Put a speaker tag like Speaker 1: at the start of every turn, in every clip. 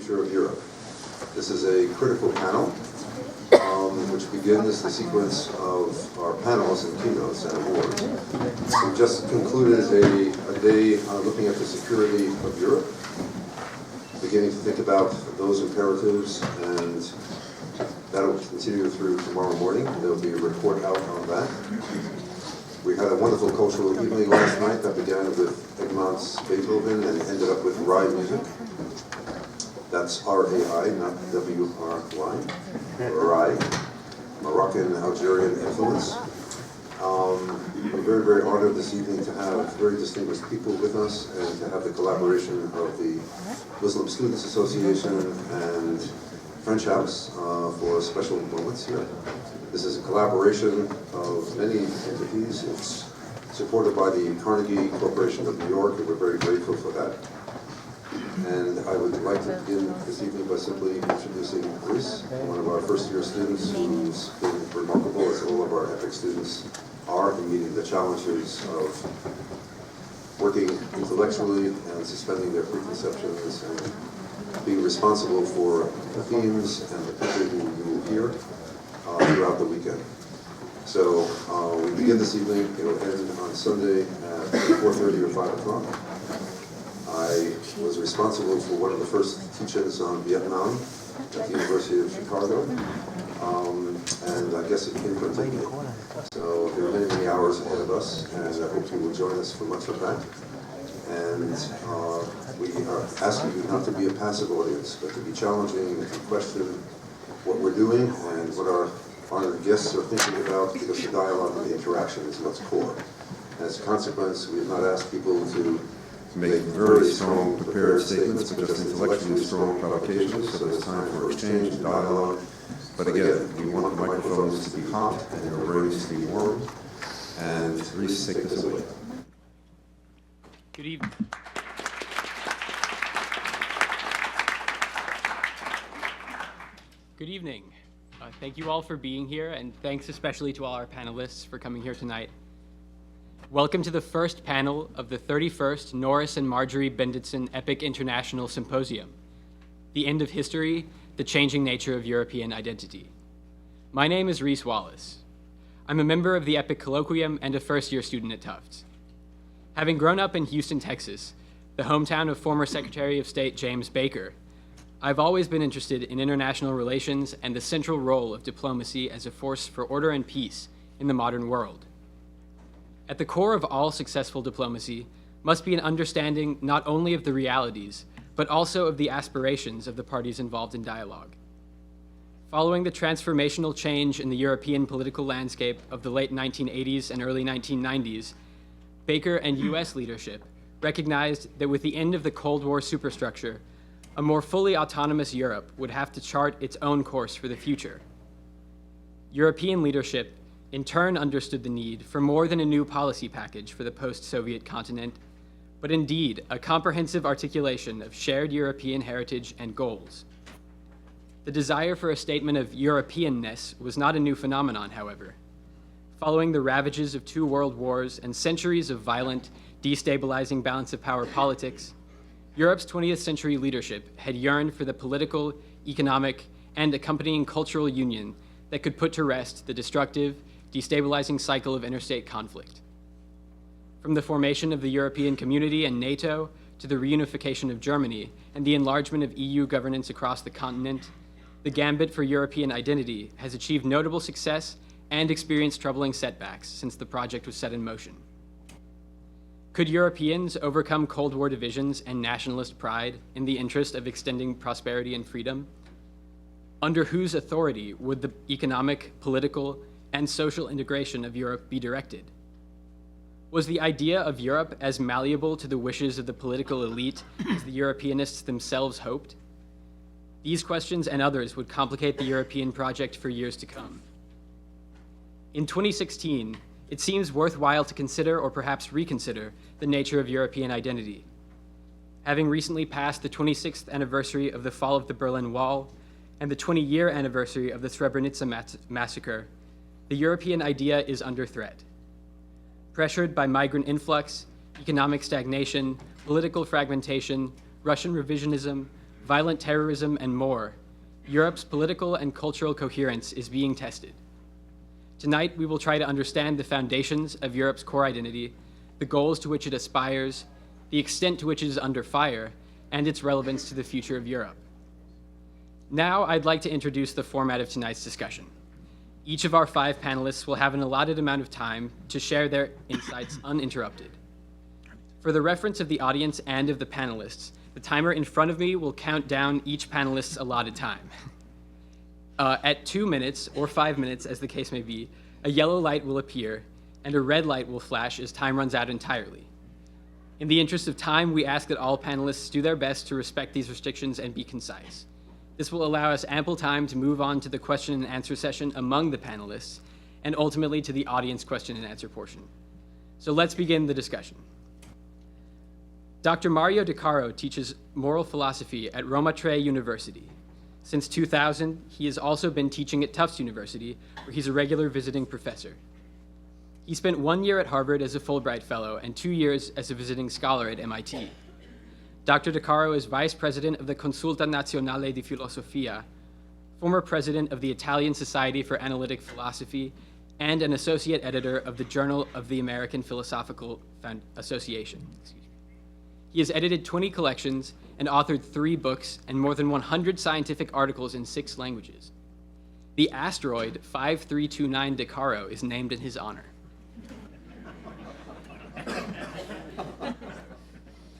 Speaker 1: Future of Europe. This is a critical panel, which begins the sequence of our panels and keynotes and awards. We've just concluded a day looking at the security of Europe, beginning to think about those imperatives, and that will continue through tomorrow morning. There will be a report out on that. We had a wonderful cultural evening last night that began with Egmont's Beethoven and ended up with Rai music. That's R-A-I, not W-R-Y, Rai, Moroccan Algerian influence. We're very, very honored this evening to have very distinguished people with us and to have the collaboration of the Muslim Students Association and French House for special moments here. This is a collaboration of many entities. It's supported by the Carnegie Corporation of New York, and we're very grateful for that. And I would like to begin this evening by simply introducing Chris, one of our first-year students who's been remarkable, as all of our EPIIC students are, in meeting the challenges of working intellectually and suspending their preconceptions and being responsible for the themes and the people who you will hear throughout the weekend. So we begin this evening. It will end on Sunday at 4:30 or 5 o'clock. I was responsible for one of the first teach-ins on Vietnam at the University of Chicago, and I guess it came from taking it. So there are many, many hours ahead of us, and I hope you will join us for much of that. And we are asking you not to be a passive audience, but to be challenging and to question what we're doing and what our honored guests are thinking about, because the dialogue and the interaction is what's core. As a consequence, we have not asked people to make very strong prepared statements, but just intellectually strong provocations, so there's time for exchange and dialogue. But again, we want the microphones to be hot and your brains to be warm. And Reese, take this away.
Speaker 2: Good evening. Good evening. Thank you all for being here, and thanks especially to all our panelists for coming here tonight. Welcome to the first panel of the 31st Norris and Marjorie Benditson EPIIC International Symposium, The End of History, The Changing Nature of European Identity. My name is Reese Wallace. I'm a member of the EPIIC Colloquium and a first-year student at Tufts. Having grown up in Houston, Texas, the hometown of former Secretary of State James Baker, I've always been interested in international relations and the central role of diplomacy as a force for order and peace in the modern world. At the core of all successful diplomacy must be an understanding not only of the realities, but also of the aspirations of the parties involved in dialogue. Following the transformational change in the European political landscape of the late 1980s and early 1990s, Baker and US leadership recognized that with the end of the Cold War superstructure, a more fully autonomous Europe would have to chart its own course for the future. European leadership in turn understood the need for more than a new policy package for the post-Soviet continent, but indeed a comprehensive articulation of shared European heritage and goals. The desire for a statement of Europeanness was not a new phenomenon, however. Following the ravages of 2 world wars and centuries of violent, destabilizing balance of power politics, Europe's 20th century leadership had yearned for the political, economic, and accompanying cultural union that could put to rest the destructive, destabilizing cycle of interstate conflict. From the formation of the European Community and NATO to the reunification of Germany and the enlargement of EU governance across the continent, the gambit for European identity has achieved notable success and experienced troubling setbacks since the project was set in motion. Could Europeans overcome Cold War divisions and nationalist pride in the interest of extending prosperity and freedom? Under whose authority would the economic, political, and social integration of Europe be directed? Was the idea of Europe as malleable to the wishes of the political elite as the Europeanists themselves hoped? These questions and others would complicate the European project for years to come. In 2016, it seems worthwhile to consider or perhaps reconsider the nature of European identity. Having recently passed the 26th anniversary of the fall of the Berlin Wall and the 20-year anniversary of the Srebrenica massacre, the European idea is under threat. Pressured by migrant influx, economic stagnation, political fragmentation, Russian revisionism, violent terrorism, and more, Europe's political and cultural coherence is being tested. Tonight, we will try to understand the foundations of Europe's core identity, the goals to which it aspires, the extent to which it is under fire, and its relevance to the future of Europe. Now, I'd like to introduce the format of tonight's discussion. Each of our 5 panelists will have an allotted amount of time to share their insights uninterrupted. For the reference of the audience and of the panelists, the timer in front of me will count down each panelist's allotted time. At 2 minutes, or 5 minutes as the case may be, a yellow light will appear and a red light will flash as time runs out entirely. In the interest of time, we ask that all panelists do their best to respect these restrictions and be concise. This will allow us ample time to move on to the question and answer session among the panelists and ultimately to the audience question and answer portion. So let's begin the discussion. Dr. Mario De Caro teaches moral philosophy at Roma Tre University. Since 2000, he has also been teaching at Tufts University, where he's a regular visiting professor. He spent 1 year at Harvard as a Fulbright Fellow and 2 years as a visiting scholar at MIT. Dr. De Caro is Vice President of the Consulta Nazionale di Filosofia, former President of the Italian Society for Analytic Philosophy, and an Associate Editor of the Journal of the American Philosophical Association. He has edited 20 collections and authored 3 books and more than 100 scientific articles in 6 languages. The asteroid 5329 De Caro is named in his honor.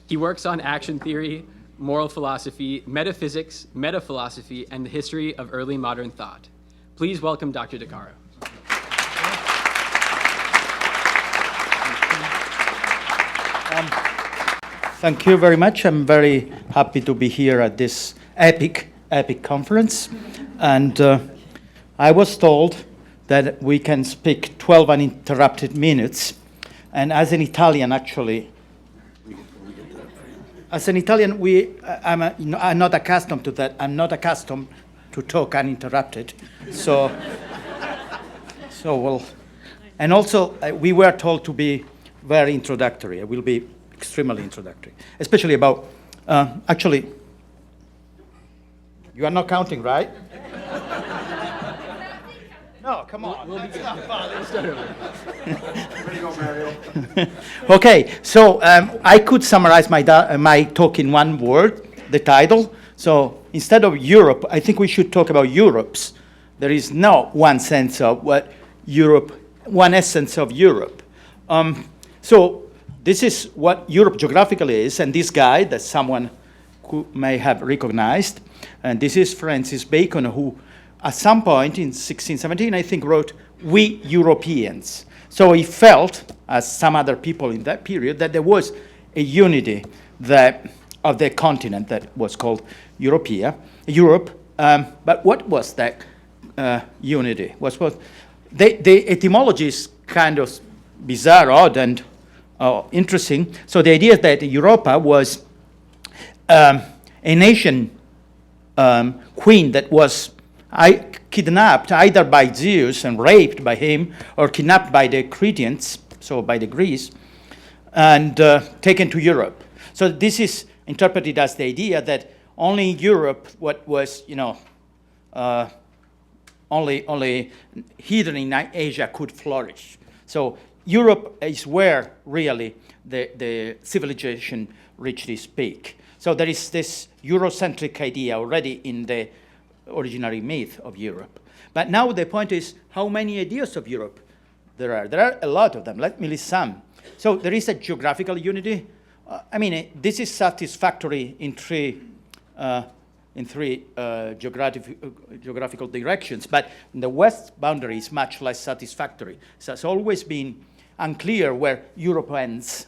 Speaker 2: He works on action theory, moral philosophy, metaphysics, metaphilosophy, and the history of early modern thought. Please welcome Dr. De Caro.
Speaker 3: Thank you very much. I'm very happy to be here at this EPIIC conference. And I was told that we can speak 12 uninterrupted minutes. And as an Italian, actually, I'm not accustomed to that. I'm not accustomed to talk uninterrupted. So well, and also we were told to be very introductory. I will be extremely introductory, especially about, actually, you are not counting, right? No, come on.
Speaker 2: We'll begin. Let's start over.
Speaker 1: Ready to go, Mario?
Speaker 3: Okay, so I could summarize my talk in one word, the title. So instead of Europe, I think we should talk about Europes. There is no one sense of what Europe, one essence of Europe. So this is what Europe geographically is, and this guy that someone who may have recognized, and this is Francis Bacon, who at some point in 1617, I think, wrote, "We Europeans." So he felt, as some other people in that period, that there was a unity of the continent that was called Europe. But what was that unity? The etymology is kind of bizarre, odd, and interesting. So the idea that Europa was a nation queen that was kidnapped either by Zeus and raped by him, or kidnapped by the Cretians, so by the Greeks, and taken to Europe. So this is interpreted as the idea that only in Europe, what was, only hidden in Asia could flourish. So Europe is where really the civilization reached its peak. So there is this Eurocentric idea already in the originary myth of Europe. But now the point is, how many ideas of Europe there are? There are a lot of them. Let me list some. So there is a geographical unity. This is satisfactory in three geographical directions, but the west boundary is much less satisfactory. So it's always been unclear where Europe ends.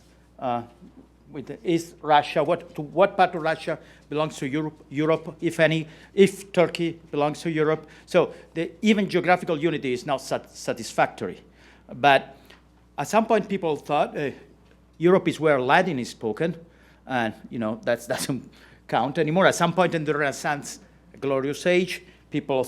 Speaker 3: Is Russia, what part of Russia belongs to Europe, if any, if Turkey belongs to Europe. So even geographical unity is not satisfactory. But at some point people thought Europe is where Latin is spoken, and that doesn't count anymore. At some point in the Renaissance, a glorious age, people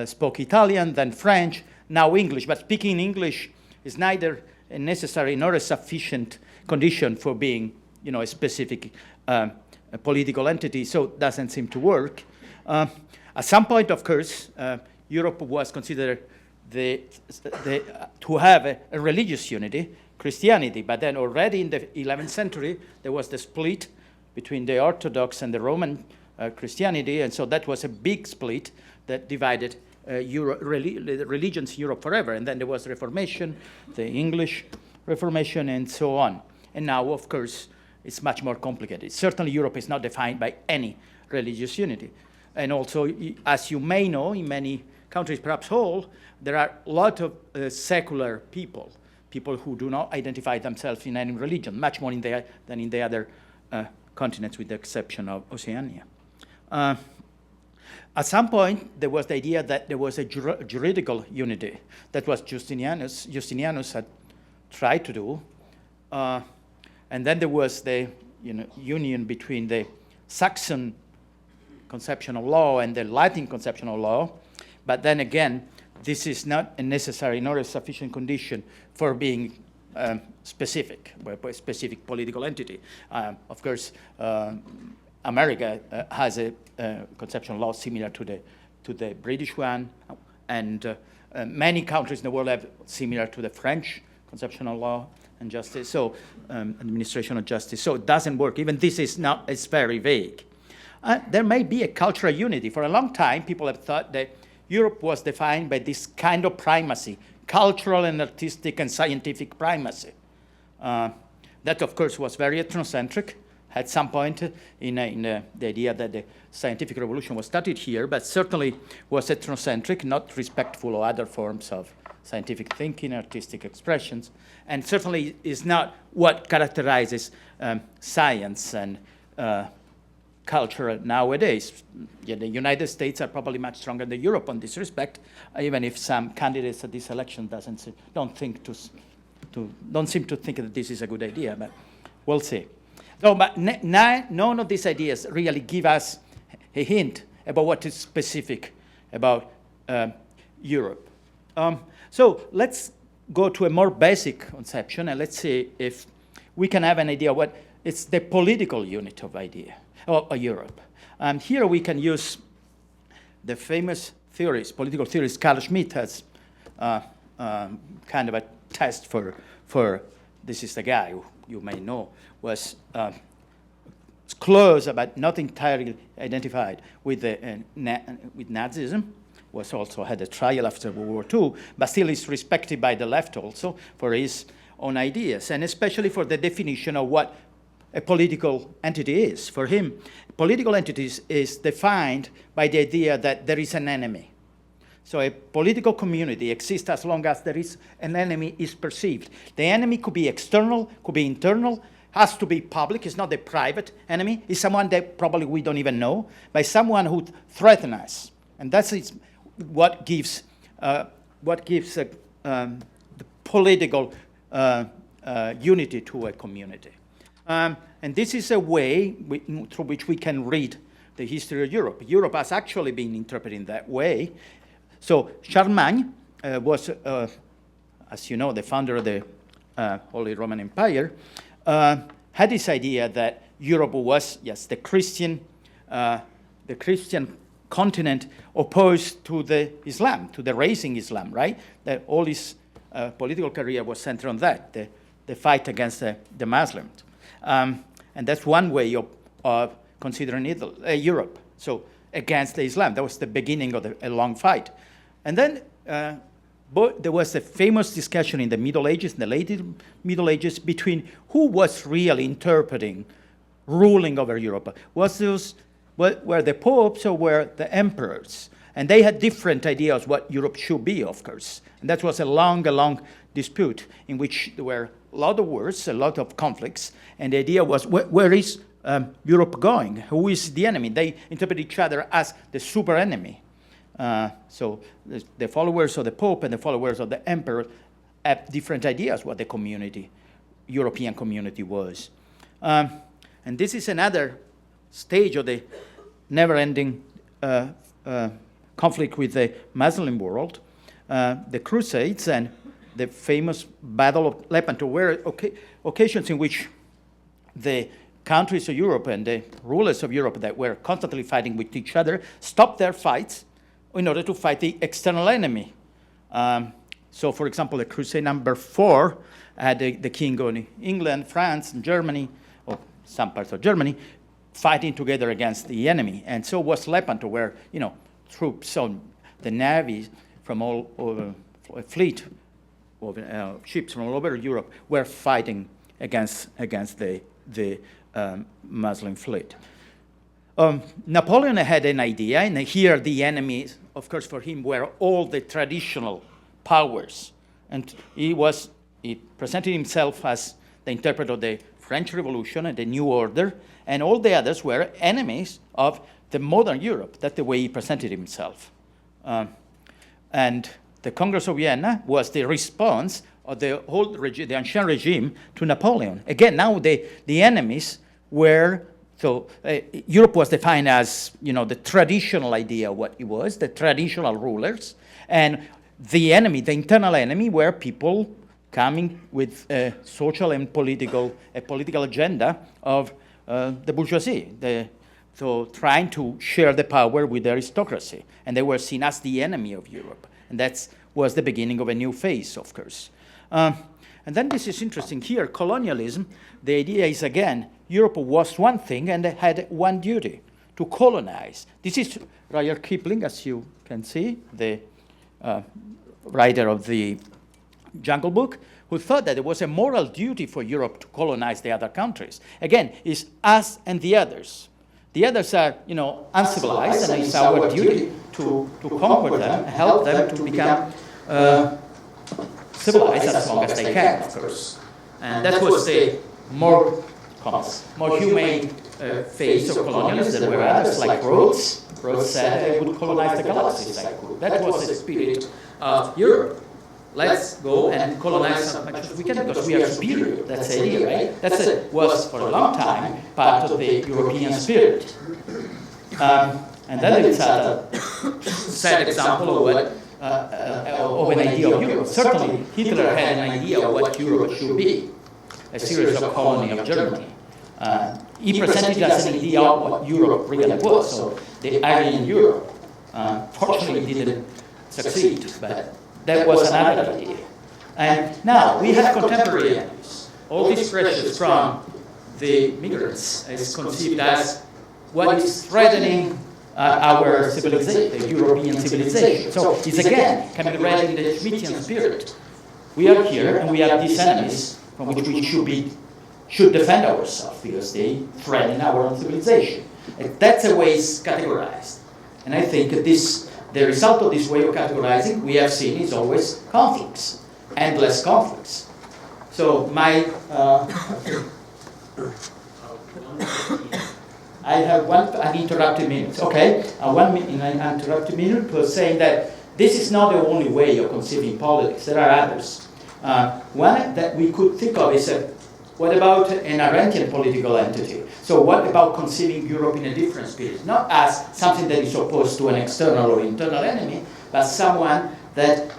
Speaker 3: spoke Italian, then French, now English. But speaking English is neither a necessary nor a sufficient condition for being, a specific a political entity, so it doesn't seem to work. At some point, of course, Europe was considered to have a religious unity, Christianity, but then already in the 11th century, there was the split between the Orthodox and the Roman Christianity, and so that was a big split that divided religions in Europe forever. And then there was Reformation, the English Reformation, and so on. And now, of course, it's much more complicated. Certainly, Europe is not defined by any religious unity. And also, as you may know, in many countries, perhaps all, there are a lot of secular people who do not identify themselves in any religion, much more than in the other continents, with the exception of Oceania. At some point, there was the idea that there was a juridical unity. That was Justinianus had tried to do. And then there was the union between the Saxon conception of law and the Latin conception of law. But then again, this is not a necessary nor a sufficient condition for being specific, a specific political entity. Of course, America has a conception of law similar to the British one, and many countries in the world have similar to the French conception of law and justice, so administration of justice. So it doesn't work. Even this is not, it's very vague. There may be a cultural unity. For a long time, people have thought that Europe was defined by this kind of primacy, cultural and artistic and scientific primacy. That, of course, was very ethnocentric at some point in the idea that the scientific revolution was started here, but certainly was ethnocentric, not respectful of other forms of scientific thinking, artistic expressions, and certainly is not what characterizes science and culture nowadays. Yeah, the United States are probably much stronger than Europe on this respect, even if some candidates at this election don't seem to think that this is a good idea, but we'll see. No, but none of these ideas really give us a hint about what is specific about Europe. So let's go to a more basic conception, and let's see if we can have an idea what it's the political unit of Europe. Here we can use the famous theorist, political theorist Carl Schmitt has kind of a test for this is the guy who you may know was close but not entirely identified with with Nazism. Was also had a trial after World War II, but still is respected by the left also for his own ideas, and especially for the definition of what a political entity is. For him, political entities is defined by the idea that there is an enemy. So a political community exists as long as there is an enemy is perceived. The enemy could be external, could be internal, has to be public. It's not a private enemy. It's someone that probably we don't even know, but someone who threatens us. And that's what gives the political unity to a community. And this is a way through which we can read the history of Europe. Europe has actually been interpreted in that way. So Charlemagne was, as you know, the founder of the Holy Roman Empire, had this idea that Europe was, yes, the Christian continent opposed to the Islam, to the rising Islam, right? That all his political career was centered on that, the fight against the Muslims. And that's one way of considering Europe. So against the Islam, that was the beginning of a long fight. And then there was a famous discussion in the Middle Ages, in the late Middle Ages, between who was really interpreting, ruling over Europe. Were the popes or were the emperors? And they had different ideas what Europe should be, of course. And that was a long dispute in which there were a lot of wars, a lot of conflicts, and the idea was, where is Europe going? Who is the enemy? They interpret each other as the super enemy. So the followers of the Pope and the followers of the Emperor have different ideas what the European community was. And this is another stage of the never-ending conflict with the Muslim world. The Crusades and the famous Battle of Lepanto were occasions in which the countries of Europe and the rulers of Europe that were constantly fighting with each other stopped their fights in order to fight the external enemy. So, for example, the Crusade number 4 had the king of England, France, and Germany, or some parts of Germany, fighting together against the enemy. And so was Lepanto, where, troops on the navy from all over, a fleet of ships from all over Europe were fighting against the Muslim fleet. Napoleon had an idea, and here the enemies, of course, for him were all the traditional powers. And he presented himself as the interpreter of the French Revolution and the New Order, and all the others were enemies of the modern Europe. That's the way he presented himself. And the Congress of Vienna was the response of the whole the ancient regime to Napoleon. Again, now the enemies were, Europe was defined as, the traditional idea of what it was, the traditional rulers, and the enemy, the internal enemy, were people coming with a social and political agenda of the bourgeoisie, trying to share the power with the aristocracy, and they were seen as the enemy of Europe, and that was the beginning of a new phase, of course. And then this is interesting here, colonialism. The idea is, again, Europe was one thing and had one duty, to colonize. This is Rudyard Kipling, as you can see, the writer of the Jungle Book, who thought that it was a moral duty for Europe to colonize the other countries. Again, it's us and the others. The others are, uncivilized, and it's our duty to conquer them, help them to become civilized as long as they can, of course. And that was the more humane phase of colonialism. There were others like Rhodes. Rhodes said I would colonize the galaxies. That was the spirit of Europe. Let's go and colonize as much as we can because we are superior. That's the idea, right? That was for a long time part of the European spirit. And then it's a sad example of what of an idea of Europe. Certainly, Hitler had an idea of what Europe should be, a series of colonies of Germany. He presented it as an idea of what Europe really was, so the Aryan Europe. Fortunately, didn't succeed, but that was another idea. And now, we have contemporary enemies. All these pressures from the migrants is conceived as what is threatening our civilization, the European civilization. So it's again, can be read in the Schmittian spirit. We are here and we have these enemies from which we should defend ourselves because they threaten our own civilization. And that's the way it's categorized. And I think the result of this way of categorizing we have seen is always conflicts, endless conflicts. So I have an interrupted minute. Okay, an interrupted minute for saying that this is not the only way of conceiving politics. There are others. One that we could think of is what about an Arendtian political entity? So what about conceiving Europe in a different spirit? Not as something that is opposed to an external or internal enemy, but someone that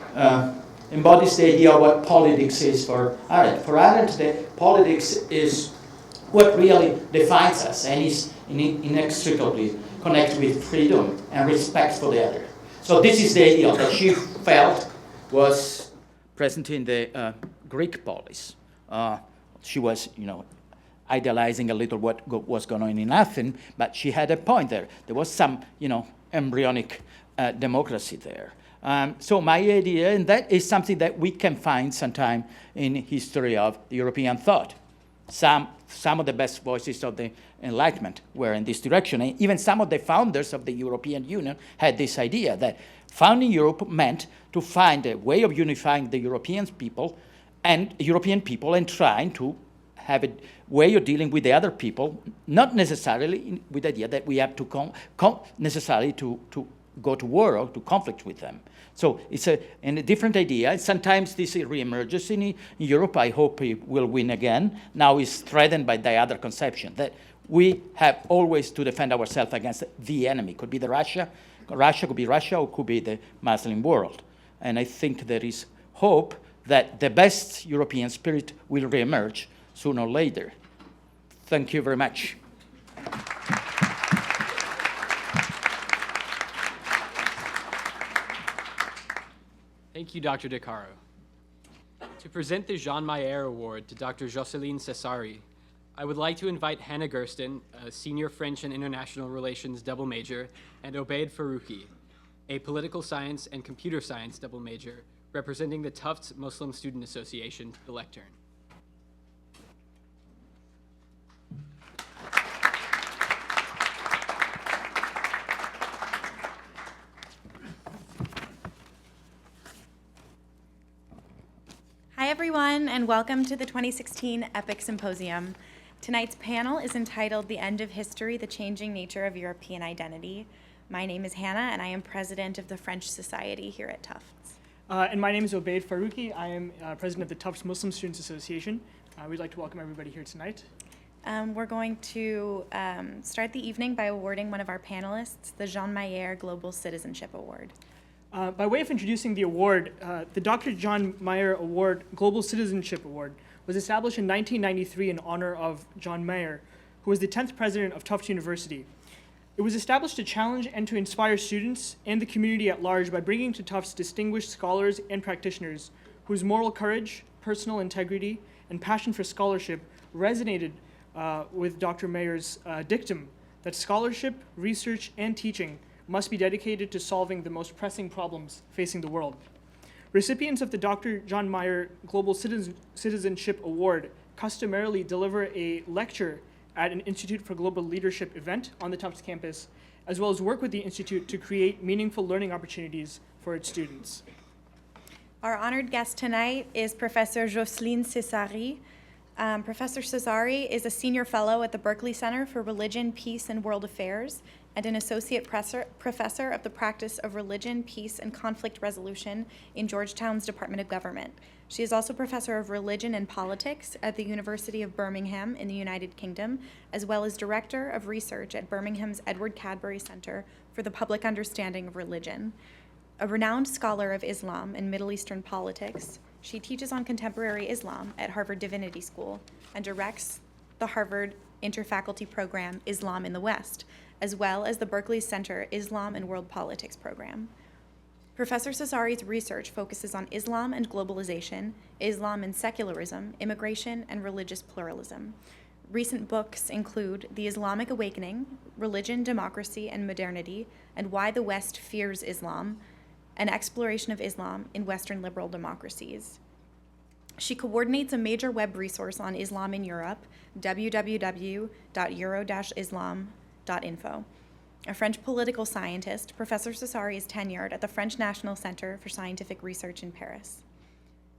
Speaker 3: embodies the idea of what politics is for Arendt. For Arendt, the politics is what really defines us and is inextricably connected with freedom and respect for the other. So this is the idea that she felt was present in the Greek polis. She was, idealizing a little what was going on in Athens, but she had a point there. There was some, embryonic democracy there. So my idea, and that is something that we can find sometime in history of the European thought. Some of the best voices of the Enlightenment were in this direction. And even some of the founders of the European Union had this idea that founding Europe meant to find a way of unifying the European people and trying to have a way of dealing with the other people, not necessarily with the idea that we have to necessarily to go to war or to conflict with them. So it's a different idea. Sometimes this reemerges in Europe. I hope it will win again. Now it's threatened by the other conception that we have always to defend ourselves against the enemy. Could be the Russia could be Russia, or could be the Muslim world. And I think there is hope that the best European spirit will reemerge sooner or later. Thank you very much.
Speaker 2: Thank you, Dr. De Caro. To present the Jean Mayer Award to Dr. Jocelyne Cesari, I would like to invite Hannah Gersten, a senior French and international relations double major, and Obaid Farouki, a political science and computer science double major, representing the Tufts Muslim Student Association, to the lectern.
Speaker 4: Hi, everyone, and welcome to the 2016 EPIIC Symposium. Tonight's panel is entitled The End of History, The Changing Nature of European Identity. My name is Hannah, and I am president of the French Society here at Tufts.
Speaker 5: And my name is Obaid Farouki. I am president of the Tufts Muslim Students Association. We'd like to welcome everybody here tonight.
Speaker 4: We're going to start the evening by awarding one of our panelists the Jean Mayer Global Citizenship Award.
Speaker 5: By way of introducing the award, the Dr. John Mayer Award, Global Citizenship Award, was established in 1993 in honor of John Mayer, who was the 10th president of Tufts University. It was established to challenge and to inspire students and the community at large by bringing to Tufts distinguished scholars and practitioners whose moral courage, personal integrity, and passion for scholarship resonated with Dr. Mayer's dictum that scholarship, research, and teaching must be dedicated to solving the most pressing problems facing the world. Recipients of the Dr. John Mayer Global Citizenship Award customarily deliver a lecture at an Institute for Global Leadership event on the Tufts campus, as well as work with the Institute to create meaningful learning opportunities for its students.
Speaker 4: Our honored guest tonight is Professor Jocelyne Cesari. Professor Cesari is a senior fellow at the Berkeley Center for Religion, Peace, and World Affairs and an associate professor of the practice of religion, peace, and conflict resolution in Georgetown's Department of Government. She is also professor of religion and politics at the University of Birmingham in the United Kingdom, as well as director of research at Birmingham's Edward Cadbury Center for the Public Understanding of Religion. A renowned scholar of Islam and Middle Eastern politics, she teaches on contemporary Islam at Harvard Divinity School and directs the Harvard Interfaculty Program Islam in the West, as well as the Berkeley Center Islam and World Politics program. Professor Cesari's research focuses on Islam and globalization, Islam and secularism, immigration, and religious pluralism. Recent books include The Islamic Awakening, Religion, Democracy, and Modernity, and Why the West Fears Islam, an exploration of Islam in Western liberal democracies. She coordinates a major web resource on Islam in Europe, www.euro-islam.info. A French political scientist, Professor Cesari is tenured at the French National Center for Scientific Research in Paris.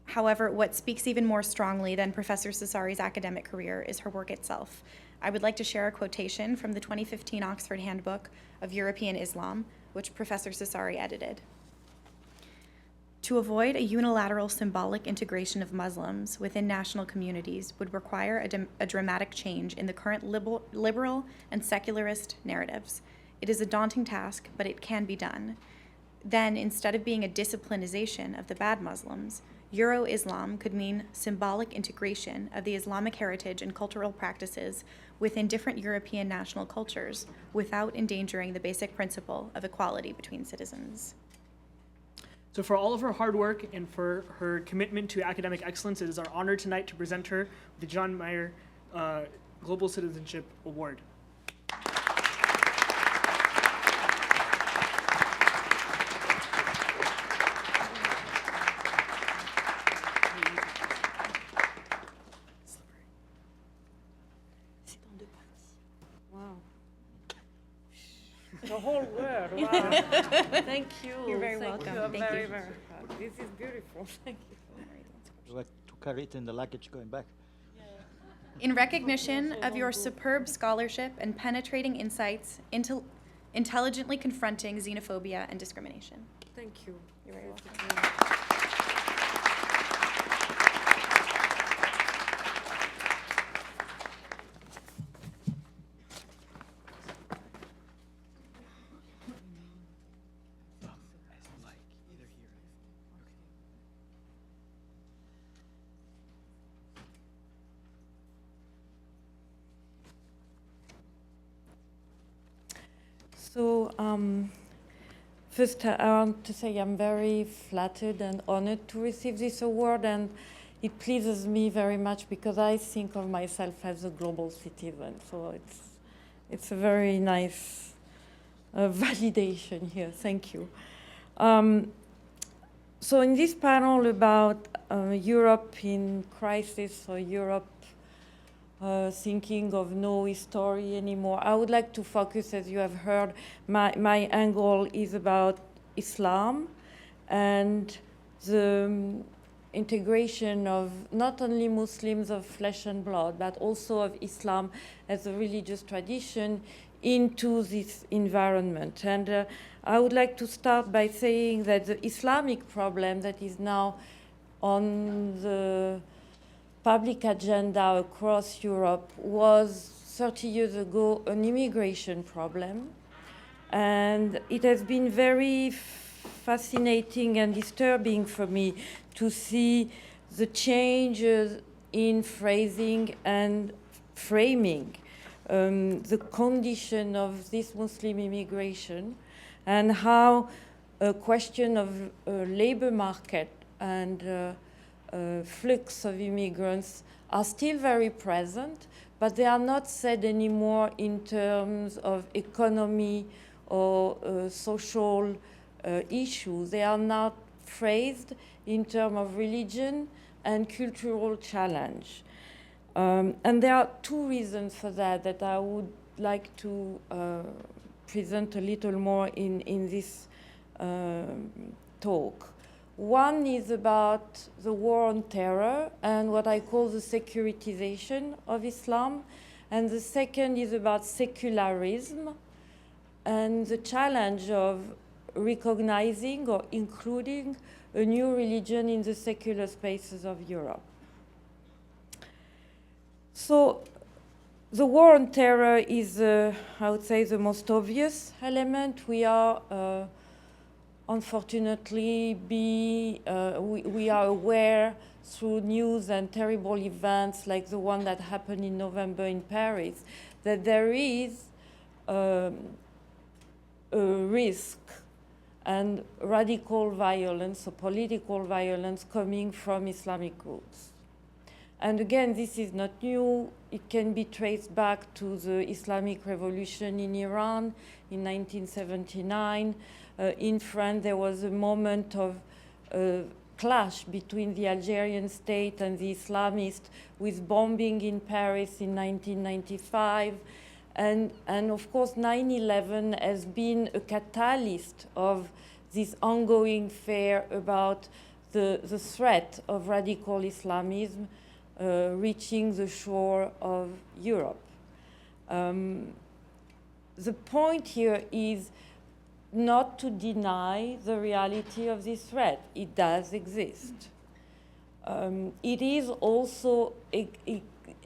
Speaker 4: However, what speaks even more strongly than Professor Cesari's academic career is her work itself. I would like to share a quotation from the 2015 Oxford Handbook of European Islam, which Professor Cesari edited. To avoid a unilateral symbolic integration of Muslims within national communities would require a dramatic change in the current liberal and secularist narratives. It is a daunting task, but it can be done. Then, instead of being a disciplinization of the bad Muslims, Euro-Islam could mean symbolic integration of the Islamic heritage and cultural practices within different European national cultures without endangering the basic principle of equality between citizens.
Speaker 5: So for all of her hard work and for her commitment to academic excellence, it is our honor tonight to present her the John Mayer Global Citizenship Award.
Speaker 6: Wow. The whole world. Wow. Thank you.
Speaker 4: You're very
Speaker 6: Thank
Speaker 4: welcome.
Speaker 6: You. I'm
Speaker 4: Thank
Speaker 6: very,
Speaker 4: you.
Speaker 6: very proud. This is beautiful. Thank you.
Speaker 7: You like to carry it in the luggage going back?
Speaker 4: In recognition of your superb scholarship and penetrating insights into intelligently confronting xenophobia and discrimination.
Speaker 6: Thank you.
Speaker 4: You're very welcome.
Speaker 6: First, I want to say I'm very flattered and honored to receive this award, and it pleases me very much because I think of myself as a global citizen. So it's a very nice validation here. Thank you. So in this panel about Europe in crisis, or Europe thinking of no history anymore, I would like to focus, as you have heard, my angle is about Islam and the integration of not only Muslims of flesh and blood, but also of Islam as a religious tradition into this environment. And I would like to start by saying that the Islamic problem that is now on the public agenda across Europe was 30 years ago an immigration problem. And it has been very fascinating and disturbing for me to see the changes in phrasing and framing the condition of this Muslim immigration, and how a question of labor market and flux of immigrants are still very present, but they are not said anymore in terms of economy or social issues. They are not phrased in terms of religion and cultural challenge. And there are two reasons for that I would like to present a little more in this talk. One is about the war on terror and what I call the securitization of Islam. And the second is about secularism and the challenge of recognizing or including a new religion in the secular spaces of Europe. So the war on terror is, I would say, the most obvious element. We are, unfortunately, we are aware through news and terrible events like the one that happened in November in Paris, that there is a risk and radical violence or political violence coming from Islamic groups. And again, this is not new. It can be traced back to the Islamic Revolution in Iran in 1979. In France, there was a moment of clash between the Algerian state and the Islamists, with bombing in Paris in 1995. And of course, 9/11 has been a catalyst of this ongoing fear about the threat of radical Islamism reaching the shore of Europe. The point here is not to deny the reality of this threat. It does exist. It is also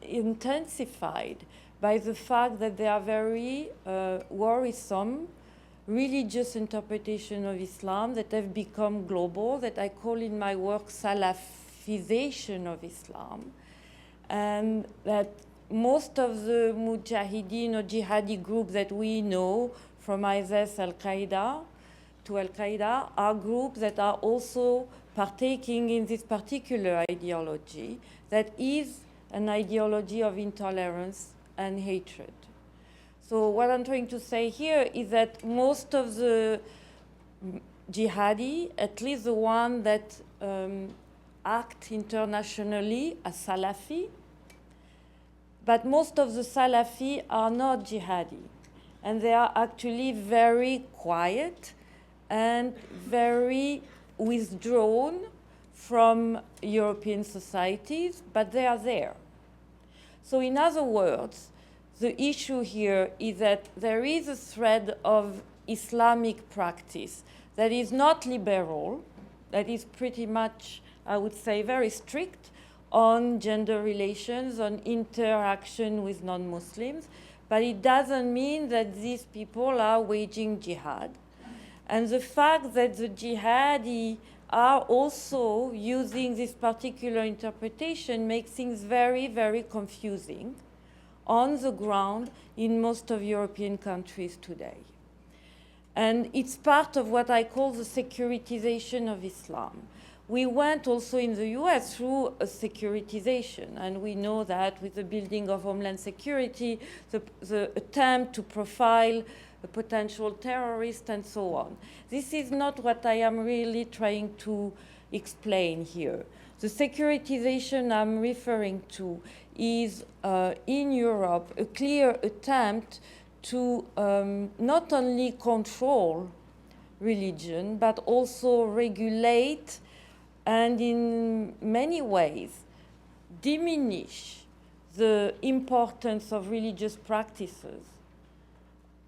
Speaker 6: intensified by the fact that there are very worrisome religious interpretation of Islam that have become global, that I call in my work Salafization of Islam, and that most of the mujahideen or jihadi groups that we know, from ISIS, Al-Qaeda to Al-Qaeda, are groups that are also partaking in this particular ideology that is an ideology of intolerance and hatred. So what I'm trying to say here is that most of the jihadi, at least the one that act internationally as Salafi, but most of the Salafi are not jihadi. And they are actually very quiet and very withdrawn from European societies, but they are there. So in other words, the issue here is that there is a thread of Islamic practice that is not liberal, that is pretty much, I would say, very strict on gender relations, on interaction with non-Muslims, but it doesn't mean that these people are waging jihad. And the fact that the jihadi are also using this particular interpretation makes things very, very confusing on the ground in most of European countries today. And it's part of what I call the securitization of Islam. We went also in the US through a securitization, and we know that with the building of Homeland Security, the attempt to profile a potential terrorist and so on. This is not what I am really trying to explain here. The securitization I'm referring to is in Europe a clear attempt to not only control religion, but also regulate and in many ways diminish the importance of religious practices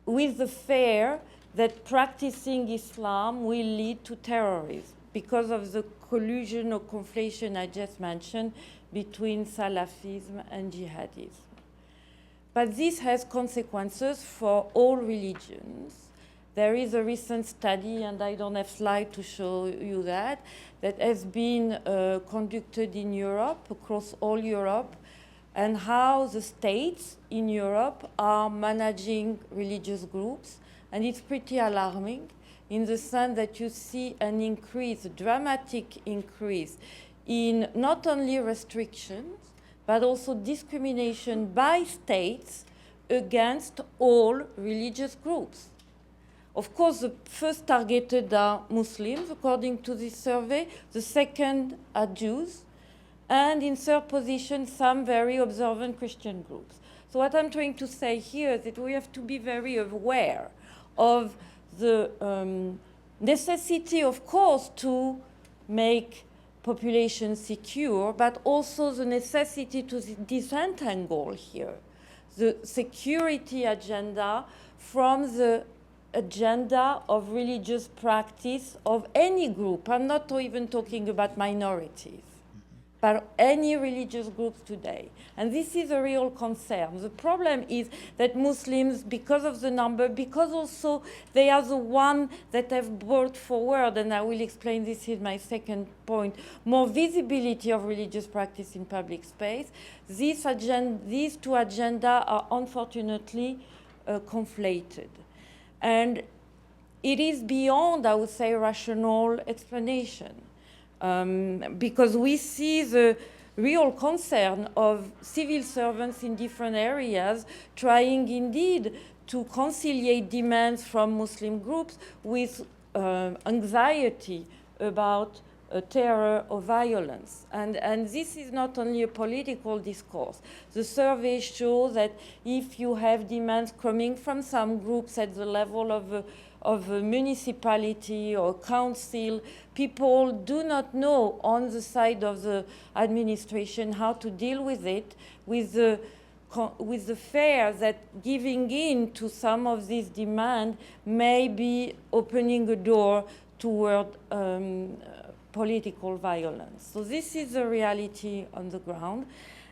Speaker 6: with the fear that practicing Islam will lead to terrorism because of the collusion or conflation I just mentioned between Salafism and jihadism. But this has consequences for all religions. There is a recent study, and I don't have slides to show you that has been conducted in Europe, across all Europe, and how the states in Europe are managing religious groups. And it's pretty alarming in the sense that you see an increase, a dramatic increase in not only restrictions, but also discrimination by states against all religious groups. Of course, the first targeted are Muslims, according to this survey. The second are Jews. And in third position, some very observant Christian groups. So what I'm trying to say here is that we have to be very aware of the necessity, of course, to make populations secure, but also the necessity to disentangle here the security agenda from the agenda of religious practice of any group. I'm not even talking about minorities, but any religious groups today. And this is a real concern. The problem is that Muslims, because of the number, because also they are the ones that have brought forward, and I will explain this in my second point, more visibility of religious practice in public space. These two agendas are unfortunately conflated. And it is beyond, I would say, rational explanation. Because we see the real concern of civil servants in different areas trying indeed to conciliate demands from Muslim groups with anxiety about terror or violence. And this is not only a political discourse. The surveys show that if you have demands coming from some groups at the level of a municipality or council, people do not know on the side of the administration how to deal with it, with the fear that giving in to some of these demands may be opening a door toward political violence. So this is the reality on the ground.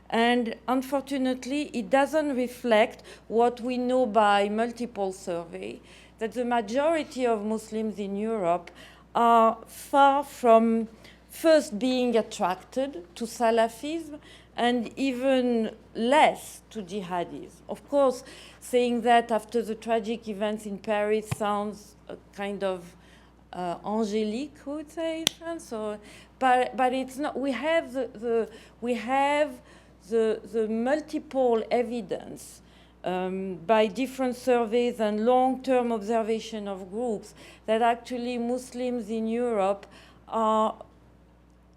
Speaker 6: And unfortunately, it doesn't reflect what we know by multiple surveys, that the majority of Muslims in Europe are far from first being attracted to Salafism and even less to jihadism. Of course, saying that after the tragic events in Paris sounds kind of angelique, I would say, in France. So, but it's not. We have the multiple evidence by different surveys and long-term observation of groups that actually Muslims in Europe are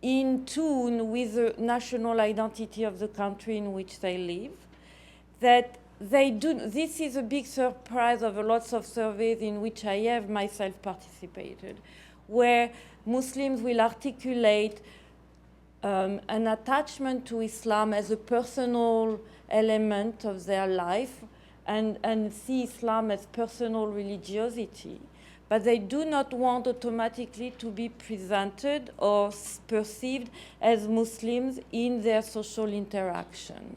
Speaker 6: in tune with the national identity of the country in which they live. That they do. This is a big surprise of lots of surveys in which I have myself participated, where Muslims will articulate an attachment to Islam as a personal element of their life and see Islam as personal religiosity. But they do not want automatically to be presented or perceived as Muslims in their social interaction.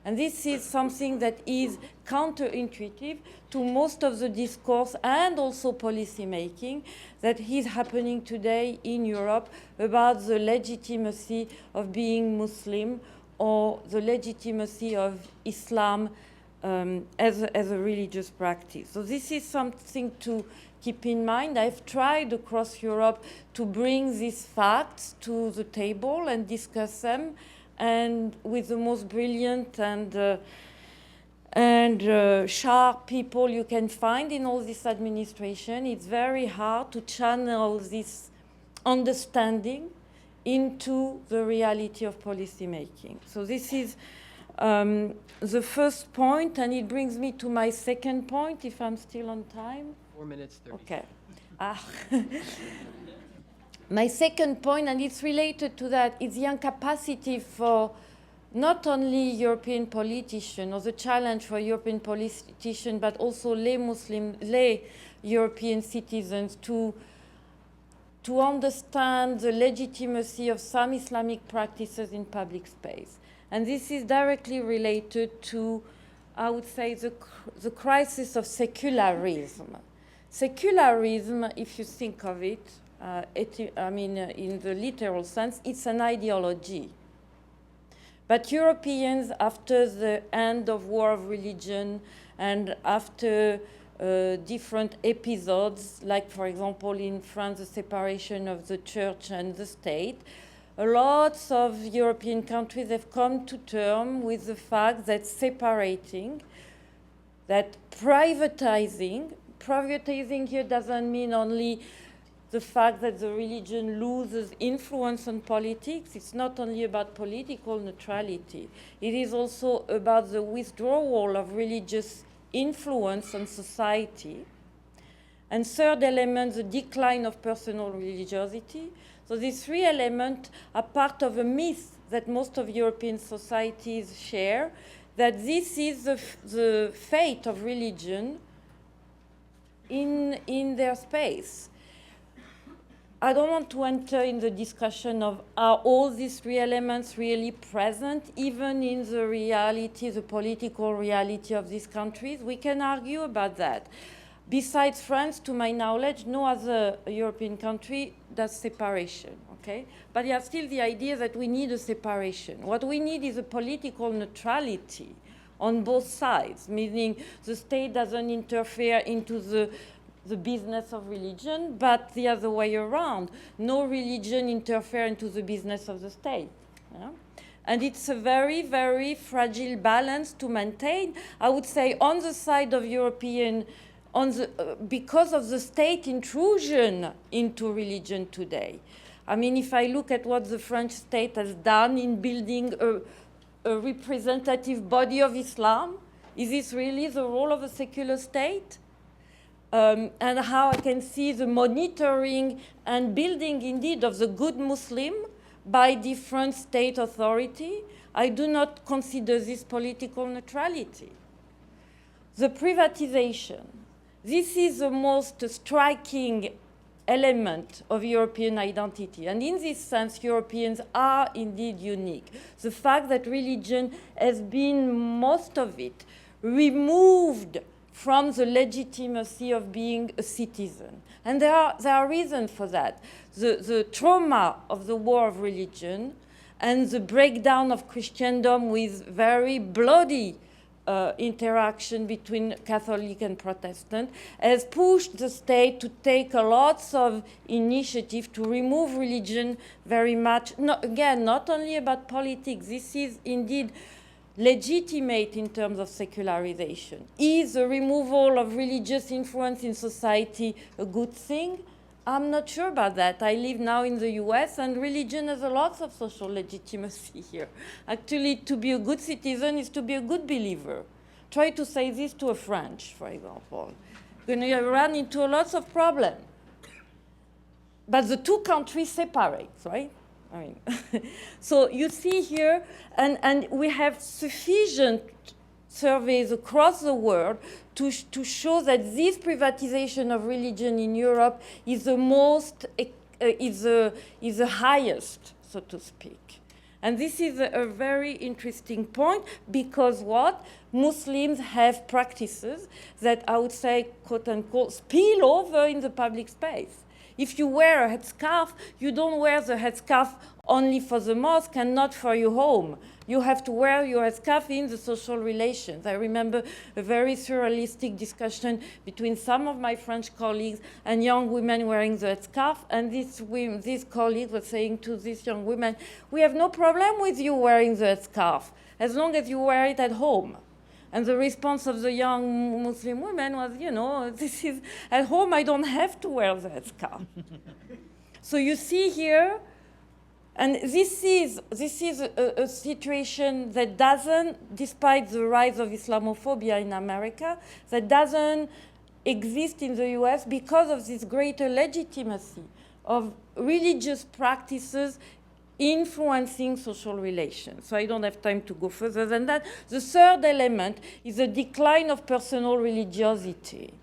Speaker 6: And this is something that is counterintuitive to most of the discourse and also policy making that is happening today in Europe about the legitimacy of being Muslim or the legitimacy of Islam as a religious practice. So this is something to keep in mind. I've tried across Europe to bring these facts to the table and discuss them, and with the most brilliant and sharp people you can find in all this administration. It's very hard to channel this understanding into the reality of policy making. So this is the first point, and it brings me to my second point, if I'm still on time.
Speaker 2: 4 minutes, 30.
Speaker 6: Okay. My second point, and it's related to that, is the incapacity for not only European politicians, or the challenge for European politicians, but also lay European citizens to understand the legitimacy of some Islamic practices in public space. And this is directly related to, I would say, the crisis of secularism. Secularism, if you think of it, in the literal sense, it's an ideology. But Europeans, after the end of war of religion and after different episodes, like, for example, in France, the separation of the church and the state, lots of European countries have come to terms with the fact that separating, that privatizing here doesn't mean only the fact that the religion loses influence on politics. It's not only about political neutrality. It is also about the withdrawal of religious influence on society. And third element, the decline of personal religiosity. So these three elements are part of a myth that most of European societies share, that this is the fate of religion in their space. I don't want to enter in the discussion of are all these three elements really present, even in the reality, the political reality of these countries. We can argue about that. Besides France, to my knowledge, no other European country does separation, okay? But you have still the idea that we need a separation. What we need is a political neutrality on both sides, meaning the state doesn't interfere into the business of religion, but the other way around. No religion interfere into the business of the state. Yeah? And it's a very, very fragile balance to maintain. I would say on the side of European, because of the state intrusion into religion today. I mean, if I look at what the French state has done in building a representative body of Islam, is this really the role of a secular state? And how I can see the monitoring and building, indeed, of the good Muslim by different state authority. I do not consider this political neutrality. The privatization. This is the most striking element of European identity. And in this sense, Europeans are indeed unique. The fact that religion has been, most of it, removed from the legitimacy of being a citizen. And there are reasons for that. The trauma of the war of religion and the breakdown of Christendom with very bloody interaction between Catholic and Protestant has pushed the state to take a lot of initiative to remove religion very much. Again, not only about politics. This is indeed legitimate in terms of secularization. Is the removal of religious influence in society a good thing? I'm not sure about that. I live now in the US, and religion has a lot of social legitimacy here. Actually, to be a good citizen is to be a good believer. Try to say this to a French, for example. You're going to run into lots of problems. But the two countries separate, right? I mean, so you see here, and we have sufficient surveys across the world to show that this privatization of religion in Europe is the most, is the highest, so to speak. And this is a very interesting point because what? Muslims have practices that I would say, quote unquote, spill over in the public space. If you wear a headscarf, you don't wear the headscarf only for the mosque and not for your home. You have to wear your headscarf in the social relations. I remember a very surrealistic discussion between some of my French colleagues and young women wearing the headscarf, and these colleagues were saying to these young women, we have no problem with you wearing the headscarf, as long as you wear it at home. And the response of the young Muslim women was, you know, this is, at home I don't have to wear the headscarf. So you see here, and this is a situation that doesn't, despite the rise of Islamophobia in America, that doesn't exist in the US because of this greater legitimacy of religious practices influencing social relations. So I don't have time to go further than that. The third element is the decline of personal religiosity.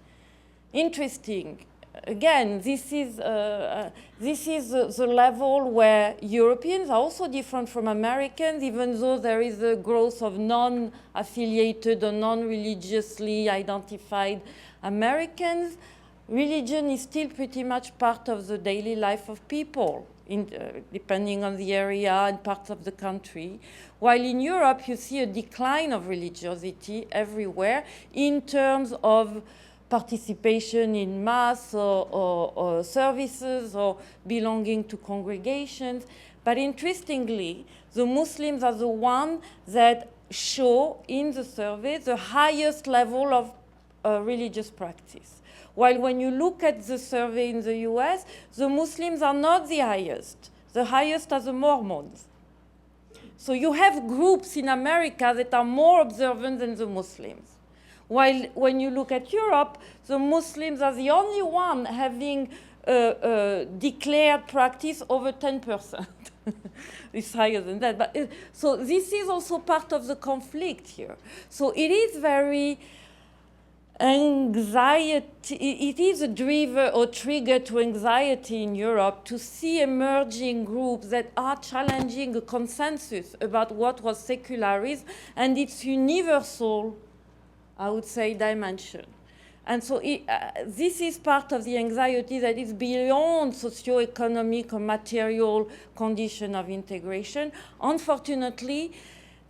Speaker 6: Interesting. Again, this is the level where Europeans are also different from Americans, even though there is a growth of non-affiliated or non-religiously identified Americans. Religion is still pretty much part of the daily life of people, depending on the area and parts of the country. While in Europe, you see a decline of religiosity everywhere in terms of participation in mass or services or belonging to congregations. But interestingly, the Muslims are the ones that show in the survey the highest level of religious practice. While when you look at the survey in the US, the Muslims are not the highest. The highest are the Mormons. So you have groups in America that are more observant than the Muslims. While when you look at Europe, the Muslims are the only one having declared practice over 10%. It's higher than that. But so this is also part of the conflict here. So it is very anxiety, it is a driver or trigger to anxiety in Europe to see emerging groups that are challenging a consensus about what was secularism and its universal, I would say, dimension. And so this is part of the anxiety that is beyond socioeconomic or material condition of integration. Unfortunately,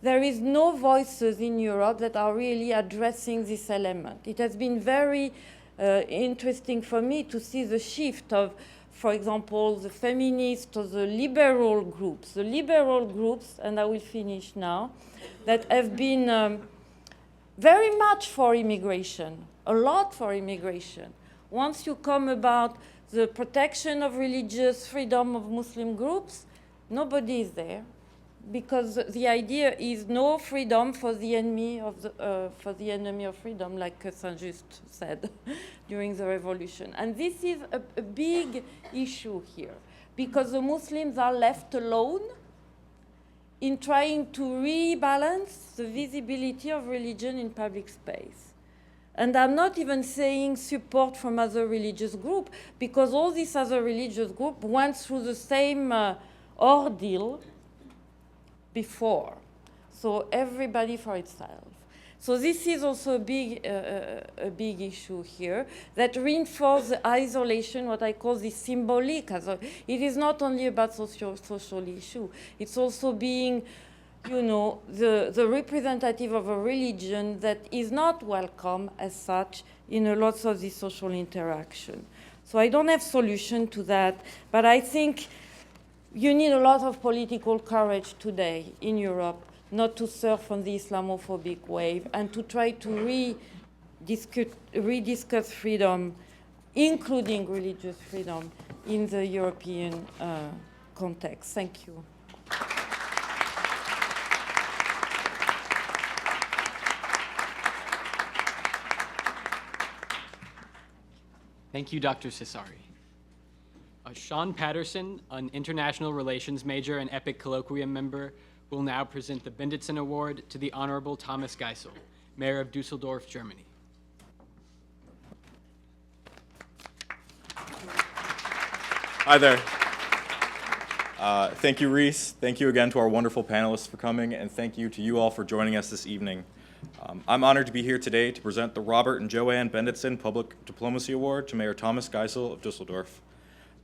Speaker 6: there is no voices in Europe that are really addressing this element. It has been very interesting for me to see the shift of, for example, the feminist or the liberal groups. The liberal groups, and I will finish now, that have been very much for immigration, a lot for immigration. Once you come about the protection of religious freedom of Muslim groups, nobody is there, because the idea is no freedom for the enemy of freedom, like Saint-Just said during the revolution. And this is a big issue here, because the Muslims are left alone in trying to rebalance the visibility of religion in public space. And I'm not even saying support from other religious groups, because all these other religious groups went through the same ordeal before. So everybody for itself. So this is also a big issue here that reinforces the isolation, what I call the symbolic. It is not only about social issue. It's also being, you know, the representative of a religion that is not welcome as such in a lot of this social interaction. So I don't have solution to that, but I think you need a lot of political courage today in Europe not to surf on the Islamophobic wave and to try to rediscuss freedom, including religious freedom, in the European context. Thank you.
Speaker 2: Thank you, Dr. Cesari. Sean Patterson, an international relations major and EPIIC colloquium member, will now present the Benditson Award to the Honorable Thomas Geisel, Mayor of Dusseldorf, Germany.
Speaker 8: Hi there. Thank you, Reese. Thank you again to our wonderful panelists for coming, and thank you to you all for joining us this evening. I'm honored to be here today to present the Robert and Joanne Benditson Public Diplomacy Award to Mayor Thomas Geisel of Dusseldorf.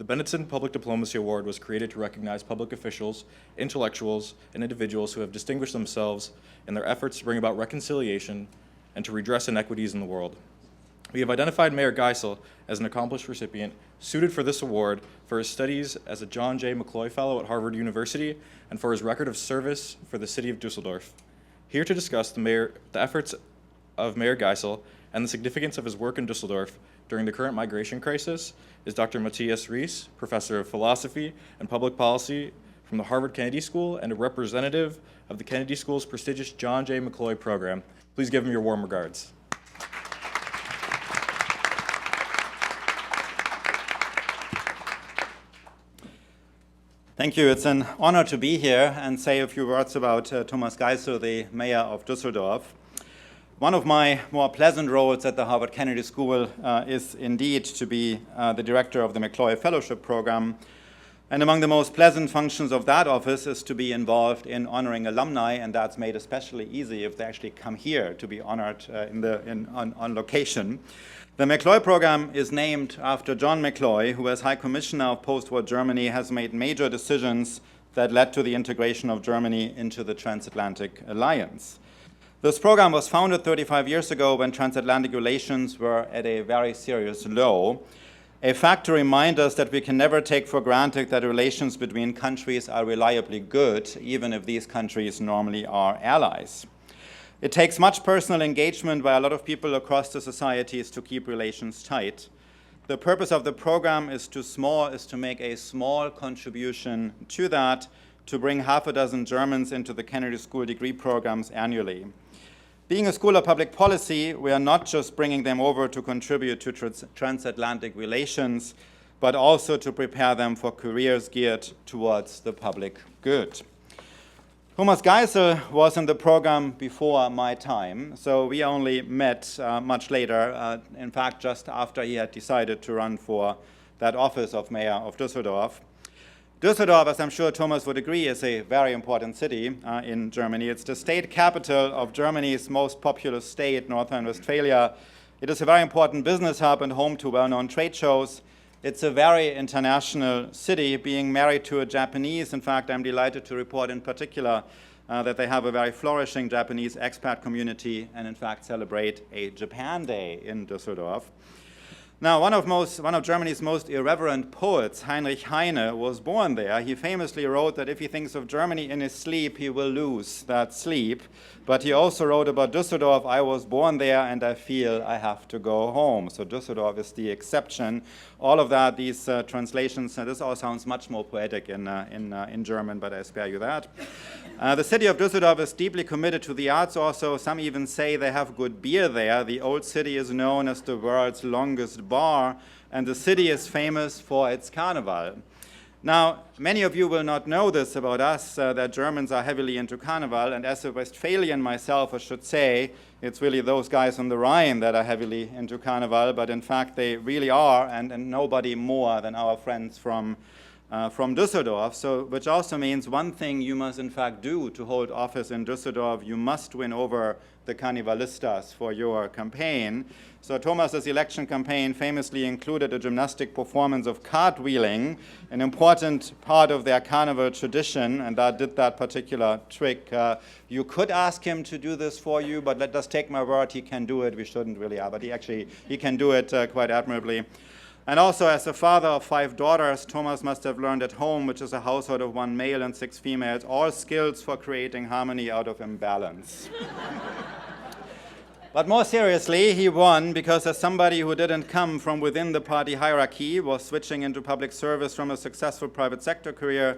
Speaker 8: The Bennetson Public Diplomacy Award was created to recognize public officials, intellectuals, and individuals who have distinguished themselves in their efforts to bring about reconciliation and to redress inequities in the world. We have identified Mayor Geisel as an accomplished recipient suited for this award for his studies as a John J. McCloy Fellow at Harvard University and for his record of service for the city of Dusseldorf. Here to discuss the efforts of Mayor Geisel and the significance of his work in Dusseldorf during the current migration crisis is Dr. Matthias Ries, Professor of Philosophy and Public Policy from the Harvard Kennedy School and a representative of the Kennedy School's prestigious John J. McCloy program. Please give him your warm regards.
Speaker 9: Thank you. It's an honor to be here and say a few words about Thomas Geisel, the mayor of Düsseldorf. One of my more pleasant roles at the Harvard Kennedy School is indeed to be the director of the McCloy Fellowship Program. And among the most pleasant functions of that office is to be involved in honoring alumni, and that's made especially easy if they actually come here to be honored on location. The McCloy program is named after John McCloy, who as High Commissioner of post-war Germany has made major decisions that led to the integration of Germany into the Transatlantic Alliance. This program was founded 35 years ago when transatlantic relations were at a very serious low, a fact to remind us that we can never take for granted that relations between countries are reliably good, even if these countries normally are allies. It takes much personal engagement by a lot of people across the societies to keep relations tight. The purpose of the program is to make a small contribution to that, to bring half a dozen Germans into the Kennedy School degree programs annually. Being a school of public policy, we are not just bringing them over to contribute to transatlantic relations, but also to prepare them for careers geared towards the public good. Thomas Geisel was in the program before my time, so we only met much later, in fact, just after he had decided to run for that office of mayor of Düsseldorf. Düsseldorf, as I'm sure Thomas would agree, is a very important city in Germany. It's the state capital of Germany's most populous state, North Rhine-Westphalia. It is a very important business hub and home to well-known trade shows. It's a very international city, being married to a Japanese. In fact, I'm delighted to report in particular that they have a very flourishing Japanese expat community and in fact celebrate a Japan Day in Düsseldorf. Now, one of Germany's most irreverent poets, Heinrich Heine, was born there. He famously wrote that if he thinks of Germany in his sleep, he will lose that sleep. But he also wrote about Düsseldorf, I was born there and I feel I have to go home. So Düsseldorf is the exception. All of that, these translations, this all sounds much more poetic in German, but I spare you that. The city of Düsseldorf is deeply committed to the arts also. Some even say they have good beer there. The old city is known as the world's longest bar, and the city is famous for its carnival. Now, many of you will not know this about us, that Germans are heavily into carnival, and as a Westphalian myself, I should say, it's really those guys on the Rhine that are heavily into carnival, but in fact they really are, and nobody more than our friends from Düsseldorf, which also means one thing you must in fact do to hold office in Düsseldorf, you must win over the Carnivalistas for your campaign. So Thomas's election campaign famously included a gymnastic performance of cartwheeling, an important part of their carnival tradition, and that did that particular trick. You could ask him to do this for you, but let us take my word, he can do it. We shouldn't really, but he can do it quite admirably. And also, as a father of 5 daughters, Thomas must have learned at home, which is a household of 1 male and 6 females, all skills for creating harmony out of imbalance. But more seriously, he won because as somebody who didn't come from within the party hierarchy, was switching into public service from a successful private sector career,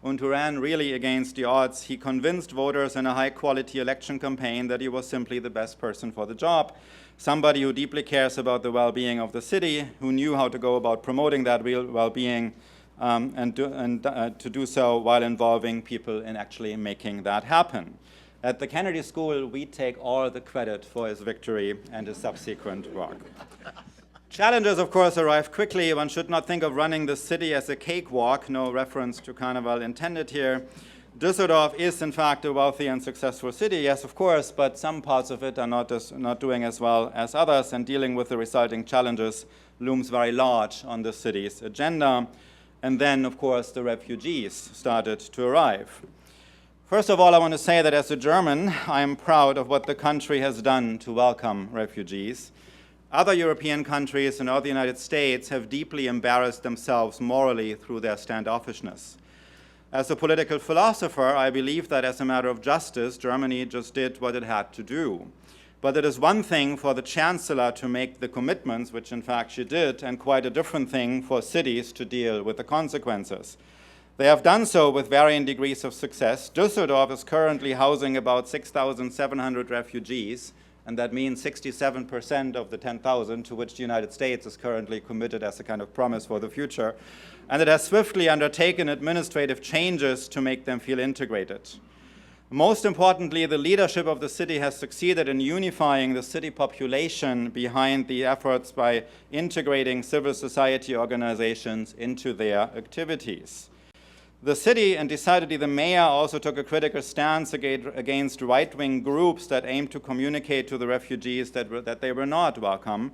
Speaker 9: and who ran really against the odds, he convinced voters in a high-quality election campaign that he was simply the best person for the job. Somebody who deeply cares about the well-being of the city, who knew how to go about promoting that real well-being, and to do so while involving people in actually making that happen. At the Kennedy School, we take all the credit for his victory and his subsequent work. Challenges, of course, arrive quickly. One should not think of running the city as a cakewalk, no reference to Carnival intended here. Düsseldorf is, in fact, a wealthy and successful city, yes, of course, but some parts of it are not doing as well as others, and dealing with the resulting challenges looms very large on the city's agenda. And then, of course, the refugees started to arrive. First of all, I want to say that as a German, I am proud of what the country has done to welcome refugees. Other European countries and the United States have deeply embarrassed themselves morally through their standoffishness. As a political philosopher, I believe that as a matter of justice, Germany just did what it had to do. But it is one thing for the Chancellor to make the commitments, which in fact she did, and quite a different thing for cities to deal with the consequences. They have done so with varying degrees of success. Düsseldorf is currently housing about 6,700 refugees, and that means 67% of the 10,000 to which the United States is currently committed as a kind of promise for the future. And it has swiftly undertaken administrative changes to make them feel integrated. Most importantly, the leadership of the city has succeeded in unifying the city population behind the efforts by integrating civil society organizations into their activities. The city, and decidedly the mayor, also took a critical stance against right-wing groups that aimed to communicate to the refugees that they were not welcome.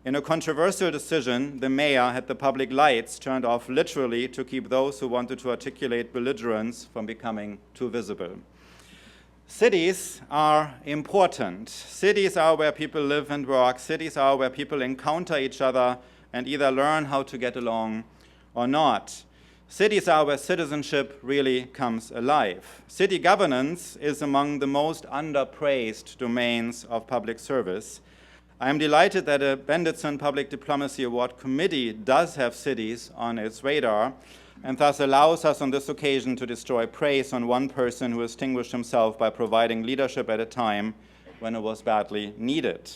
Speaker 9: In a controversial decision, the mayor had the public lights turned off literally to keep those who wanted to articulate belligerence from becoming too visible. Cities are important. Cities are where people live and work. Cities are where people encounter each other and either learn how to get along or not. Cities are where citizenship really comes alive. City governance is among the most underpraised domains of public service. I am delighted that a Benditson Public Diplomacy Award Committee does have cities on its radar, and thus allows us on this occasion to destroy praise on one person who distinguished himself by providing leadership at a time when it was badly needed.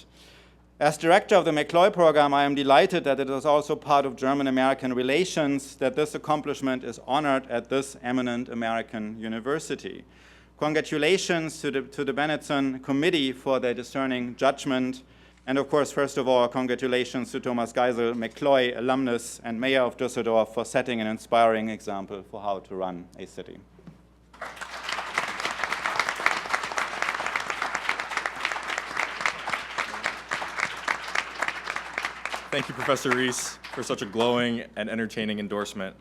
Speaker 9: As director of the McCloy program, I am delighted that it is also part of German-American relations that this accomplishment is honored at this eminent American university. Congratulations to the Benditson Committee for their discerning judgment. And of course, first of all, congratulations to Thomas Geisel, McCloy alumnus and mayor of Düsseldorf, for setting an inspiring example for how to run a city.
Speaker 8: Thank you, Professor Rees, for such a glowing and entertaining endorsement.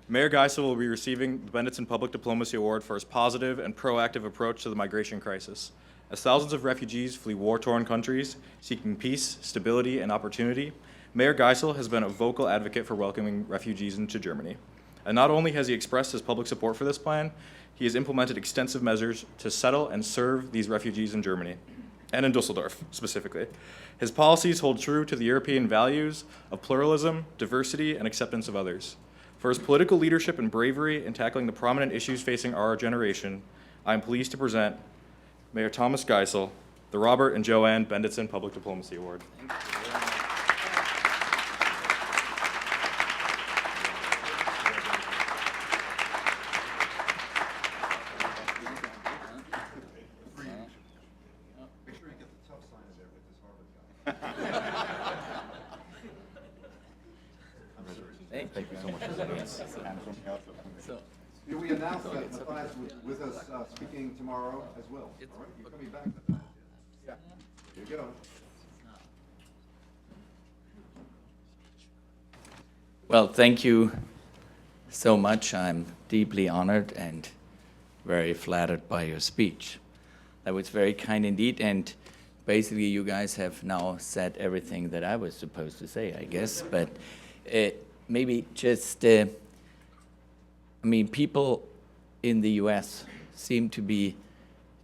Speaker 8: Mayor Geisel will be receiving the Benditson Public Diplomacy Award for his positive and proactive approach to the migration crisis. As thousands of refugees flee war-torn countries, seeking peace, stability, and opportunity, Mayor Geisel has been a vocal advocate for welcoming refugees into Germany. And not only has he expressed his public support for this plan, he has implemented extensive measures to settle and serve these refugees in Germany, and in Düsseldorf specifically. His policies hold true to the European values of pluralism, diversity, and acceptance of others. For his political leadership and bravery in tackling the prominent issues facing our generation, I am pleased to present Mayor Thomas Geisel, the Robert and Joanne Benditson Public Diplomacy Award.
Speaker 1: Thank you so much for that. We announced that Matthias with us speaking tomorrow as well. All right, you're coming back, Matthias. Yeah. Here you go.
Speaker 10: Well, thank you so much. I'm deeply honored and very flattered by your speech. That was very kind indeed, and basically you guys have now said everything that I was supposed to say, I guess, but maybe just, I mean, people in the US seem to be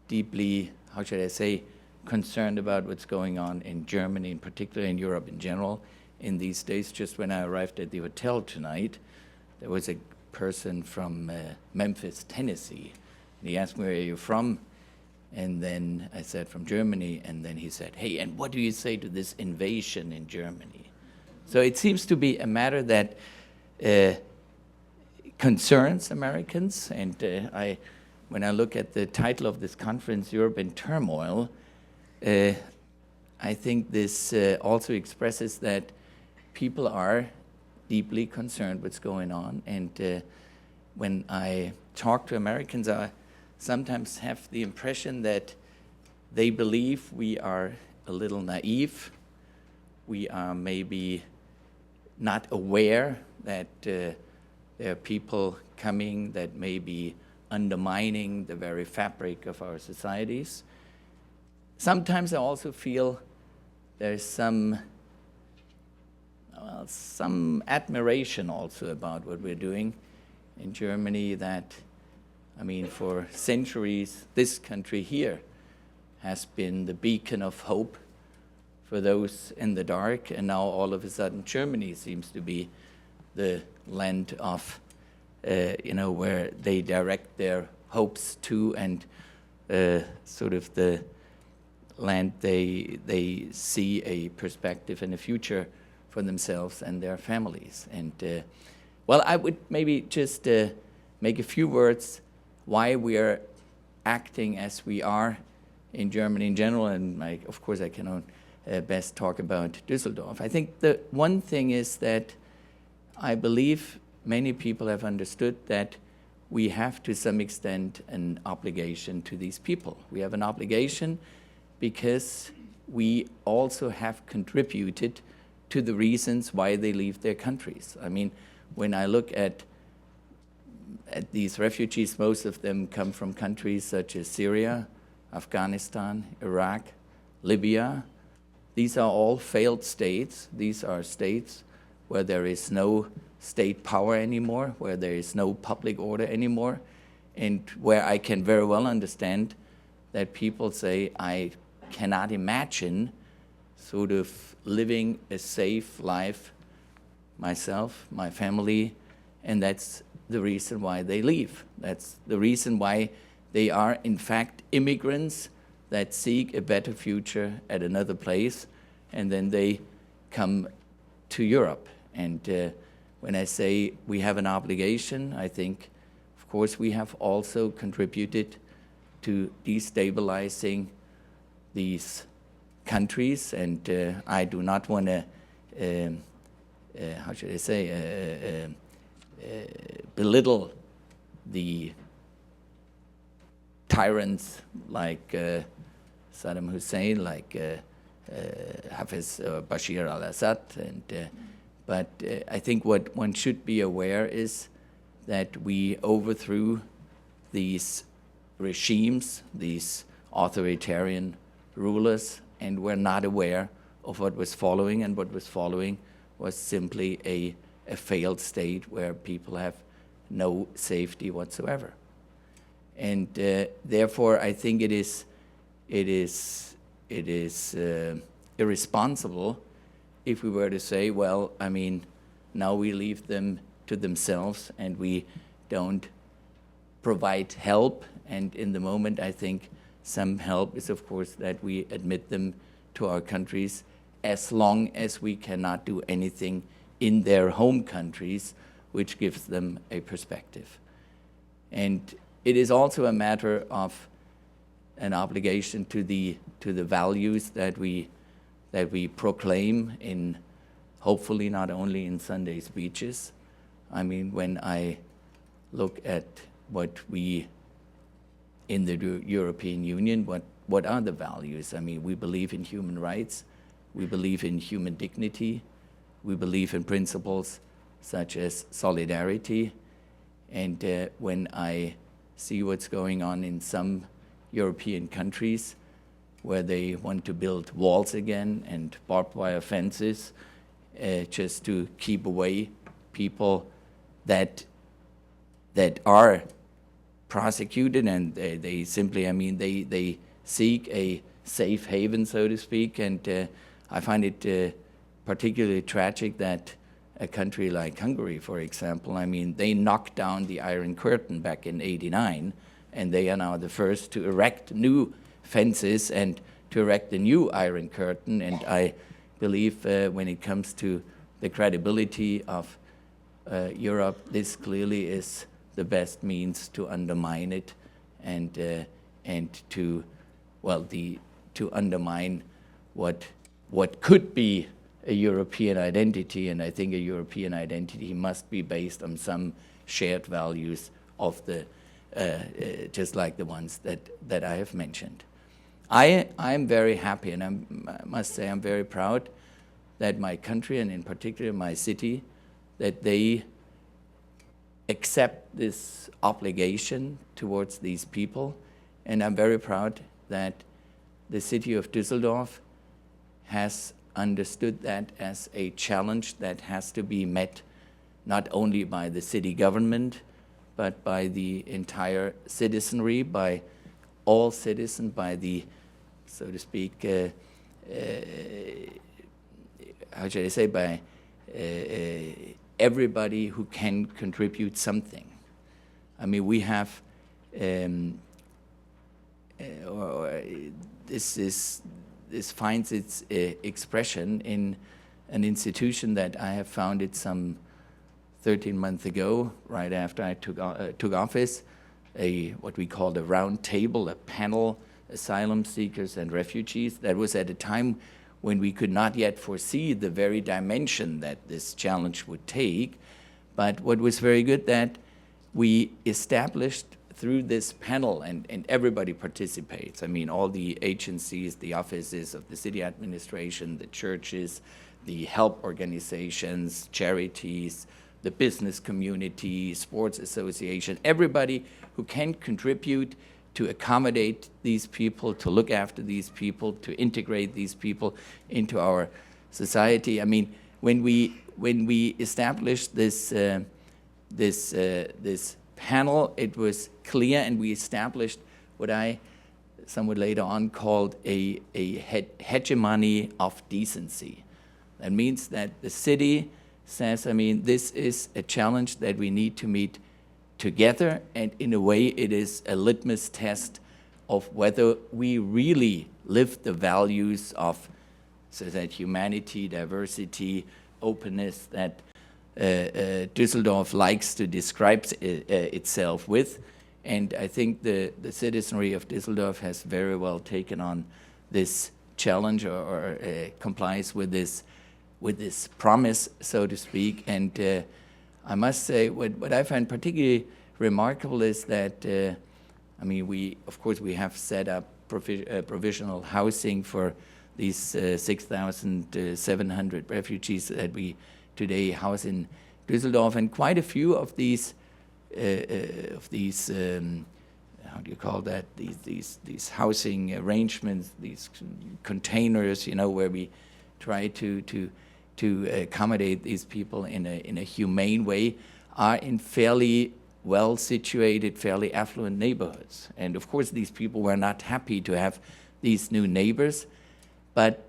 Speaker 10: deeply, how should I say, concerned about what's going on in Germany, in particular in Europe in general. In these days, just when I arrived at the hotel tonight, there was a person from Memphis, Tennessee. And he asked me, where are you from? And then I said, from Germany. And then he said, hey, and what do you say to this invasion in Germany? So it seems to be a matter that concerns Americans. And when I look at the title of this conference, Europe in Turmoil, I think this also expresses that people are deeply concerned what's going on. And when I talk to Americans, sometimes have the impression that they believe we are a little naive. We are maybe not aware that there are people coming that may be undermining the very fabric of our societies. Sometimes I also feel there's some admiration also about what we're doing in Germany, that, I mean, for centuries, this country here has been the beacon of hope for those in the dark, and now all of a sudden Germany seems to be the land of, where they direct their hopes to, and sort of the land they see a perspective and a future for themselves and their families. And well, I would maybe just make a few words why we are acting as we are in Germany in general, and of course I cannot best talk about Düsseldorf. I think the one thing is that I believe many people have understood that we have to some extent an obligation to these people. We have an obligation because we also have contributed to the reasons why they leave their countries. I mean, when I look at these refugees, most of them come from countries such as Syria, Afghanistan, Iraq, Libya. These are all failed states. These are states where there is no state power anymore, where there is no public order anymore, and where I can very well understand that people say, I cannot imagine sort of living a safe life myself, my family, and that's the reason why they leave. That's the reason why they are, in fact, immigrants that seek a better future at another place, and then they come to Europe. And when I say we have an obligation, I think, of course, we have also contributed to destabilizing these countries, and I do not want to, how should I say, belittle the tyrants like Saddam Hussein, like Hafiz Bashir al-Assad, and but I think what one should be aware is that we overthrew these regimes, these authoritarian rulers, and were not aware of what was following, and what was following was simply a failed state where people have no safety whatsoever. And therefore, I think it is irresponsible if we were to say, well, I mean, now we leave them to themselves and we don't provide help. And in the moment, I think some help is, of course, that we admit them to our countries as long as we cannot do anything in their home countries, which gives them a perspective. And it is also a matter of an obligation to the values that we proclaim in, hopefully not only in Sunday speeches. I mean, when I look at what we in the European Union, what are the values? I mean, we believe in human rights, we believe in human dignity, we believe in principles such as solidarity. And when I see what's going on in some European countries where they want to build walls again and barbed wire fences just to keep away people that are prosecuted, and they simply, I mean, they seek a safe haven, so to speak. And I find it particularly tragic that a country like Hungary, for example, I mean, they knocked down the Iron Curtain back in '89, and they are now the first to erect new fences and to erect a new Iron Curtain. And I believe when it comes to the credibility of Europe, this clearly is the best means to undermine it and to, well, to undermine what could be a European identity. And I think a European identity must be based on some shared values of the just like the ones that I have mentioned. I'm very happy, and I must say I'm very proud that my country, and in particular my city, that they accept this obligation towards these people. And I'm very proud that the city of Düsseldorf has understood that as a challenge that has to be met not only by the city government, but by the entire citizenry, by all citizens, by the, so to speak, how should I say, by everybody who can contribute something. I mean, we have, this finds its expression in an institution that I have founded some 13 months ago, right after I took office, what we called a round table, a panel, asylum seekers and refugees. That was at a time when we could not yet foresee the very dimension that this challenge would take. But what was very good that we established through this panel, and everybody participates. I mean, all the agencies, the offices of the city administration, the churches, the help organizations, charities, the business community, sports association, everybody who can contribute to accommodate these people, to look after these people, to integrate these people into our society. I mean, when we established this panel, it was clear, and we established what I somewhat later on called a hegemony of decency. That means that the city says, I mean, this is a challenge that we need to meet together, and in a way it is a litmus test of whether we really live the values of, so that humanity, diversity, openness that Düsseldorf likes to describe itself with. And I think the citizenry of Düsseldorf has very well taken on this challenge, or complies with this promise, so to speak. And I must say, what I find particularly remarkable is that, I mean, of course we have set up provisional housing for these 6,700 refugees that we today house in Düsseldorf, and quite a few of these, how do you call that? These housing arrangements, these containers, you know, where we try to accommodate these people in a humane way, are in fairly well-situated, fairly affluent neighborhoods. And of course, these people were not happy to have these new neighbors, but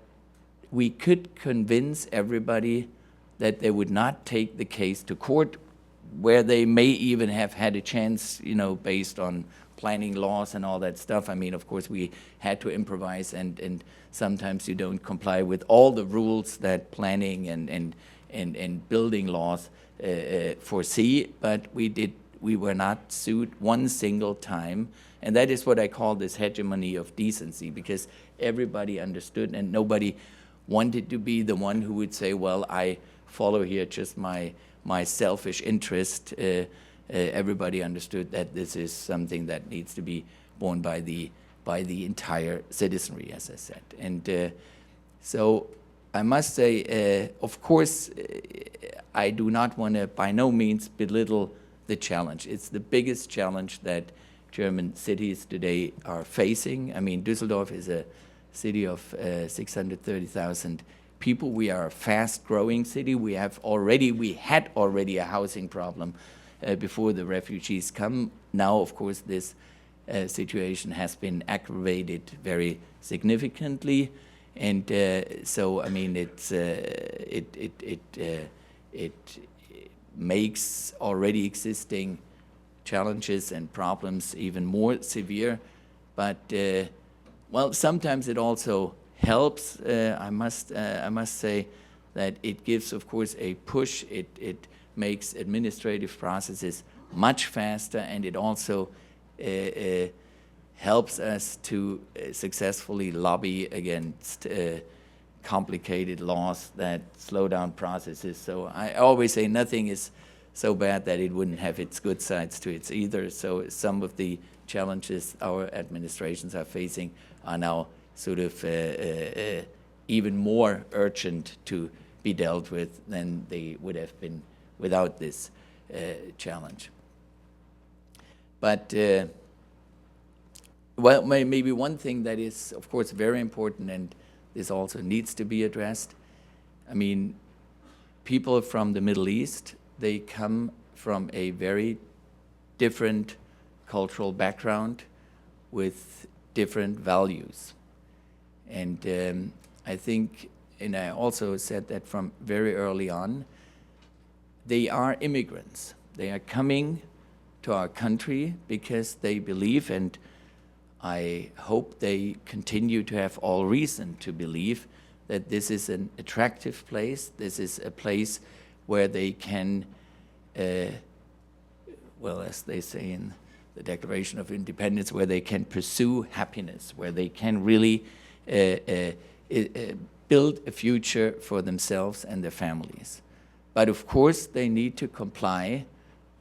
Speaker 10: we could convince everybody that they would not take the case to court, where they may even have had a chance, you know, based on planning laws and all that stuff. I mean, of course, we had to improvise, and sometimes you don't comply with all the rules that planning and building laws foresee, but we were not sued one single time. And that is what I call this hegemony of decency, because everybody understood, and nobody wanted to be the one who would say, well, I follow here just my selfish interest. Everybody understood that this is something that needs to be borne by the entire citizenry, as I said. And so I must say, of course, I do not want to by no means belittle the challenge. It's the biggest challenge that German cities today are facing. I mean, Düsseldorf is a city of 630,000 people. We are a fast-growing city. We had already a housing problem before the refugees come. Now, of course, this situation has been aggravated very significantly, and so I mean, it makes already existing challenges and problems even more severe. But well, sometimes it also helps. I must say that it gives, of course, a push. It makes administrative processes much faster, and it also helps us to successfully lobby against complicated laws that slow down processes. So I always say nothing is so bad that it wouldn't have its good sides to it either. So some of the challenges our administrations are facing are now sort of even more urgent to be dealt with than they would have been without this challenge. But well, maybe one thing that is, of course, very important, and this also needs to be addressed. I mean, people from the Middle East, they come from a very different cultural background with different values. And I think, and I also said that from very early on, they are immigrants. They are coming to our country because they believe, and I hope they continue to have all reason to believe, that this is an attractive place. This is a place where they can, well, as they say in the Declaration of Independence, where they can pursue happiness, where they can really build a future for themselves and their families. But of course, they need to comply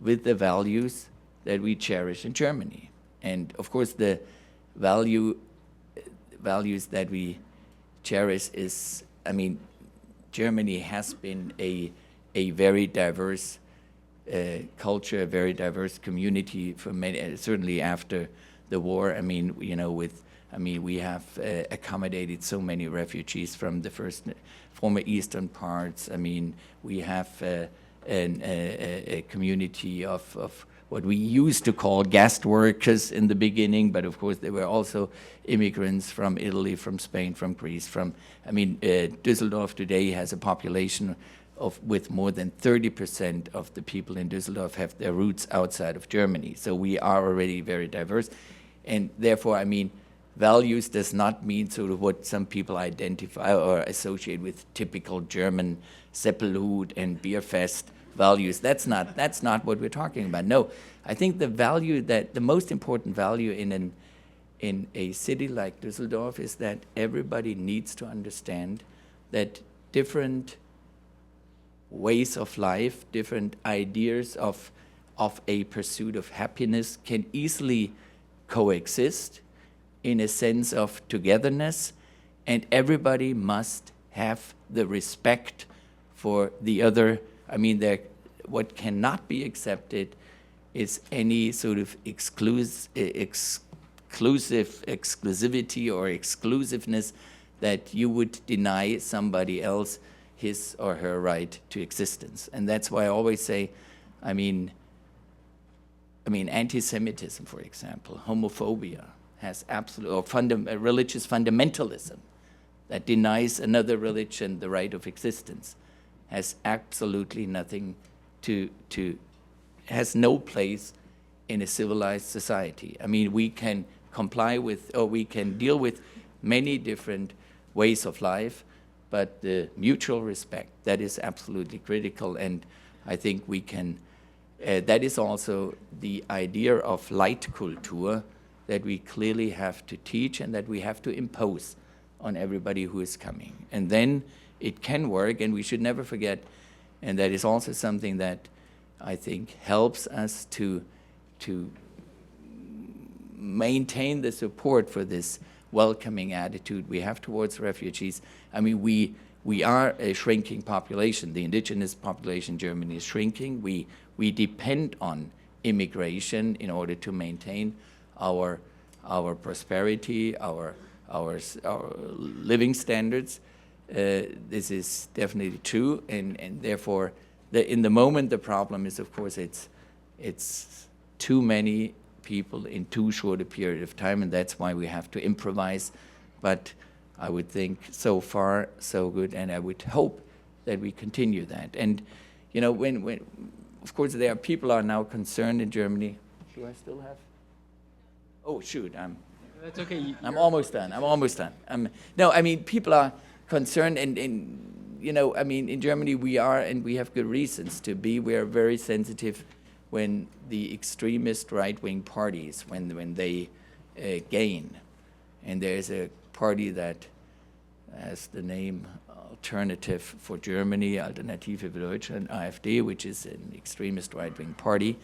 Speaker 10: with the values that we cherish in Germany. And of course, the values that we cherish is, I mean, Germany has been a very diverse culture, a very diverse community for many, certainly after the war. I mean, you know, we have accommodated so many refugees from the former eastern parts. I mean, we have a community of what we used to call guest workers in the beginning, but of course there were also immigrants from Italy, from Spain, from Greece, Düsseldorf today has a population with more than 30% of the people in Düsseldorf have their roots outside of Germany. So we are already very diverse. And therefore, I mean, values does not mean sort of what some people identify or associate with typical German Seppelhut and Bierfest values. That's not what we're talking about. No, I think the most important value in a city like Düsseldorf is that everybody needs to understand that different ways of life, different ideas of a pursuit of happiness can easily coexist in a sense of togetherness, and everybody must have the respect for the other. I mean, what cannot be accepted is any sort of exclusivity or exclusiveness that you would deny somebody else his or her right to existence. And that's why I always say, I mean, anti-Semitism, for example, homophobia, has absolute, or religious fundamentalism that denies another religion the right of existence, has absolutely nothing has no place in a civilized society. I mean, we can comply with, or we can deal with many different ways of life, but the mutual respect, that is absolutely critical, and I think we can, that is also the idea of Leitkultur that we clearly have to teach and that we have to impose on everybody who is coming. And then it can work, and we should never forget, and that is also something that I think helps us to maintain the support for this welcoming attitude we have towards refugees. I mean, we are a shrinking population. The indigenous population in Germany is shrinking. We depend on immigration in order to maintain our prosperity, our living standards. This is definitely true, and therefore, in the moment, the problem is, of course, it's too many people in too short a period of time, and that's why we have to improvise. But I would think so far, so good, and I would hope that we continue that. And, you know, when of course, people are now concerned in Germany. Do I still have? Oh, shoot,
Speaker 2: That's okay.
Speaker 10: I'm almost done. No, I mean, people are concerned, and you know, I mean, in Germany we are, and we have good reasons to be. We are very sensitive when the extremist right-wing parties, when they gain. And there's a party that has the name, I'll Alternative for Germany, Alternative für Deutschland, AfD, which is an extremist right-wing party.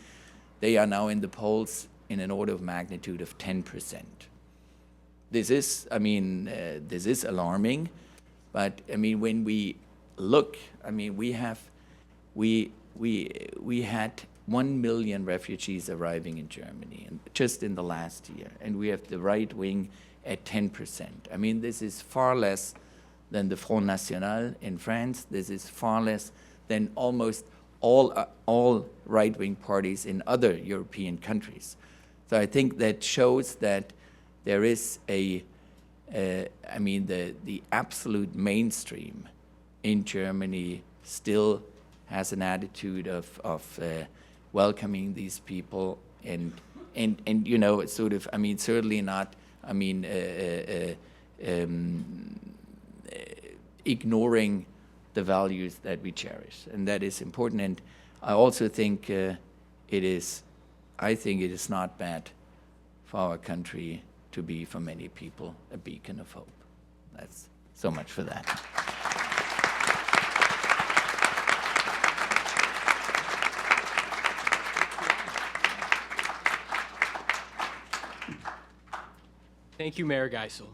Speaker 10: They are now in the polls in an order of magnitude of 10%. This is, this is alarming, but when we look, we had 1 million refugees arriving in Germany and just in the last year, and we have the right wing at 10%. This is far less than the Front National in France. This is far less than almost all right-wing parties in other European countries. So I think that shows that there is the absolute mainstream in Germany still has an attitude of welcoming these people and sort of, certainly not, ignoring the values that we cherish, and that is important. And I also think it is not bad for our country to be, for many people, a beacon of hope. That's so much for that.
Speaker 2: Thank you, Mayor Geisel.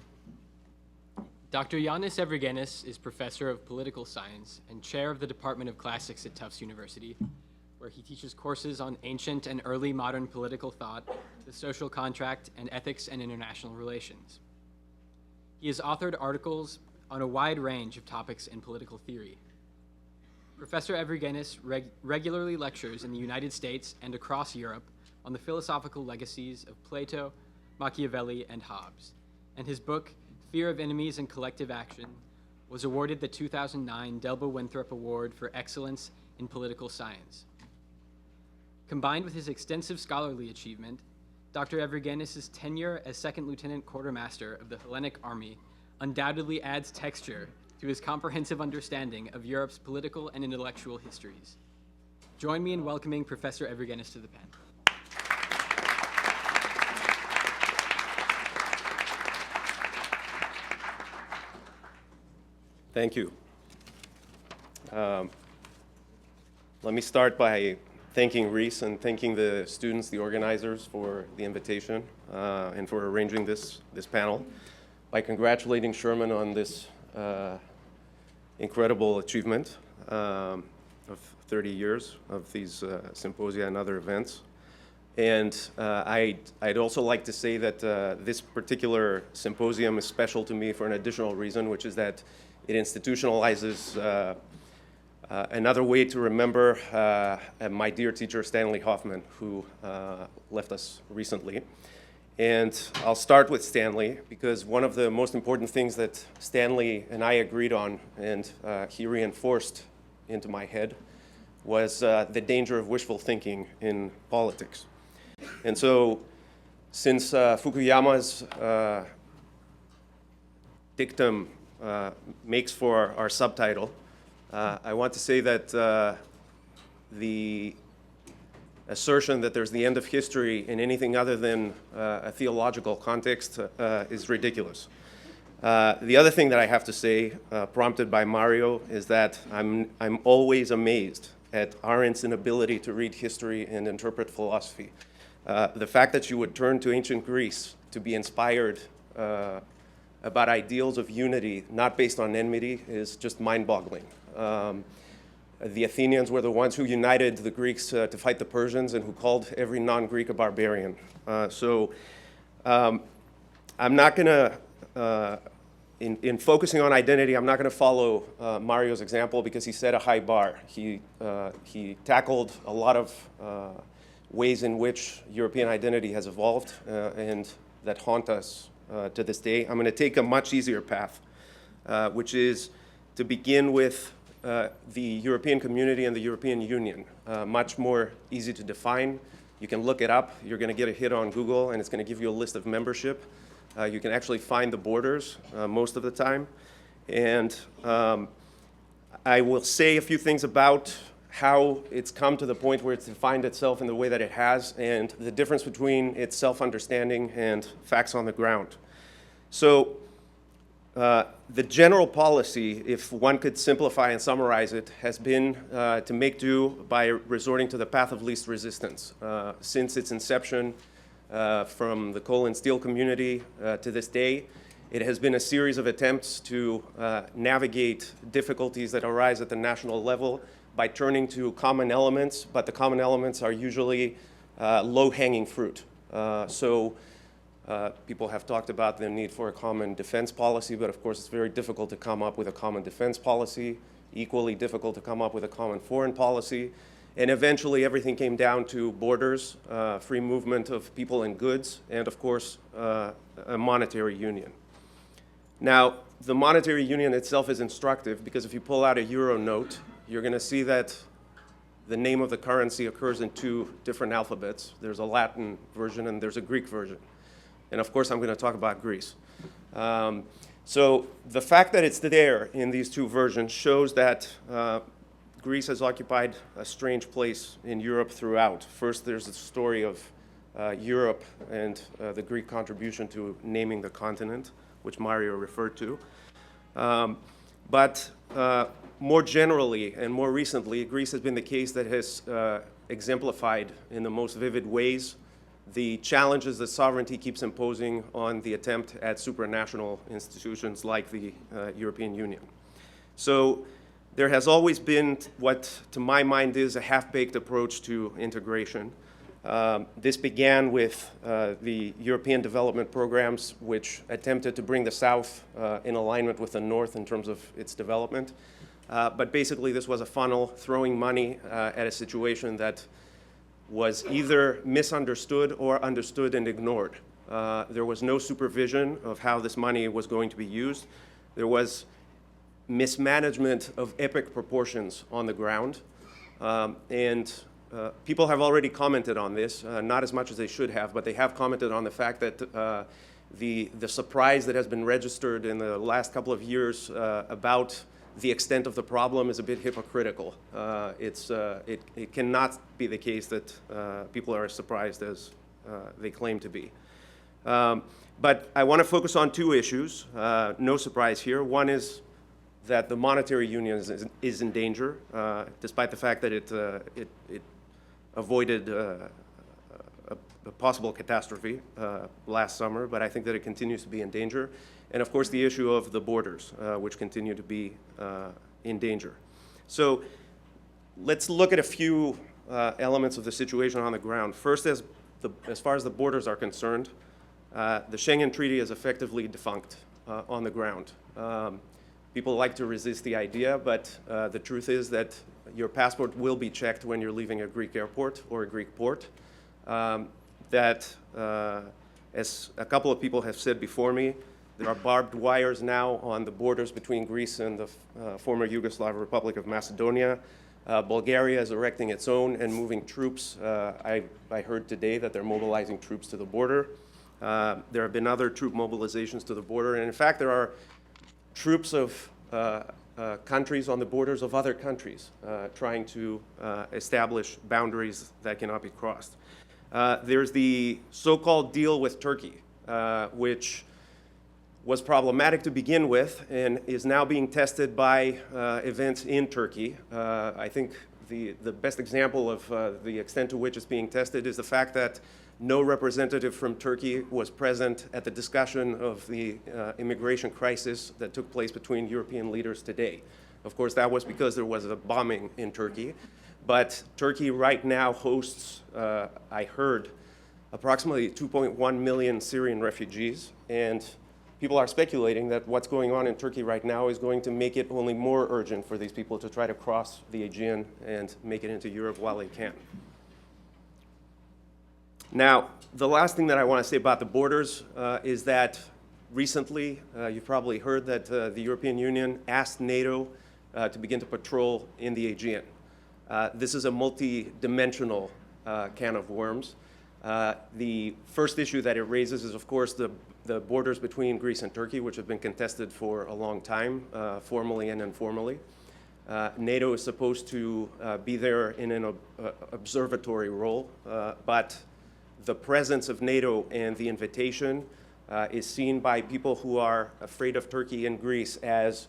Speaker 2: Dr. Yannis Evrigenis is Professor of Political Science and Chair of the Department of Classics at Tufts University, where he teaches courses on ancient and early modern political thought, the social contract, and ethics and international relations. He has authored articles on a wide range of topics in political theory. Professor Evrigenis regularly lectures in the United States and across Europe on the philosophical legacies of Plato, Machiavelli, and Hobbes, and his book, Fear of Enemies and Collective Action, was awarded the 2009 Delba Winthrop Award for Excellence in Political Science. Combined with his extensive scholarly achievement, Dr. Evrigenis' tenure as Second Lieutenant Quartermaster of the Hellenic Army undoubtedly adds texture to his comprehensive understanding of Europe's political and intellectual histories. Join me in welcoming Professor Evrigenis to the pen.
Speaker 11: Thank you. Let me start by thanking Reese and thanking the students, the organizers, for the invitation and for arranging this panel, by congratulating Sherman on this incredible achievement of 30 years of these symposia and other events. And I'd also like to say that this particular symposium is special to me for an additional reason, which is that it institutionalizes another way to remember my dear teacher, Stanley Hoffman, who left us recently. And I'll start with Stanley, because one of the most important things that Stanley and I agreed on, and he reinforced into my head, was the danger of wishful thinking in politics. And so, since Fukuyama's dictum makes for our subtitle, I want to say that the assertion that there's the end of history in anything other than a theological context is ridiculous. The other thing that I have to say, prompted by Mario, is that I'm always amazed at Arendt's inability to read history and interpret philosophy. The fact that you would turn to ancient Greece to be inspired about ideals of unity, not based on enmity, is just mind-boggling. The Athenians were the ones who united the Greeks to fight the Persians and who called every non-Greek a barbarian. So I'm not going to, in focusing on identity, I'm not going to follow Mario's example because he set a high bar. He tackled a lot of ways in which European identity has evolved and that haunt us to this day. I'm going to take a much easier path, which is to begin with the European community and the European Union. Much more easy to define. You can look it up. You're going to get a hit on Google, and it's going to give you a list of membership. You can actually find the borders most of the time. And I will say a few things about how it's come to the point where it's defined itself in the way that it has, and the difference between its self-understanding and facts on the ground. So The general policy, if one could simplify and summarize it, has been to make do by resorting to the path of least resistance. Since its inception, from the coal and steel community to this day, it has been a series of attempts to navigate difficulties that arise at the national level by turning to common elements, but the common elements are usually low-hanging fruit. People have talked about the need for a common defense policy, but of course it's very difficult to come up with a common defense policy, equally difficult to come up with a common foreign policy, and eventually everything came down to borders, free movement of people and goods, and of course a monetary union. Now, the monetary union itself is instructive because if you pull out a euro note, you're going to see that the name of the currency occurs in two different alphabets. There's a Latin version and there's a Greek version. And of course, I'm going to talk about Greece. So the fact that it's there in these two versions shows that Greece has occupied a strange place in Europe throughout. First, there's the story of Europe and the Greek contribution to naming the continent, which Mario referred to. But more generally and more recently, Greece has been the case that has exemplified in the most vivid ways the challenges that sovereignty keeps imposing on the attempt at supranational institutions like the European Union. So there has always been what, to my mind, is a half-baked approach to integration. This began with the European development programs, which attempted to bring the South in alignment with the North in terms of its development. But basically, this was a funnel throwing money at a situation that was either misunderstood or understood and ignored. There was no supervision of how this money was going to be used. There was mismanagement of epic proportions on the ground. People have already commented on this, not as much as they should have, but they have commented on the fact that the surprise that has been registered in the last couple of years about the extent of the problem is a bit hypocritical. It cannot be the case that people are as surprised as they claim to be. But I want to focus on two issues. No surprise here. One is that the monetary union is in danger, despite the fact that it avoided a possible catastrophe last summer, but I think that it continues to be in danger. And of course, the issue of the borders, which continue to be in danger. So let's look at a few elements of the situation on the ground. First, as far as the borders are concerned, the Schengen Treaty is effectively defunct on the ground. People like to resist the idea, but the truth is that your passport will be checked when you're leaving a Greek airport or a Greek port. As a couple of people have said before me, there are barbed wires now on the borders between Greece and the former Yugoslav Republic of Macedonia. Bulgaria is erecting its own and moving troops. I heard today that they're mobilizing troops to the border. There have been other troop mobilizations to the border, and in fact, there are troops of countries on the borders of other countries trying to establish boundaries that cannot be crossed. There's the so-called deal with Turkey, which was problematic to begin with and is now being tested by events in Turkey. I think the best example of the extent to which it's being tested is the fact that no representative from Turkey was present at the discussion of the immigration crisis that took place between European leaders today. Of course, that was because there was a bombing in Turkey. But Turkey right now hosts, I heard, approximately 2.1 million Syrian refugees. And people are speculating that what's going on in Turkey right now is going to make it only more urgent for these people to try to cross the Aegean and make it into Europe while they can. Now, the last thing that I want to say about the borders is that recently, you've probably heard that the European Union asked NATO to begin to patrol in the Aegean. This is a multi-dimensional can of worms. The first issue that it raises is, of course, the borders between Greece and Turkey, which have been contested for a long time, formally and informally. NATO is supposed to be there in an observatory role, but the presence of NATO and the invitation is seen by people who are afraid of Turkey and Greece as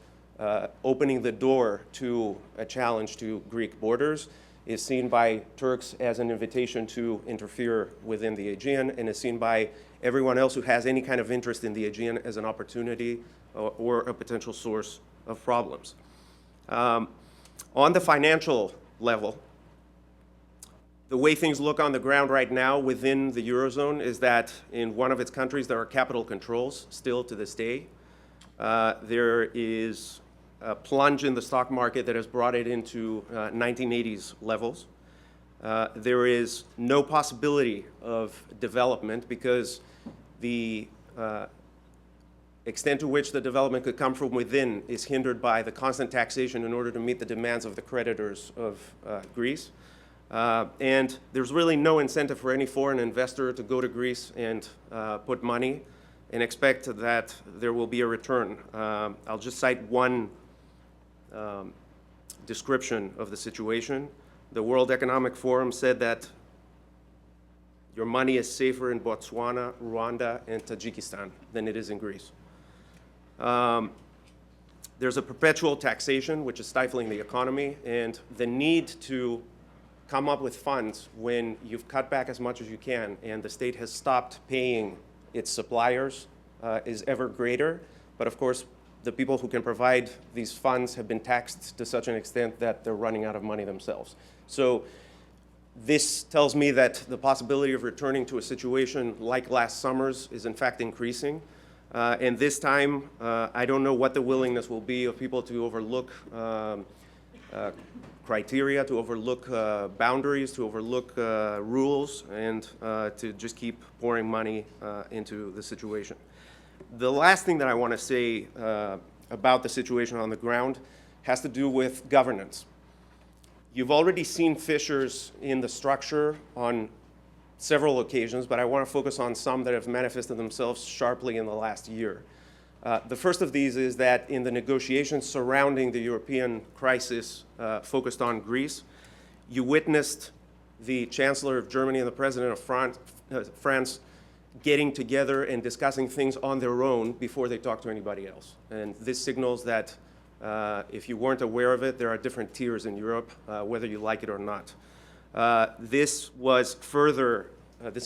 Speaker 11: opening the door to a challenge to Greek borders, is seen by Turks as an invitation to interfere within the Aegean, and is seen by everyone else who has any kind of interest in the Aegean as an opportunity or a potential source of problems. On the financial level, the way things look on the ground right now within the Eurozone is that in one of its countries there are capital controls still to this day. There is a plunge in the stock market that has brought it into 1980s levels. There is no possibility of development because the extent to which the development could come from within is hindered by the constant taxation in order to meet the demands of the creditors of Greece. And there's really no incentive for any foreign investor to go to Greece and put money and expect that there will be a return. I'll just cite one description of the situation. The World Economic Forum said that your money is safer in Botswana, Rwanda, and Tajikistan than it is in Greece. There's a perpetual taxation, which is stifling the economy, and the need to come up with funds when you've cut back as much as you can and the state has stopped paying its suppliers is ever greater. But of course, the people who can provide these funds have been taxed to such an extent that they're running out of money themselves. So this tells me that the possibility of returning to a situation like last summer's is in fact increasing. And this time, I don't know what the willingness will be of people to overlook criteria, to overlook boundaries, to overlook rules, and to just keep pouring money into the situation. The last thing that I want to say about the situation on the ground has to do with governance. You've already seen fissures in the structure on several occasions, but I want to focus on some that have manifested themselves sharply in the last year. The first of these is that in the negotiations surrounding the European crisis focused on Greece, you witnessed the Chancellor of Germany and the President of France getting together and discussing things on their own before they talk to anybody else. And this signals that if you weren't aware of it, there are different tiers in Europe, whether you like it or not. This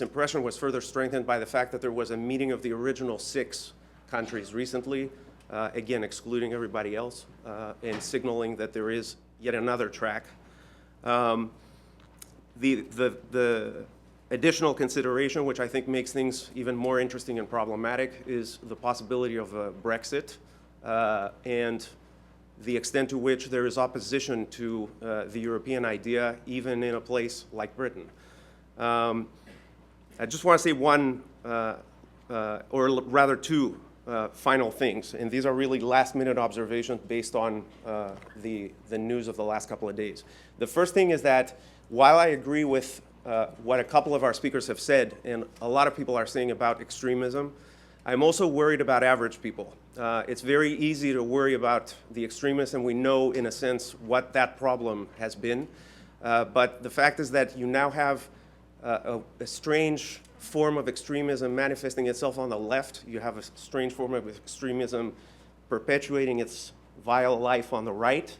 Speaker 11: impression was further strengthened by the fact that there was a meeting of the original 6 countries recently, again excluding everybody else, and signaling that there is yet another track. The additional consideration, which I think makes things even more interesting and problematic, is the possibility of a Brexit and the extent to which there is opposition to the European idea, even in a place like Britain. I just want to say one, or rather 2 final things, and these are really last-minute observations based on the news of the last couple of days. The first thing is that while I agree with what a couple of our speakers have said, and a lot of people are saying about extremism, I'm also worried about average people. It's very easy to worry about the extremists, and we know, in a sense, what that problem has been. But the fact is that you now have a strange form of extremism manifesting itself on the left. You have a strange form of extremism perpetuating its vile life on the right,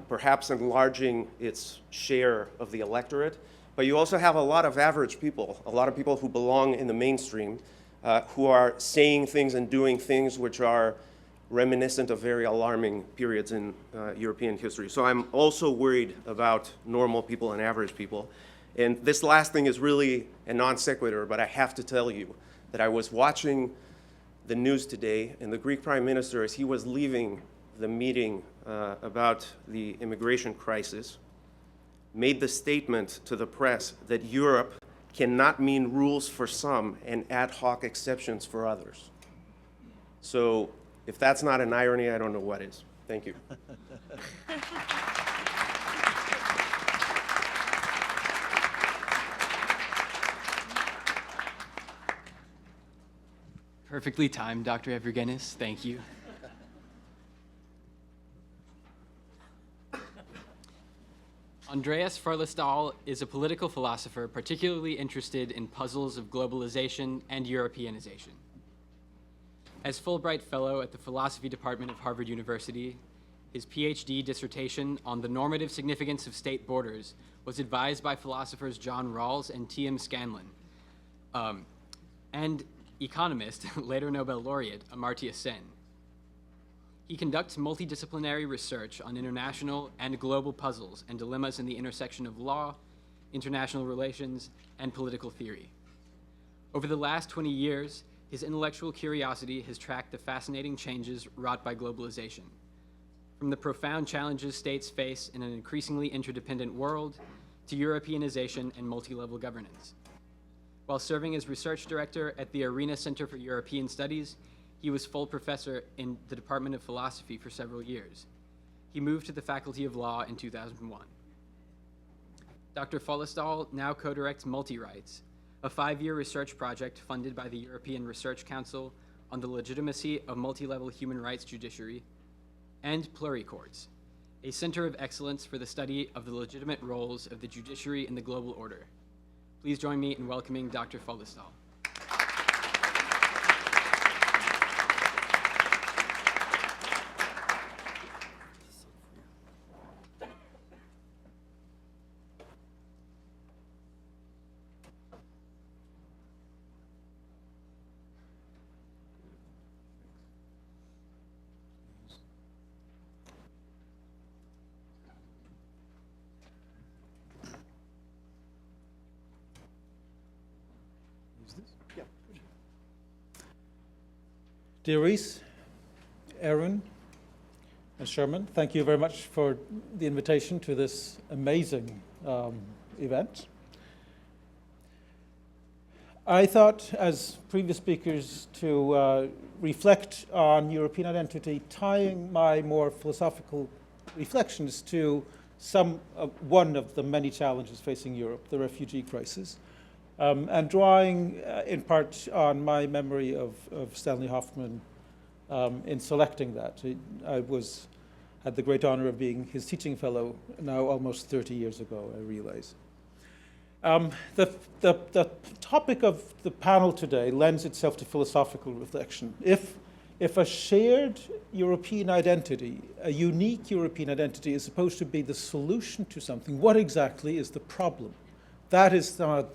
Speaker 11: perhaps enlarging its share of the electorate. But you also have a lot of average people, a lot of people who belong in the mainstream, who are saying things and doing things which are reminiscent of very alarming periods in European history. So I'm also worried about normal people and average people. And this last thing is really a non sequitur, but I have to tell you that I was watching the news today, and the Greek Prime Minister, as he was leaving the meeting about the immigration crisis, made the statement to the press that Europe cannot mean rules for some and ad hoc exceptions for others. So if that's not an irony, I don't know what is. Thank you.
Speaker 2: Perfectly timed, Dr. Evgergenis. Thank you. Andreas Farlistal is a political philosopher particularly interested in puzzles of globalization and Europeanization. As Fulbright Fellow at the Philosophy Department of Harvard University, his PhD dissertation on the normative significance of state borders was advised by philosophers John Rawls and T.M. Scanlon, and economist, later Nobel laureate, Amartya Sen. He conducts multidisciplinary research on international and global puzzles and dilemmas in the intersection of law, international relations, and political theory. Over the last 20 years, his intellectual curiosity has tracked the fascinating changes wrought by globalization, from the profound challenges states face in an increasingly interdependent world to Europeanization and multi-level governance. While serving as research director at the Arena Center for European Studies, he was full professor in the Department of Philosophy for several years. He moved to the Faculty of Law in 2001. Dr. Follestall now co-directs Multi-Rights, a 5-year research project funded by the European Research Council on the legitimacy of multi-level human rights judiciary, and Pluricourts, a center of excellence for the study of the legitimate roles of the judiciary in the global order. Please join me in welcoming Dr. Follestall.
Speaker 7: Dear Reese, Aaron, and Sherman, thank you very much for the invitation to this amazing event. I thought, as previous speakers, to reflect on European identity, tying my more philosophical reflections to one of the many challenges facing Europe, the refugee crisis. And drawing in part on my memory of Stanley Hoffmann in selecting that. I had the great honor of being his teaching fellow now almost 30 years ago, I realize. The topic of the panel today lends itself to philosophical reflection. If a shared European identity, a unique European identity, is supposed to be the solution to something, what exactly is the problem? That is the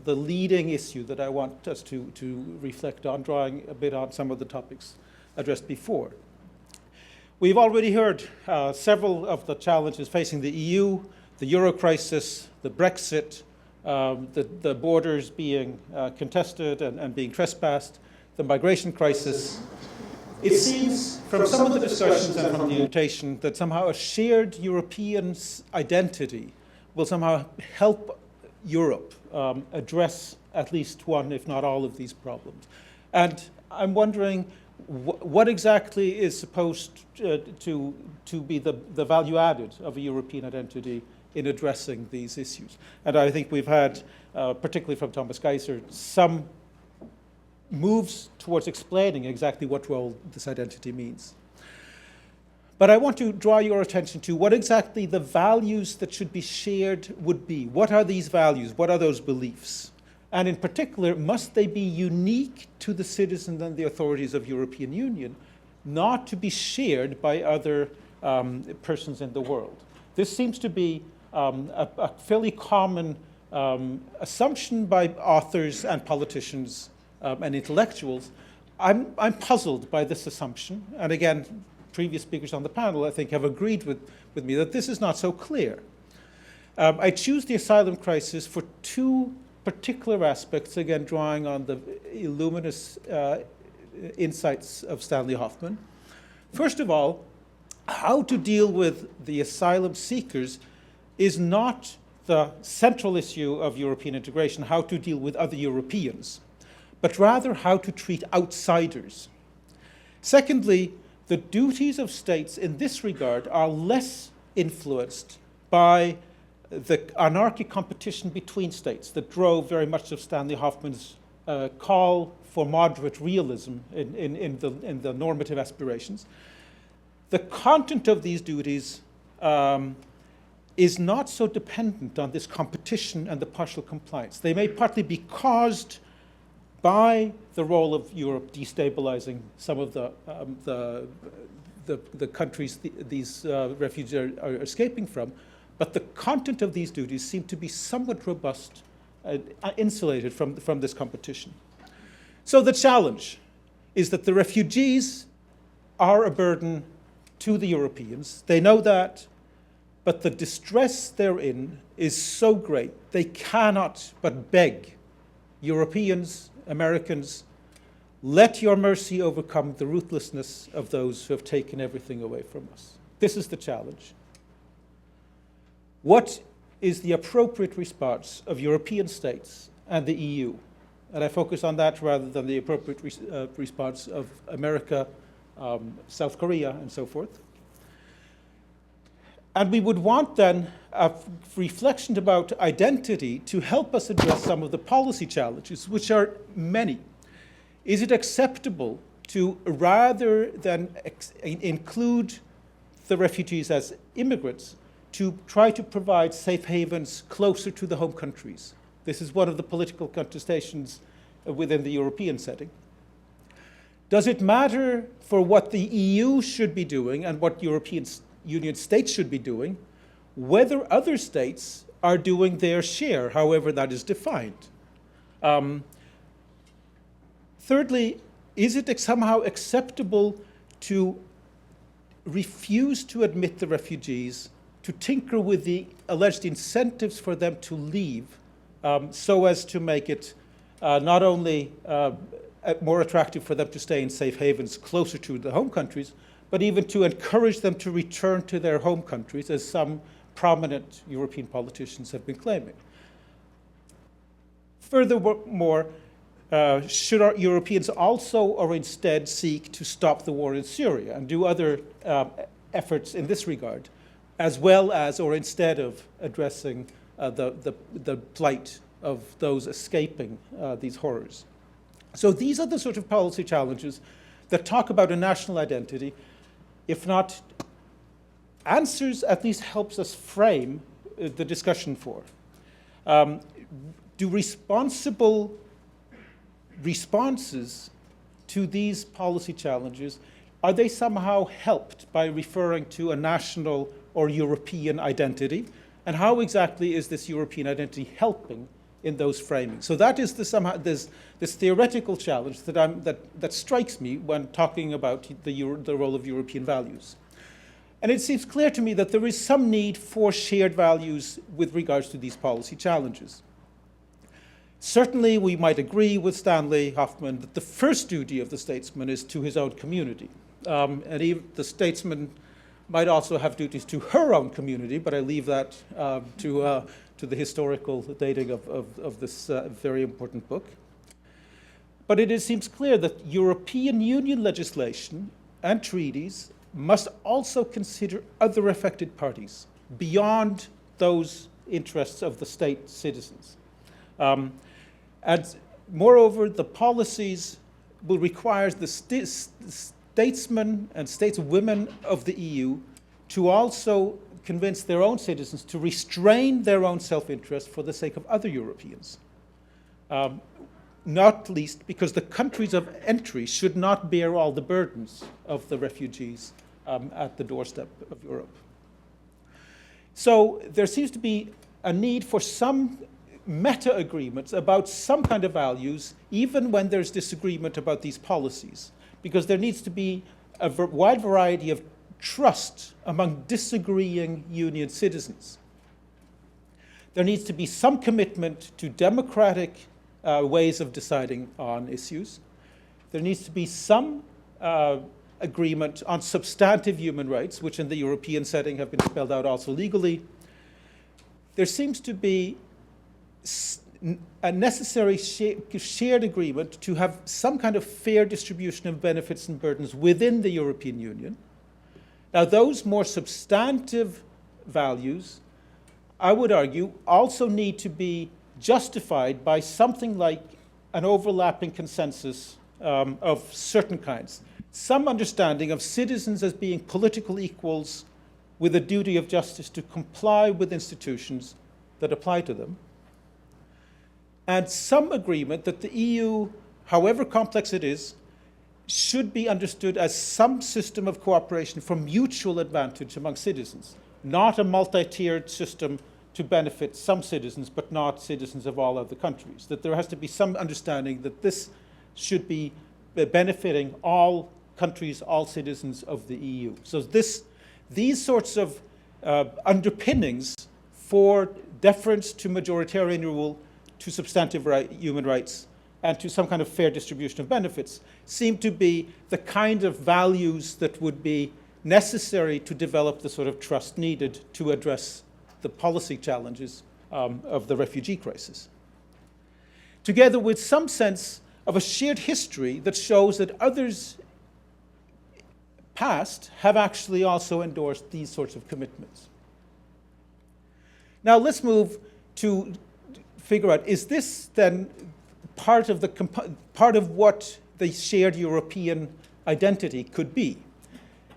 Speaker 7: leading issue that I want us to reflect on, drawing a bit on some of the topics addressed before. We've already heard several of the challenges facing the EU, the Euro crisis, the Brexit, the borders being contested and being trespassed, the migration crisis. It seems from some of the discussions and from the invitation that somehow a shared European identity will somehow help Europe address at least one, if not all, of these problems. And I'm wondering what exactly is supposed to be the value added of a European identity in addressing these issues. And I think we've had, particularly from Thomas Geiser, some moves towards explaining exactly what role this identity means. But I want to draw your attention to what exactly the values that should be shared would be. What are these values? What are those beliefs? And in particular, must they be unique to the citizens and the authorities of European Union, not to be shared by other persons in the world? This seems to be a fairly common assumption by authors and politicians and intellectuals. I'm puzzled by this assumption, and again, previous speakers on the panel, I think, have agreed with me that this is not so clear. I choose the asylum crisis for two particular aspects, again, drawing on the luminous insights of Stanley Hoffmann. First of all, how to deal with the asylum seekers is not the central issue of European integration, how to deal with other Europeans, but rather how to treat outsiders. Secondly, the duties of states in this regard are less influenced by the anarchic competition between states that drove very much of Stanley Hoffmann's call for moderate realism in the normative aspirations. The content of these duties is not so dependent on this competition and the partial compliance. They may partly be caused by the role of Europe destabilizing some of the countries these refugees are escaping from, but the content of these duties seem to be somewhat robust, insulated from this competition. So the challenge is that the refugees are a burden to the Europeans. They know that, but the distress they're in is so great, they cannot but beg Europeans, Americans, let your mercy overcome the ruthlessness of those who have taken everything away from us. This is the challenge. What is the appropriate response of European states and the EU? And I focus on that rather than the appropriate response of America, South Korea, and so forth. And we would want then a reflection about identity to help us address some of the policy challenges, which are many. Is it acceptable to, rather than include the refugees as immigrants, to try to provide safe havens closer to the home countries? This is one of the political contestations within the European setting. Does it matter for what the EU should be doing and what European Union states should be doing, whether other states are doing their share, however that is defined? Thirdly, is it somehow acceptable to refuse to admit the refugees, to tinker with the alleged incentives for them to leave, so as to make it not only more attractive for them to stay in safe havens closer to the home countries, but even to encourage them to return to their home countries, as some prominent European politicians have been claiming? Furthermore, should our Europeans also or instead seek to stop the war in Syria and do other efforts in this regard, as well as or instead of addressing the plight of those escaping these horrors? So these are the sort of policy challenges that talk about a national identity. If not answers, at least helps us frame the discussion for. Do responsible responses to these policy challenges, are they somehow helped by referring to a national or European identity? And how exactly is this European identity helping in those framings? So that is this theoretical challenge that strikes me when talking about the role of European values. And it seems clear to me that there is some need for shared values with regards to these policy challenges. Certainly, we might agree with Stanley Hoffmann that the first duty of the statesman is to his own community. And even the statesman might also have duties to her own community, but I leave that to the historical dating of this very important book. But it seems clear that European Union legislation and treaties must also consider other affected parties beyond those interests of the state citizens. And moreover, the policies will require the statesmen and stateswomen of the EU to also convince their own citizens to restrain their own self-interest for the sake of other Europeans. Not least because the countries of entry should not bear all the burdens of the refugees at the doorstep of Europe. So there seems to be a need for some meta-agreements about some kind of values, even when there's disagreement about these policies, because there needs to be a wide variety of trust among disagreeing union citizens. There needs to be some commitment to democratic ways of deciding on issues. There needs to be some agreement on substantive human rights, which in the European setting have been spelled out also legally. There seems to be a necessary shared agreement to have some kind of fair distribution of benefits and burdens within the European Union. Now, those more substantive values, I would argue, also need to be justified by something like an overlapping consensus of certain kinds. Some understanding of citizens as being political equals with a duty of justice to comply with institutions that apply to them. And some agreement that the EU however complex it is, should be understood as some system of cooperation for mutual advantage among citizens, not a multi-tiered system to benefit some citizens, but not citizens of all other countries. That there has to be some understanding that this should be benefiting all countries, all citizens of the EU. So these sorts of underpinnings for deference to majoritarian rule, to substantive human rights, and to some kind of fair distribution of benefits seem to be the kind of values that would be necessary to develop the sort of trust needed to address the policy challenges of the refugee crisis. Together with some sense of a shared history that shows that others past have actually also endorsed these sorts of commitments. Now let's move to figure out, is this then part of what the shared European identity could be?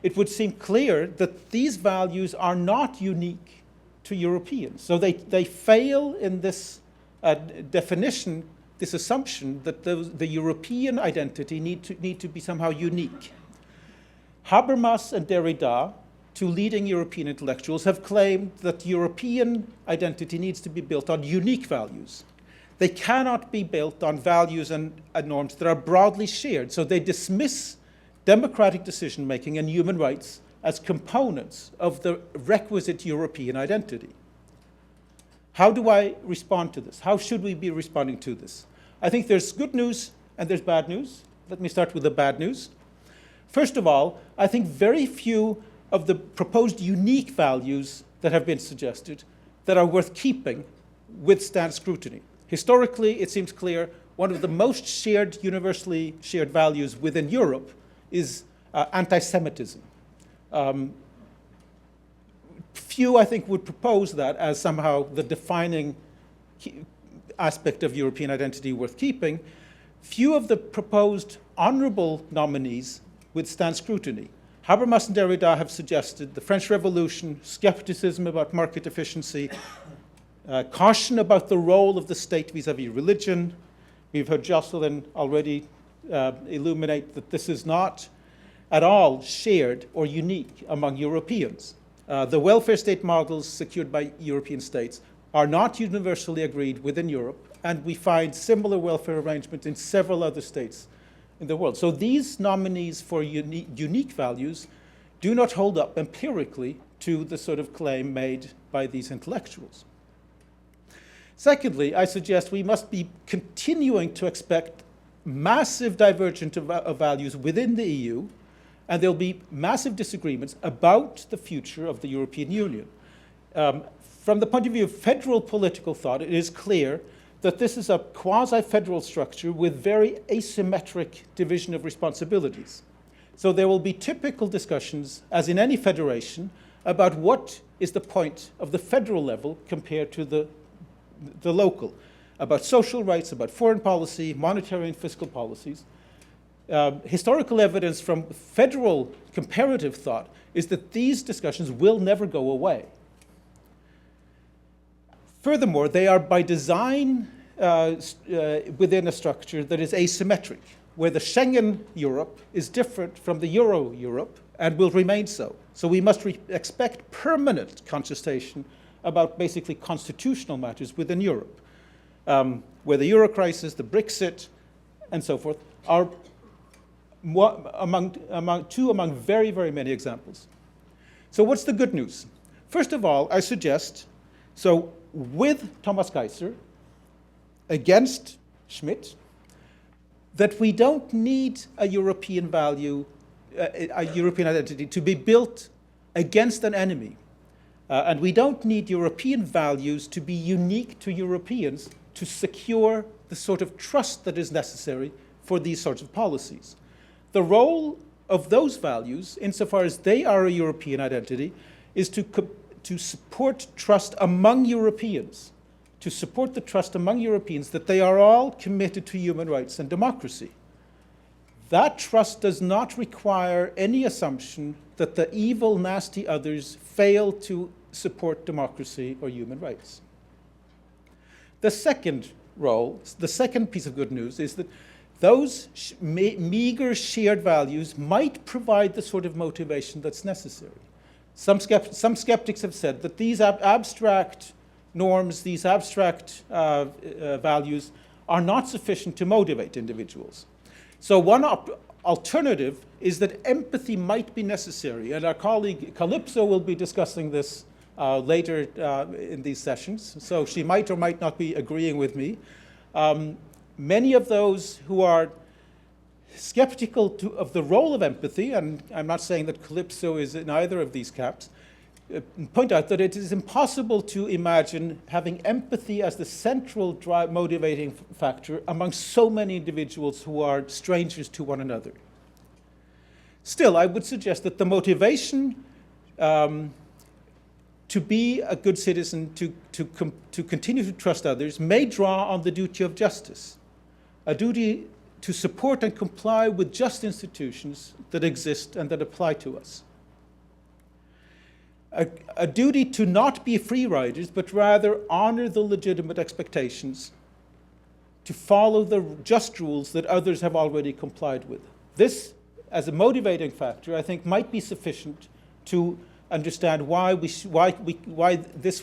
Speaker 7: It would seem clear that these values are not unique to Europeans. So they fail in this definition, this assumption that the European identity need to be somehow unique. Habermas and Derrida, two leading European intellectuals, have claimed that European identity needs to be built on unique values. They cannot be built on values and norms that are broadly shared. So they dismiss democratic decision-making and human rights as components of the requisite European identity. How do I respond to this? How should we be responding to this? I think there's good news and there's bad news. Let me start with the bad news. First of all, I think very few of the proposed unique values that have been suggested that are worth keeping withstand scrutiny. Historically, it seems clear one of the most shared, universally shared values within Europe is anti-Semitism. Few, I think, would propose that as somehow the defining aspect of European identity worth keeping. Few of the proposed honorable nominees withstand scrutiny. Habermas and Derrida have suggested the French Revolution, skepticism about market efficiency, caution about the role of the state vis-à-vis religion. We've heard Jocelyn already illuminate that this is not at all shared or unique among Europeans. The welfare state models secured by European states are not universally agreed within Europe, and we find similar welfare arrangements in several other states in the world. So these nominees for unique values do not hold up empirically to the sort of claim made by these intellectuals. Secondly, I suggest we must be continuing to expect massive divergence of values within the EU, and there'll be massive disagreements about the future of the European Union. From the point of view of federal political thought, it is clear that this is a quasi-federal structure with very asymmetric division of responsibilities. So there will be typical discussions, as in any federation, about what is the point of the federal level compared to the local, about social rights, about foreign policy, monetary and fiscal policies. Historical evidence from federal comparative thought is that these discussions will never go away. Furthermore, they are by design within a structure that is asymmetric, where the Schengen Europe is different from the Euro Europe and will remain so. So we must expect permanent contestation about basically constitutional matters within Europe, where the Euro crisis, the Brexit, and so forth are among very, very many examples. So what's the good news? First of all, I suggest, so with Thomas Geisser, against Schmidt, that we don't need a European value, a European identity to be built against an enemy. And we don't need European values to be unique to Europeans to secure the sort of trust that is necessary for these sorts of policies. The role of those values, insofar as they are a European identity, is to support trust among Europeans, to support the trust among Europeans that they are all committed to human rights and democracy. That trust does not require any assumption that the evil, nasty others fail to support democracy or human rights. The second role, the second piece of good news is that those meager shared values might provide the sort of motivation that's necessary. Some skeptics have said that these abstract norms, these abstract values, are not sufficient to motivate individuals. So one alternative is that empathy might be necessary, and our colleague Calypso will be discussing this later in these sessions, so she might or might not be agreeing with me. Many of those who are skeptical of the role of empathy, and I'm not saying that Calypso is in either of these camps, point out that it is impossible to imagine having empathy as the central motivating factor among so many individuals who are strangers to one another. Still, I would suggest that the motivation to be a good citizen, to continue to trust others, may draw on the duty of justice, a duty to support and comply with just institutions that exist and that apply to us. A duty to not be free riders, but rather honor the legitimate expectations, to follow the just rules that others have already complied with. This, as a motivating factor, I think might be sufficient to understand why this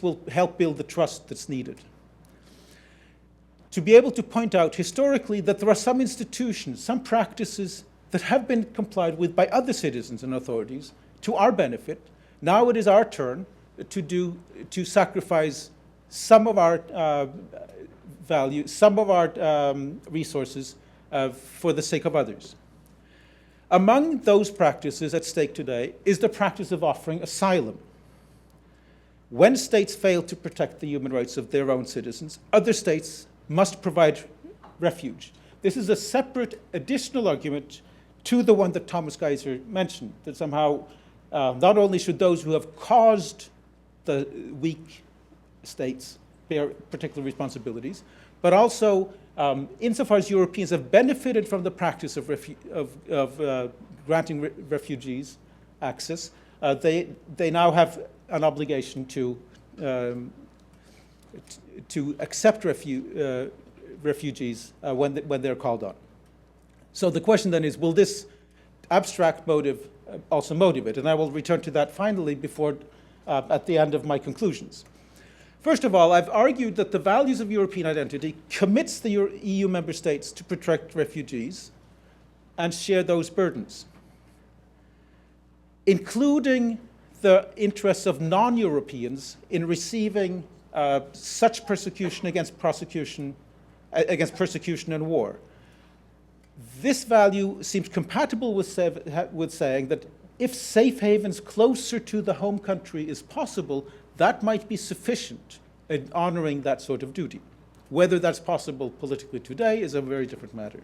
Speaker 7: will help build the trust that's needed. To be able to point out historically that there are some institutions, some practices that have been complied with by other citizens and authorities to our benefit. Now it is our turn to sacrifice some of our value, some of our resources for the sake of others. Among those practices at stake today is the practice of offering asylum. When states fail to protect the human rights of their own citizens, other states must provide refuge. This is a separate additional argument to the one that Thomas Geiser mentioned, that somehow not only should those who have caused the weak states bear particular responsibilities, but also insofar as Europeans have benefited from the practice of granting refugees access, they now have an obligation to accept refugees when they're called on. So the question then is, will this abstract motive also motivate? And I will return to that finally at the end of my conclusions. First of all, I've argued that the values of European identity commits the EU member states to protect refugees and share those burdens, including the interests of non-Europeans in receiving such persecution against persecution and war. This value seems compatible with saying that if safe havens closer to the home country is possible, that might be sufficient in honoring that sort of duty. Whether that's possible politically today is a very different matter.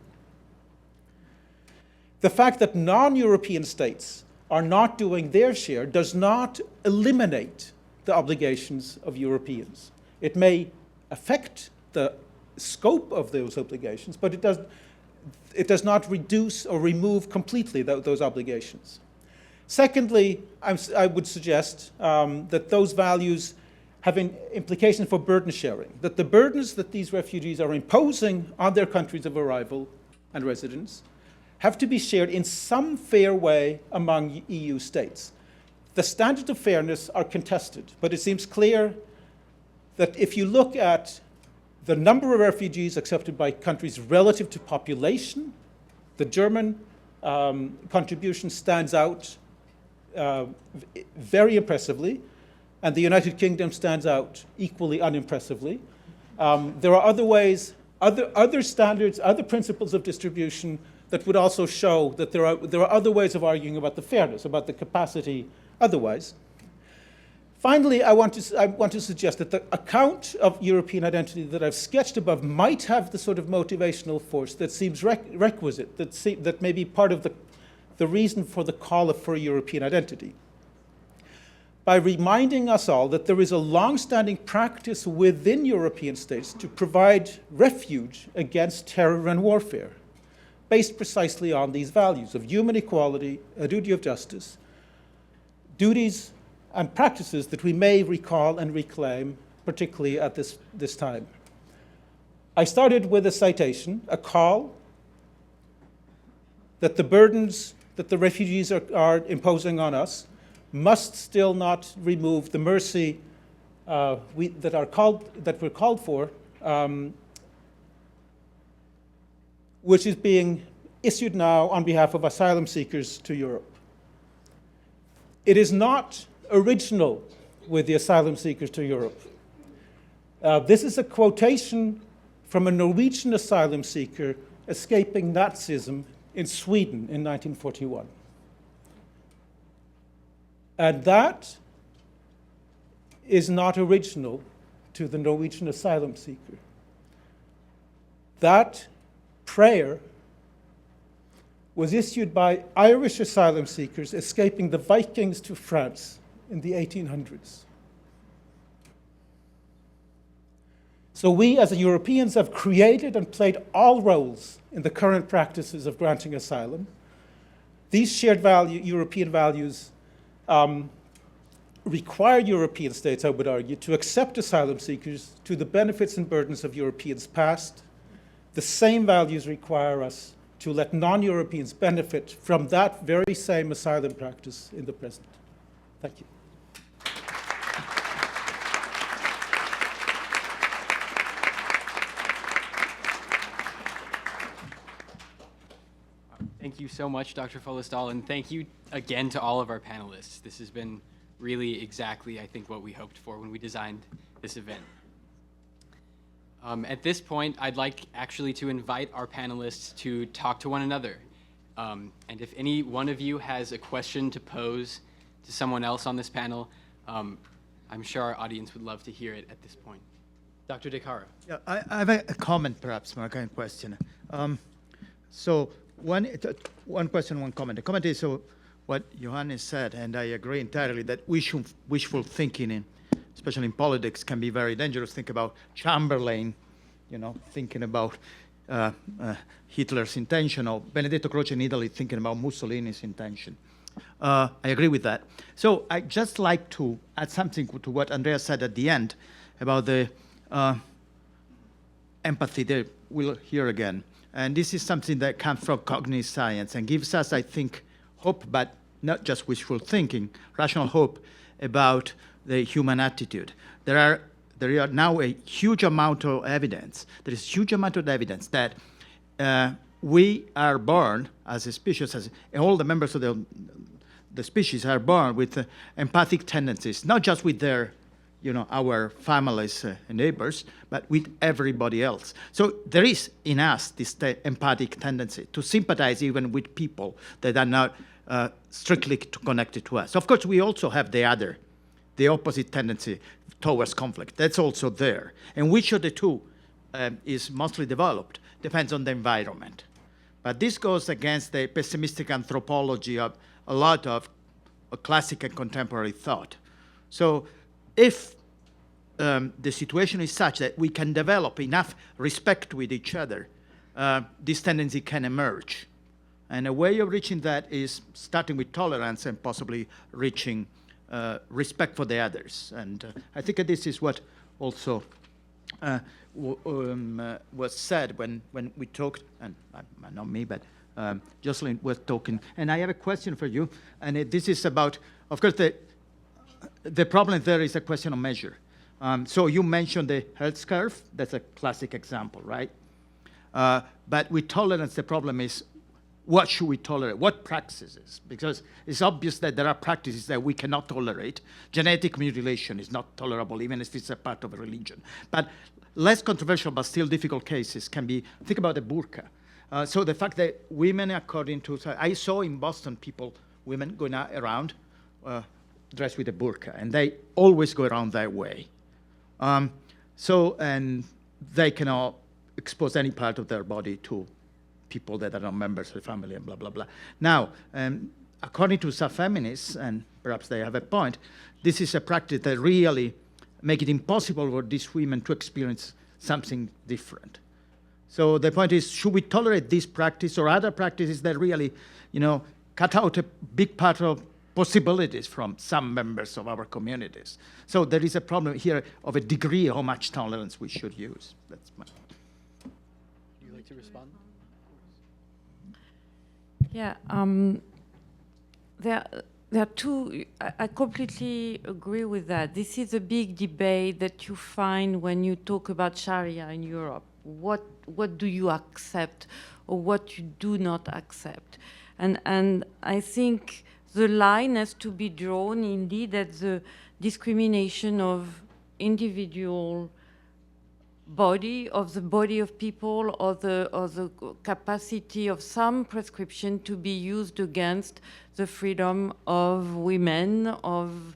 Speaker 7: The fact that non-European states are not doing their share does not eliminate the obligations of Europeans. It may affect the scope of those obligations, but it does not reduce or remove completely those obligations. Secondly, I would suggest that those values have implications for burden sharing, that the burdens that these refugees are imposing on their countries of arrival and residence have to be shared in some fair way among EU states. The standards of fairness are contested, but it seems clear that if you look at the number of refugees accepted by countries relative to population, the German contribution stands out very impressively, and the United Kingdom stands out equally unimpressively. There are other ways, other standards, other principles of distribution that would also show that there are other ways of arguing about the fairness, about the capacity otherwise. Finally, I want to suggest that the account of European identity that I've sketched above might have the sort of motivational force that seems requisite, that may be part of the reason for the call for a European identity. By reminding us all that there is a long-standing practice within European states to provide refuge against terror and warfare, based precisely on these values of human equality, a duty of justice, duties and practices that we may recall and reclaim, particularly at this time. I started with a citation, a call that the burdens that the refugees are imposing on us must still not remove the mercy that we're called for, which is being issued now on behalf of asylum seekers to Europe. It is not original with the asylum seekers to Europe. This is a quotation from a Norwegian asylum seeker escaping Nazism in Sweden in 1941. And that is not original to the Norwegian asylum seeker. That prayer was issued by Irish asylum seekers escaping the Vikings to France in the 1800s. So we as Europeans have created and played all roles in the current practices of granting asylum. These shared European values require European states, I would argue, to accept asylum seekers to the benefits and burdens of Europeans past. The same values require us to let non-Europeans benefit from that very same asylum practice in the present. Thank you.
Speaker 2: Thank you so much, Dr. Follestal, and thank you again to all of our panelists. This has been really exactly, I think, what we hoped for when we designed this event. At this point, I'd like actually to invite our panelists to talk to one another. And if any one of you has a question to pose to someone else on this panel, I'm sure our audience would love to hear it at this point. Dr. De Caro.
Speaker 3: Yeah, I have a comment, perhaps, more kind of question. So one question, one comment. The comment is what Johannes said, and I agree entirely that wishful thinking, especially in politics, can be very dangerous. Think about Chamberlain, thinking about Hitler's intention, or Benedetto Croce in Italy thinking about Mussolini's intention. I agree with that. So I'd just like to add something to what Andrea said at the end about the empathy that we'll hear again. And this is something that comes from cognitive science and gives us, I think, hope, but not just wishful thinking, rational hope about the human attitude. There are now a huge amount of evidence. There is huge amount of evidence that we are born as a species, as all the members of the species are born with empathic tendencies, not just with their, our families and neighbors, but with everybody else. So there is in us this empathic tendency to sympathize even with people that are not strictly connected to us. Of course, we also have the opposite tendency towards conflict. That's also there. And which of the two is mostly developed depends on the environment. But this goes against the pessimistic anthropology of a lot of classic and contemporary thought. So if the situation is such that we can develop enough respect with each other, this tendency can emerge. And a way of reaching that is starting with tolerance and possibly reaching respect for the others. And I think this is what also was said when we talked, and not me, but Jocelyn was talking. And I have a question for you, and this is about, of course, the problem there is a question of measure. So you mentioned the health curve. That's a classic example, right? But with tolerance, the problem is, what should we tolerate? What practices? Because it's obvious that there are practices that we cannot tolerate. Genetic mutilation is not tolerable, even if it's a part of a religion. But less controversial, but still difficult cases can be, think about the burqa. So the fact that women, according to, I saw in Boston women going around dressed with a burqa, and they always go around that way. And they cannot expose any part of their body to people that are not members of the family and blah, blah, blah. Now, according to some feminists, and perhaps they have a point, this is a practice that really make it impossible for these women to experience something different. So the point is, should we tolerate this practice or other practices that really, cut out a big part of possibilities from some members of our communities? So there is a problem here of a degree of how much tolerance we should use. That's my.
Speaker 2: Would you like to respond?
Speaker 6: Yeah, there are two. I completely agree with that. This is a big debate that you find when you talk about Sharia in Europe. What do you accept, or what you do not accept? And I think the line has to be drawn indeed at the discrimination of individual body, of the body of people, or the capacity of some prescription to be used against the freedom of women, of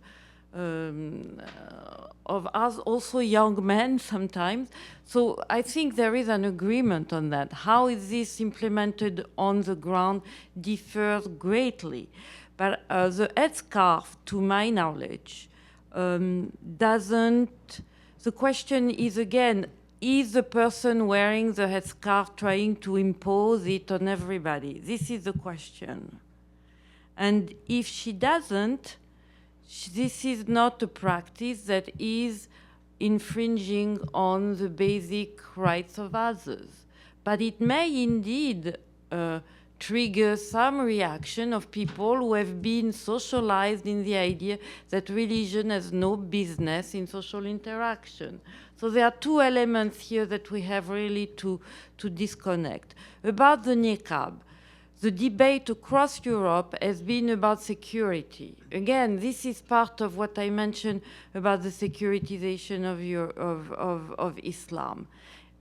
Speaker 6: us, also young men sometimes. So I think there is an agreement on that. How is this implemented on the ground differs greatly. But the headscarf, to my knowledge, doesn't. The question is again, is the person wearing the headscarf trying to impose it on everybody? This is the question. And if she doesn't, this is not a practice that is infringing on the basic rights of others. But it may indeed trigger some reaction of people who have been socialized in the idea that religion has no business in social interaction. So there are two elements here that we have really to disconnect. About the niqab, the debate across Europe has been about security. Again, this is part of what I mentioned about the securitization of Islam.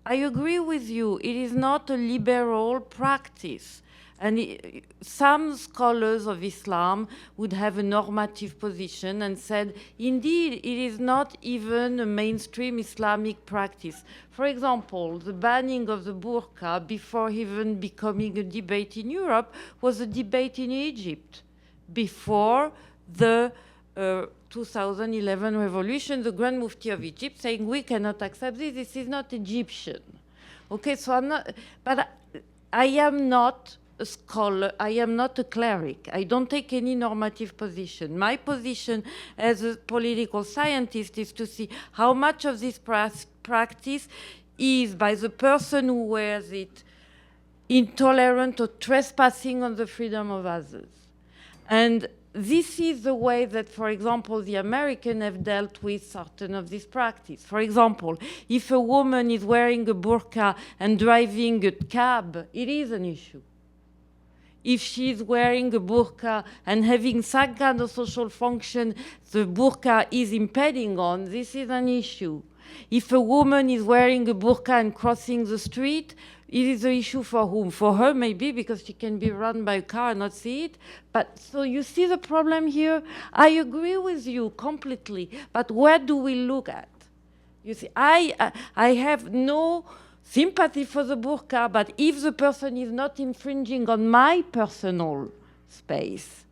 Speaker 6: I agree with you, it is not a liberal practice. And some scholars of Islam would have a normative position and said, indeed, it is not even a mainstream Islamic practice. For example, the banning of the burqa, before even becoming a debate in Europe, was a debate in Egypt. Before the 2011 revolution, the Grand Mufti of Egypt saying, we cannot accept this is not Egyptian. Okay, so I'm not, but I am not a scholar, I am not a cleric. I don't take any normative position. My position as a political scientist is to see how much of this practice is, by the person who wears it, intolerant or trespassing on the freedom of others. And this is the way that, for example, the Americans have dealt with certain of this practice. For example, if a woman is wearing a burqa and driving a cab, it is an issue. If she's wearing a burqa and having some kind of social function the burqa is impeding on, this is an issue. If a woman is wearing a burqa and crossing the street, it is an issue for whom? For her, maybe, because she can be run by a car and not see it. But so you see the problem here? I agree with you completely, but where do we look at? You see, I have no sympathy for the burqa, but if the person is not infringing on my personal space,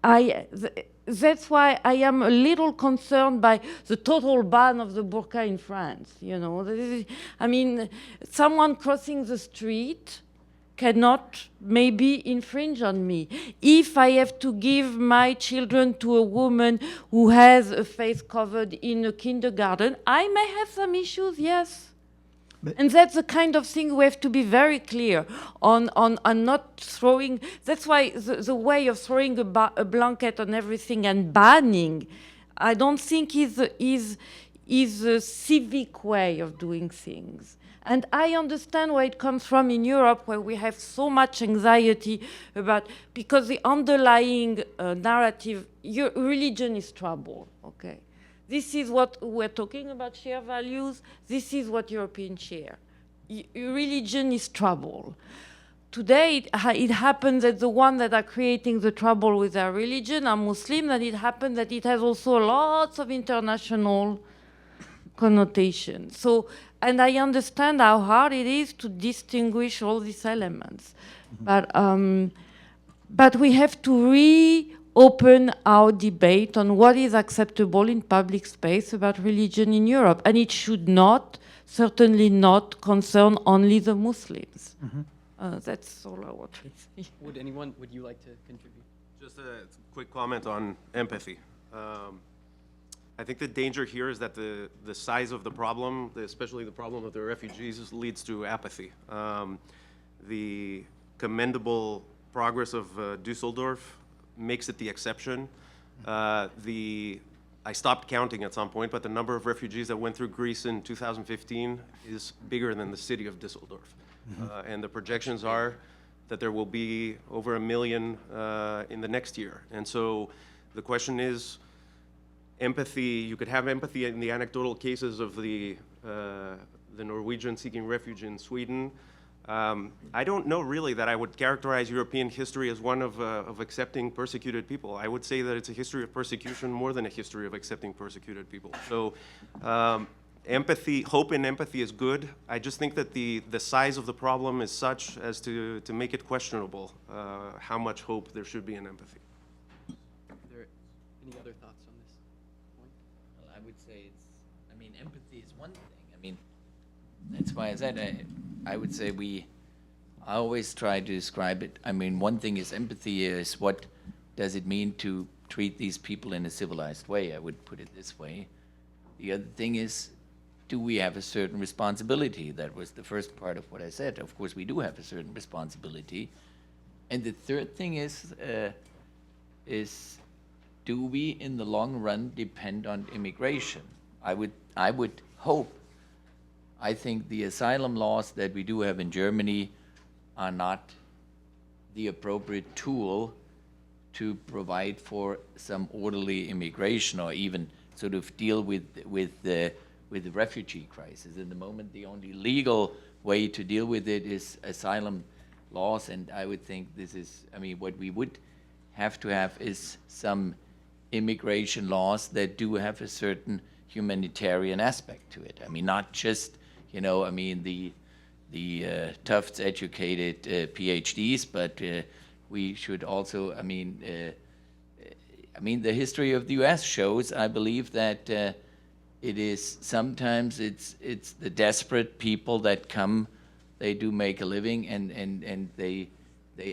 Speaker 6: that's why I am a little concerned by the total ban of the burqa in France. You know, I mean, someone crossing the street cannot maybe infringe on me. If I have to give my children to a woman who has a face covered in a kindergarten, I may have some issues, yes. And that's the kind of thing we have to be very clear on not throwing. That's why the way of throwing a blanket on everything and banning, I don't think is a civic way of doing things. And I understand where it comes from in Europe, where we have so much anxiety about, because the underlying narrative, your religion is trouble, okay? This is what we're talking about, share values. This is what Europeans share. Religion is trouble. Today, it happens that the ones that are creating the trouble with their religion are Muslim, and it happens that it has also lots of international connotations. So, and I understand how hard it is to distinguish all these elements. Mm-hmm. But we have to reopen our debate on what is acceptable in public space about religion in Europe. And it should not, certainly not, concern only the Muslims. Mm-hmm. That's all I want to say.
Speaker 2: Would you like to contribute?
Speaker 11: Just a quick comment on empathy. I think the danger here is that the size of the problem, especially the problem of the refugees, leads to apathy. The commendable progress of Dusseldorf makes it the exception. I stopped counting at some point, but the number of refugees that went through Greece in 2015 is bigger than the city of Dusseldorf. And the projections are that there will be over 1 million in the next year. And so the question is, empathy, you could have empathy in the anecdotal cases of the Norwegian seeking refuge in Sweden. I don't know really that I would characterize European history as one of accepting persecuted people. I would say that it's a history of persecution more than a history of accepting persecuted people. So empathy, hope in empathy is good. I just think that the size of the problem is such as to make it questionable how much hope there should be in empathy.
Speaker 2: Are there any other thoughts on this point?
Speaker 10: Well, I would say empathy is one thing. That's why I said I would say I always try to describe it. One thing is empathy is what does it mean to treat these people in a civilized way, I would put it this way. The other thing is, do we have a certain responsibility? That was the first part of what I said. Of course, we do have a certain responsibility. And the third thing is do we, in the long run, depend on immigration? I would hope. I think the asylum laws that we do have in Germany are not the appropriate tool to provide for some orderly immigration or even sort of deal with the refugee crisis. In the moment, the only legal way to deal with it is asylum laws, and I would think this is, what we would have to have is some immigration laws that do have a certain humanitarian aspect to it. Not just, the Tufts educated PhDs, but we should also, the history of the U.S. shows, I believe, that it is sometimes it's the desperate people that come, they do make a living, and they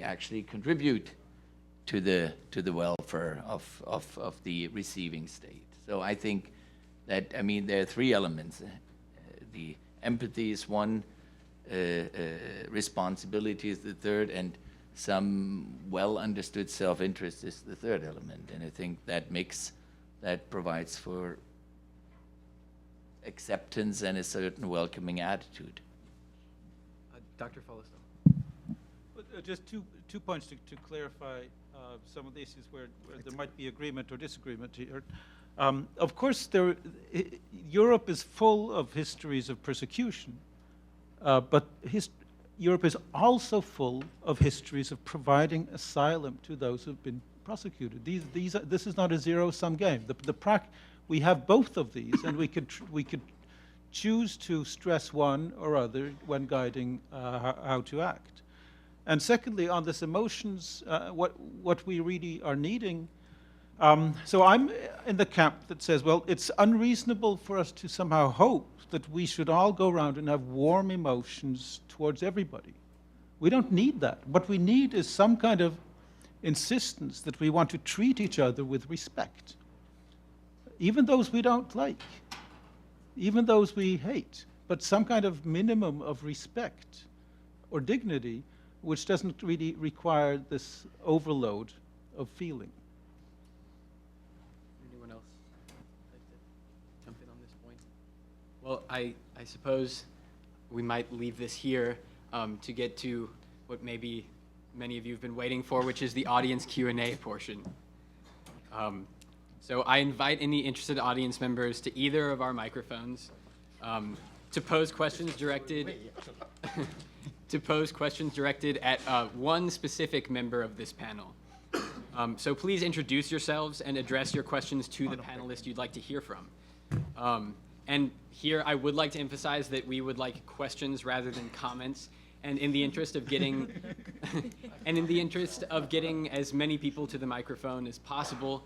Speaker 10: actually contribute to the welfare of the receiving state. So I think that, there are three elements. The empathy is one, responsibility is the third, and some well-understood self-interest is the third element. And I think that that provides for acceptance and a certain welcoming attitude.
Speaker 2: Dr. Follistow.
Speaker 7: Just two points to clarify some of the issues where there might be agreement or disagreement here. Of course, Europe is full of histories of persecution, but Europe is also full of histories of providing asylum to those who've been prosecuted. This is not a zero-sum game. We have both of these, and we could choose to stress one or other when guiding how to act. And secondly, on this emotions, what we really are needing. So I'm in the camp that says, well, it's unreasonable for us to somehow hope that we should all go around and have warm emotions towards everybody. We don't need that. What we need is some kind of insistence that we want to treat each other with respect. Even those we don't like, even those we hate, but some kind of minimum of respect or dignity which doesn't really require this overload of feeling.
Speaker 2: Anyone else like to jump in on this point? Well, I suppose we might leave this here to get to what maybe many of you have been waiting for, which is the audience Q&A portion. So I invite any interested audience members to either of our microphones to pose questions directed at one specific member of this panel. So please introduce yourselves and address your questions to the panelist you'd like to hear from. And here I would like to emphasize that we would like questions rather than comments. And in the interest of getting as many people to the microphone as possible,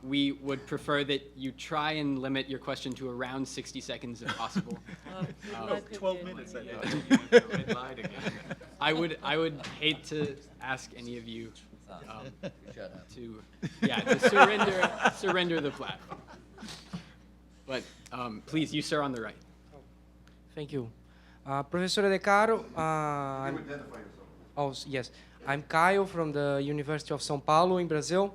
Speaker 2: we would prefer that you try and limit your question to around 60 seconds if possible.
Speaker 7: 12 minutes.
Speaker 2: I would hate to ask any of you to surrender the platform. But please, you sir on the right.
Speaker 12: Thank you. Professor De Caro,
Speaker 1: Can you identify yourself?
Speaker 12: oh, yes. I'm Caio from the University of São Paulo in Brazil,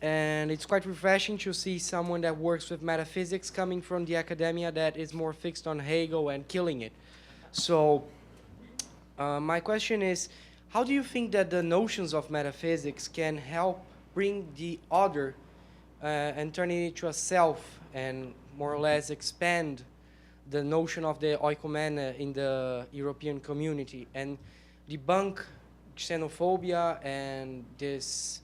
Speaker 12: and it's quite refreshing to see someone that works with metaphysics coming from the academia that is more fixed on Hegel and killing it. So my question is, how do you think that the notions of metaphysics can help bring the other and turn it into a self and more or less expand the notion of the oikoumene in the European community and debunk xenophobia and this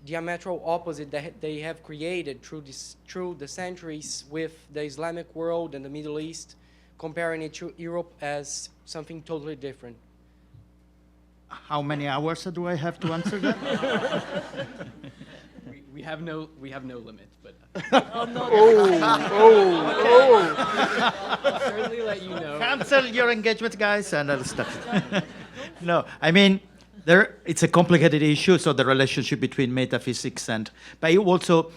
Speaker 12: diametral opposite that they have created through the centuries with the Islamic world and the Middle East, comparing it to Europe as something totally different?
Speaker 3: How many hours do I have to answer that?
Speaker 2: We have no limit, but I'll certainly let you know.
Speaker 3: Cancel your engagement, guys, and I'll stop. No, I mean, it's a complicated issue, so the relationship between metaphysics but also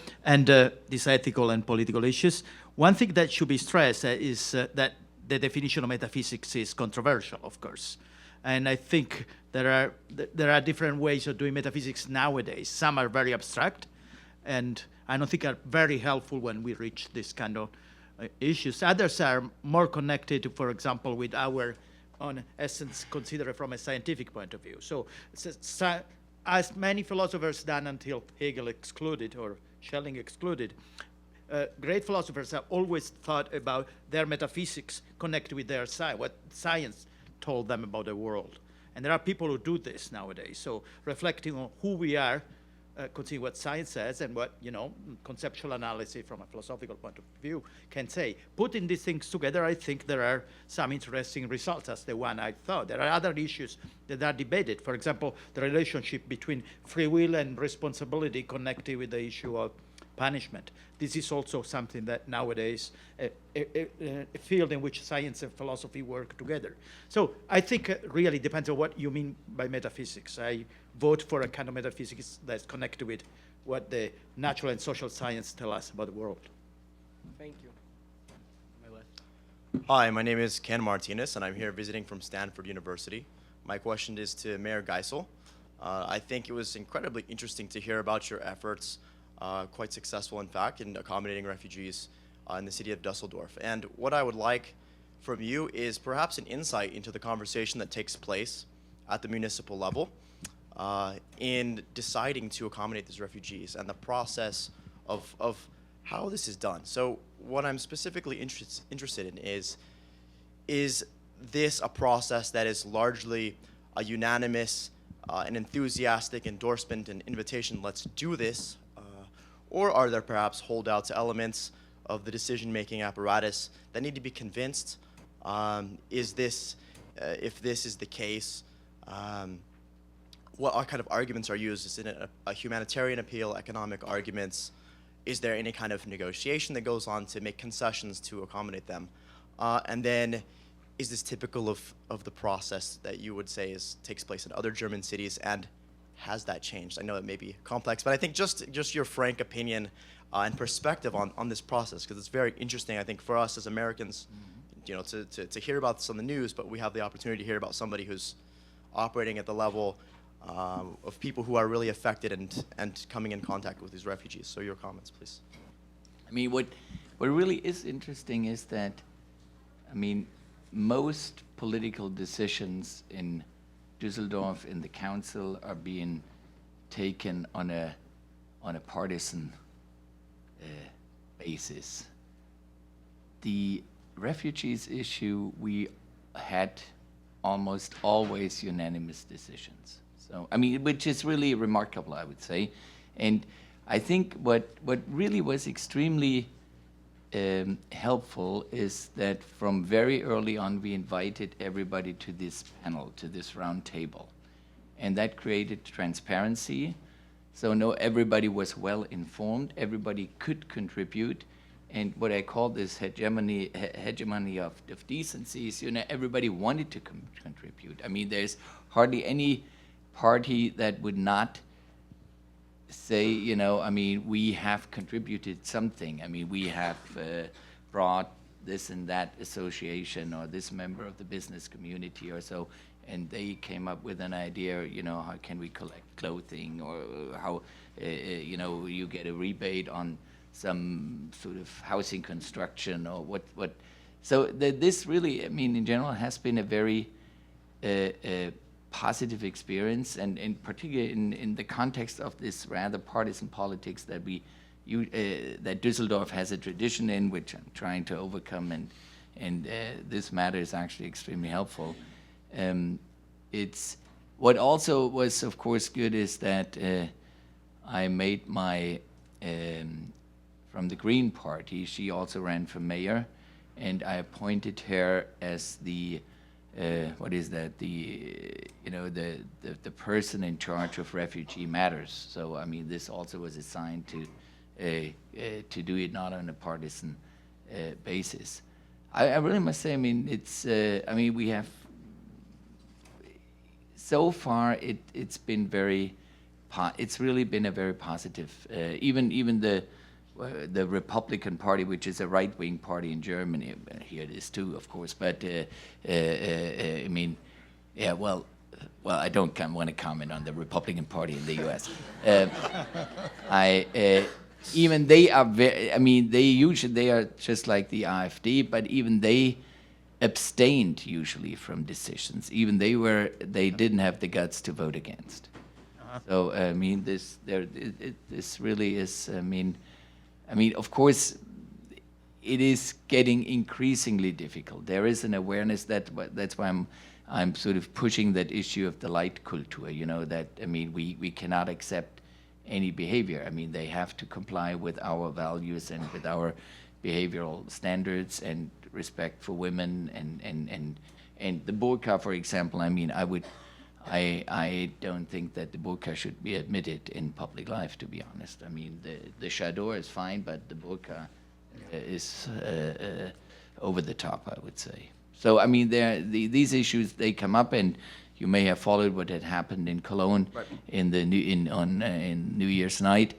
Speaker 3: these ethical and political issues. One thing that should be stressed is that the definition of metaphysics is controversial, of course. And I think there are different ways of doing metaphysics nowadays. Some are very abstract, and I don't think are very helpful when we reach this kind of issues. Others are more connected, for example, with our own essence considered from a scientific point of view. So as many philosophers done until Hegel excluded or Schelling excluded, great philosophers have always thought about their metaphysics connected with their science, what science told them about the world. And there are people who do this nowadays. So reflecting on who we are, considering what science says and what, conceptual analysis from a philosophical point of view can say. Putting these things together, I think there are some interesting results as the one I thought. There are other issues that are debated. For example, the relationship between free will and responsibility connected with the issue of punishment. This is also something that nowadays, a field in which science and philosophy work together. So I think it really depends on what you mean by metaphysics. I vote for a kind of metaphysics that's connected with what the natural and social science tell us about the world.
Speaker 12: Thank you.
Speaker 2: My left.
Speaker 13: Hi, my name is Ken Martinez, and I'm here visiting from Stanford University. My question is to Mayor Geisel. I think it was incredibly interesting to hear about your efforts, quite successful, in fact, in accommodating refugees in the city of Dusseldorf. And what I would like from you is perhaps an insight into the conversation that takes place at the municipal level in deciding to accommodate these refugees and the process of how this is done. So what I'm specifically interested in is this a process that is largely a unanimous an enthusiastic endorsement and invitation, let's do this, or are there perhaps holdouts, elements of the decision-making apparatus that need to be convinced? Is this, if this is the case, what kind of arguments are used? Is it a humanitarian appeal, economic arguments? Is there any kind of negotiation that goes on to make concessions to accommodate them? And then, is this typical of the process that you would say takes place in other German cities, and has that changed? I know it may be complex, but I think just your frank opinion and perspective on this process, because it's very interesting, I think, for us as Americans, to hear about this on the news, but we have the opportunity to hear about somebody who's operating at the level of people who are really affected and coming in contact with these refugees. So your comments, please.
Speaker 10: I mean, what really is interesting is that, I mean, most political decisions in Düsseldorf in the council are being taken on a partisan basis. The refugees issue, we had almost always unanimous decisions. So, I mean, which is really remarkable, I would say. And I think what really was extremely helpful is that from very early on we invited everybody to this panel, to this round table. And that created transparency. So everybody was well informed, everybody could contribute. And what I call this hegemony of decencies, everybody wanted to contribute. I mean, there's hardly any party that would not say, I mean, we have contributed something. I mean, we have brought this and that association or this member of the business community or so. and they came up with an idea, you know, how can we collect clothing, or how, you know, you get a rebate on some sort of housing construction, or what. So this really, I mean, in general, has been a very positive experience, and in particular in the context of this rather partisan politics that that Düsseldorf has a tradition in, which I'm trying to overcome, and this matter is actually extremely helpful. It's what also was, of course, good is that I made my from the Green Party. She also ran for mayor, and I appointed her as the what is that? The person in charge of refugee matters. So I mean, this also was assigned to do it not on a partisan basis. I really must say, I mean, it's I mean, we have so far it's been very it's really been a very positive. Even the Republican Party, which is a right-wing party in Germany, here it is too, of course. But I mean, yeah, well, I don't want to comment on the Republican Party in the U.S. Even they are very. I mean, they are just like the AfD, but even they abstained usually from decisions. Even they didn't have the guts to vote against. So I mean, this really is. I mean, of course, it is getting increasingly difficult. There is an awareness that's why I'm sort of pushing that issue of the light culture. You know, that I mean, we cannot accept any behavior. I mean, they have to comply with our values and with our behavioral standards and respect for women and the burqa, for example. I mean, I don't think that the burqa should be admitted in public life, to be honest. I mean, the chador is fine, but the burqa is over the top, I would say. So, I mean, these issues, they come up, and you may have followed what had happened in Cologne in New Year's night.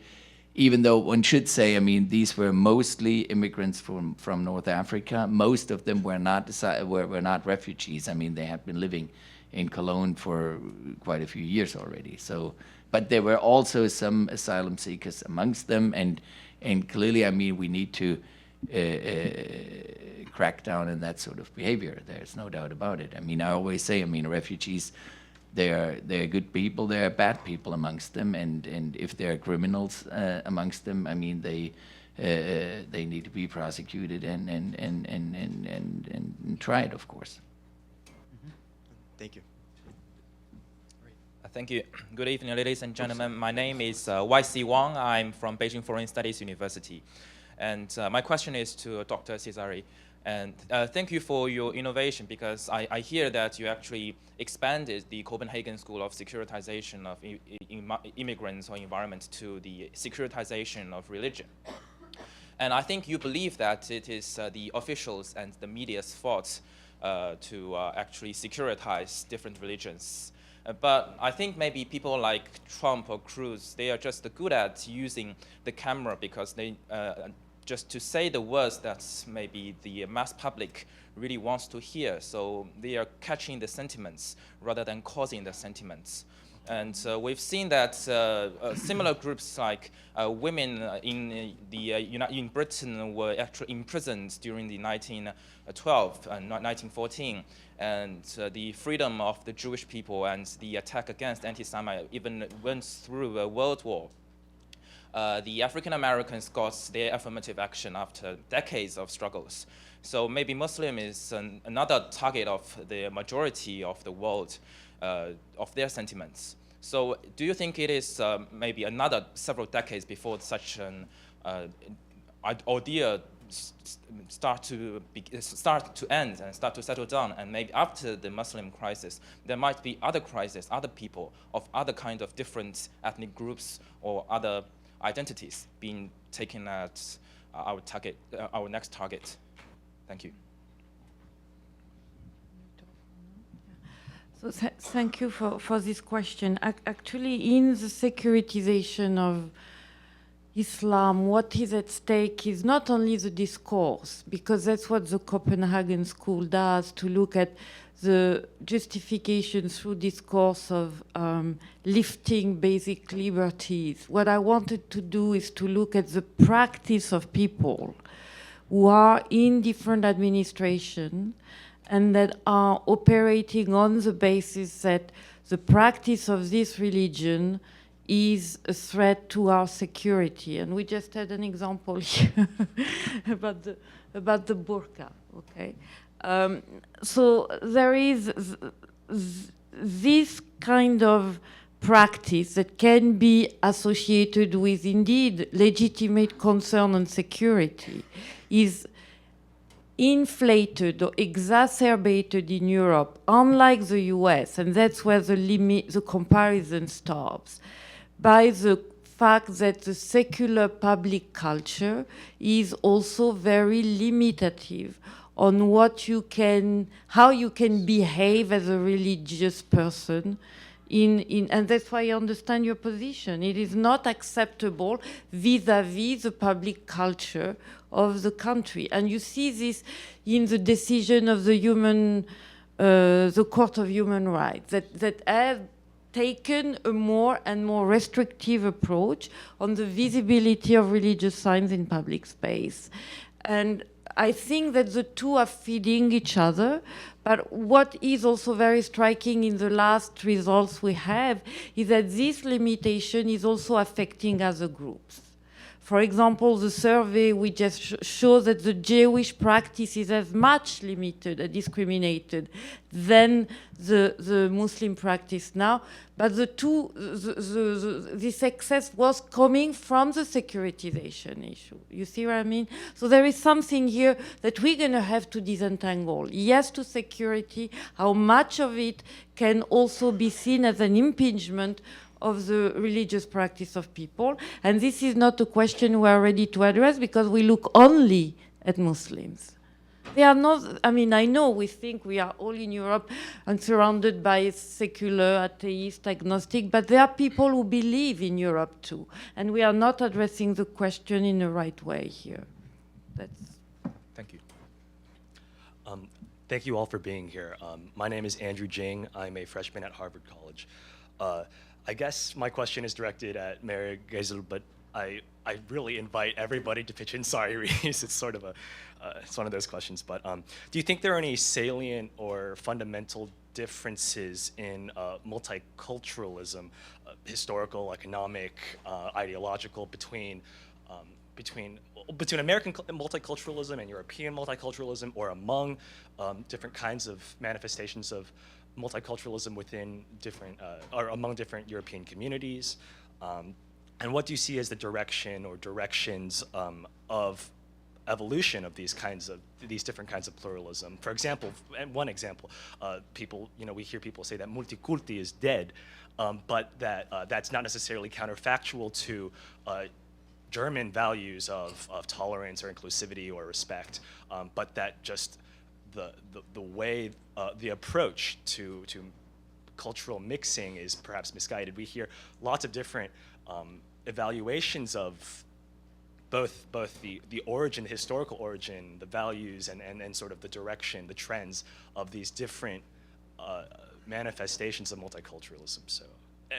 Speaker 10: Even though one should say, I mean, these were mostly immigrants from North Africa. Most of them were not refugees. I mean, they had been living in Cologne for quite a few years already. So, but there were also some asylum seekers amongst them, and clearly, I mean, we need to crack down on that sort of behavior. There's no doubt about it. I mean, I always say, I mean, refugees, they're good people, there are bad people amongst them, and if there are criminals amongst them, I mean, they need to be prosecuted and tried, of course.
Speaker 13: Thank you.
Speaker 14: Thank you. Good evening, ladies and gentlemen. My name is YC Wang. I'm from Beijing Foreign Studies University. And my question is to Dr. Cesari. And thank you for your innovation, because I hear that you actually expanded the Copenhagen School of Securitization of Immigrants or Environment to the securitization of religion. And I think you believe that it is the officials and the media's fault to actually securitize different religions. But I think maybe people like Trump or Cruz, they are just good at using the camera because they just to say the words that maybe the mass public really wants to hear. So they are catching the sentiments rather than causing the sentiments. And we've seen that similar groups like women in Britain were actually imprisoned during the 1912 and 1914. And the freedom of the Jewish people and the attack against anti-Semitism even went through a world war. The African Americans got their affirmative action after decades of struggles. So maybe Muslim is another target of the majority of the world, of their sentiments. So do you think it is maybe another several decades before such an ordeal start to end and start to settle down, and maybe after the Muslim crisis, there might be other crises, other people of other kind of different ethnic groups or other identities being taken at our target, our next target? Thank you.
Speaker 6: So thank you for this question. Actually, in the securitization of Islam, what is at stake is not only the discourse, because that's what the Copenhagen School does, to look at the justification through discourse of lifting basic liberties. What I wanted to do is to look at the practice of people who are in different administration and that are operating on the basis that the practice of this religion is a threat to our security. And we just had an example here about the burqa, okay? So there is this kind of practice that can be associated with indeed legitimate concern on security is inflated or exacerbated in Europe, unlike the US, and that's where the comparison stops, by the fact that the secular public culture is also very limitative on what you can, how you can behave as a religious person and that's why I understand your position. It is not acceptable vis-à-vis the public culture of the country. And you see this in the decision of the Court of Human Rights, that have taken a more and more restrictive approach on the visibility of religious signs in public space. And I think that the two are feeding each other, but what is also very striking in the last results we have is that this limitation is also affecting other groups. For example, the survey we just shows that the Jewish practice is as much limited and discriminated than the Muslim practice now. But this excess was coming from the securitization issue. You see what I mean? So there is something here that we're going to have to disentangle. Yes to security, how much of it can also be seen as an impingement of the religious practice of people. And this is not a question we are ready to address because we look only at Muslims. They are not, I mean, I know we think we are all in Europe and surrounded by secular, atheist, agnostic, but there are people who believe in Europe too. And we are not addressing the question in the right way here.
Speaker 15: Thank you. Thank you all for being here. My name is Andrew Jing. I'm a freshman at Harvard College. I guess my question is directed at Mayor Geisel, but I really invite everybody to pitch in. Sorry, Reese, it's sort of it's one of those questions. But do you think there are any salient or fundamental differences in multiculturalism, historical, economic, ideological, between American multiculturalism and European multiculturalism, or among different kinds of manifestations of multiculturalism within different, or among different European communities? And what do you see as the direction or directions of evolution of these different kinds of pluralism? For example, and one example, people, we hear people say that multiculti is dead, but that's not necessarily counterfactual to German values of tolerance or inclusivity or respect, but that just the way, the approach to cultural mixing is perhaps misguided. We hear lots of different evaluations of both the origin, the historical origin, the values, and sort of the direction, the trends of these different manifestations of multiculturalism. So,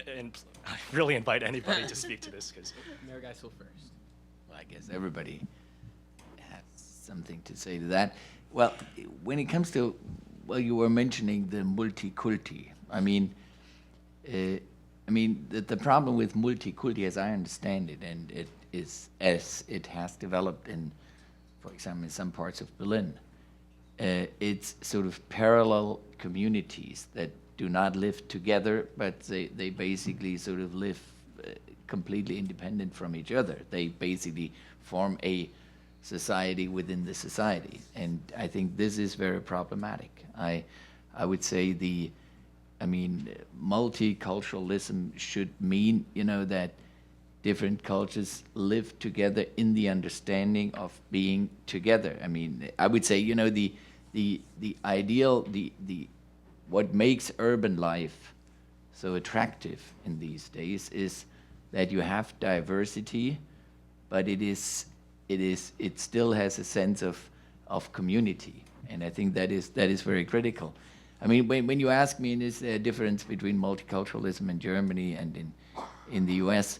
Speaker 15: and I really invite anybody to speak to this, because
Speaker 2: Mayor Geisel first.
Speaker 10: Well, I guess everybody has something to say to that. Well, when it comes to, well, you were mentioning the multiculti. I mean, the problem with multiculti, as I understand it, and it is as it has developed in, for example, in some parts of Berlin, it's sort of parallel communities that do not live together, but they basically sort of live completely independent from each other. They basically form a society within the society, and I think this is very problematic. I would say multiculturalism should mean, that different cultures live together in the understanding of being together. I mean, I would say, the ideal, what makes urban life so attractive in these days is that you have diversity, but it still has a sense of community, and I think that is very critical. I mean, when you ask me, is there a difference between multiculturalism in Germany and in the U.S.?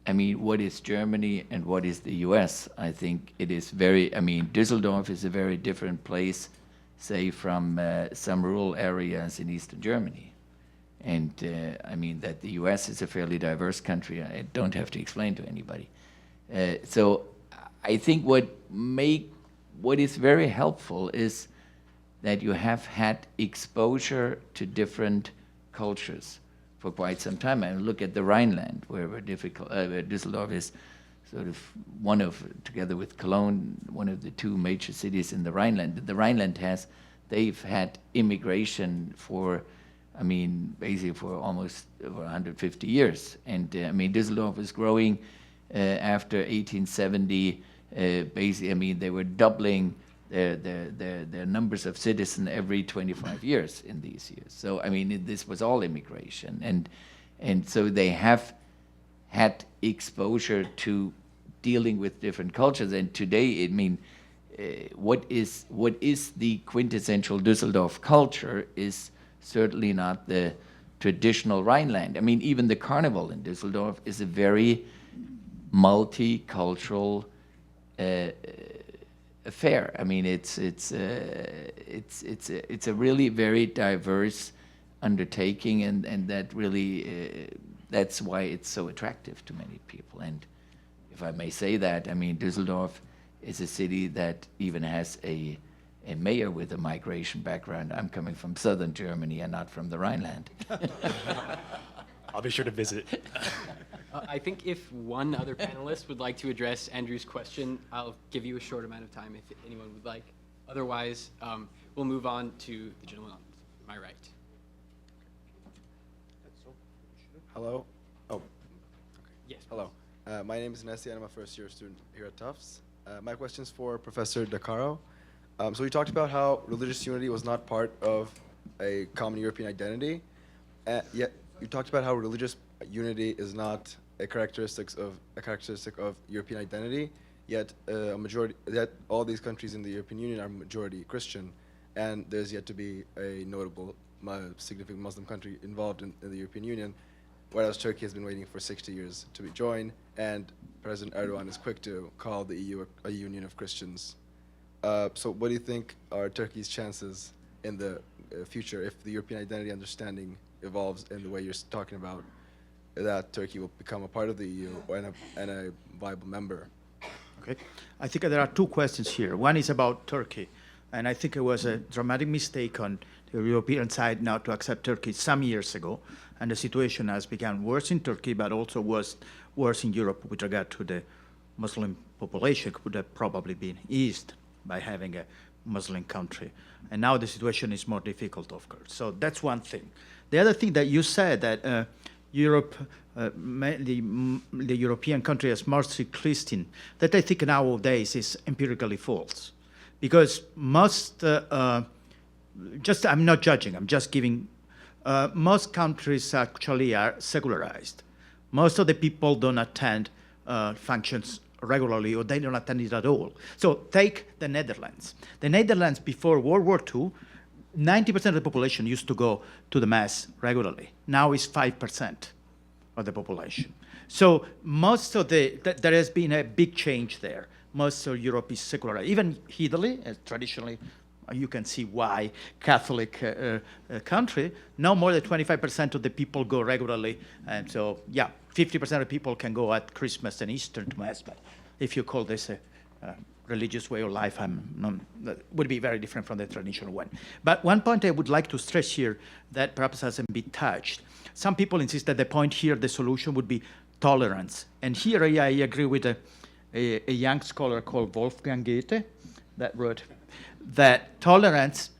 Speaker 10: I mean, what is Germany and what is the U.S.? I think it is very, I mean, Düsseldorf is a very different place, say, from some rural areas in Eastern Germany. And I mean, that the U.S. is a fairly diverse country, I don't have to explain to anybody. So I think what is very helpful is that you have had exposure to different cultures for quite some time. I look at the Rhineland, where Düsseldorf is sort of one of, together with Cologne, one of the two major cities in the Rhineland. The Rhineland they've had immigration for, I mean, basically for almost over 150 years. And I mean, Düsseldorf was growing after 1870. Basically, I mean, they were doubling their numbers of citizens every 25 years in these years. So, I mean, this was all immigration. And so they have had exposure to dealing with different cultures. And today, I mean, what is the quintessential Düsseldorf culture is certainly not the traditional Rhineland. I mean, even the carnival in Düsseldorf is a very multicultural affair. I mean, it's a really very diverse undertaking, and that really that's why it's so attractive to many people. And if I may say that, I mean, Düsseldorf is a city that even has a mayor with a migration background. I'm coming from southern Germany and not from the Rhineland.
Speaker 15: I'll be sure to visit.
Speaker 2: I think if one other panelist would like to address Andrew's question, I'll give you a short amount of time if anyone would like. Otherwise, we'll move on to the gentleman on my right.
Speaker 16: Hello. Oh. Okay.
Speaker 2: Yes.
Speaker 16: Hello. My name is Nessie, and I'm a first-year student here at Tufts. My question is for Professor DeCaro. So you talked about how religious unity was not part of a common European identity, yet you talked about how religious unity is not a characteristic of European identity. Yet all these countries in the European Union are majority Christian, and there's yet to be a notable, significant Muslim country involved in the European Union, whereas Turkey has been waiting for 60 years to be joined, and President Erdogan is quick to call the EU a union of Christians. So what do you think are Turkey's chances in the future if the European identity understanding evolves in the way you're talking about, that Turkey will become a part of the EU and a viable member?
Speaker 3: Okay. I think there are two questions here. One is about Turkey, and I think it was a dramatic mistake on the European side not to accept Turkey some years ago, and the situation has become worse in Turkey, but also worse in Europe with regard to the Muslim population. Could have probably been eased by having a Muslim country. And now the situation is more difficult, of course. So that's one thing. The other thing that you said, that Europe, the European country is mostly Christian, that I think nowadays is empirically false. Because most, I'm not judging, I'm just giving, most countries actually are secularized. Most of the people don't attend functions regularly, or they don't attend it at all. So take the Netherlands. The Netherlands before World War II, 90% of the population used to go to the Mass regularly. Now it's 5% of the population. So most of there has been a big change there. Most of Europe is secular. Even Italy, traditionally, you can see why, Catholic country, no more than 25% of the people go regularly. And so, yeah, 50% of people can go at Christmas and Easter to Mass. But if you call this a religious way of life, that would be very different from the traditional one. But one point I would like to stress here that perhaps hasn't been touched. Some people insist that the point here, the solution would be tolerance. And here I agree with a young scholar called Wolfgang Goethe that wrote that tolerance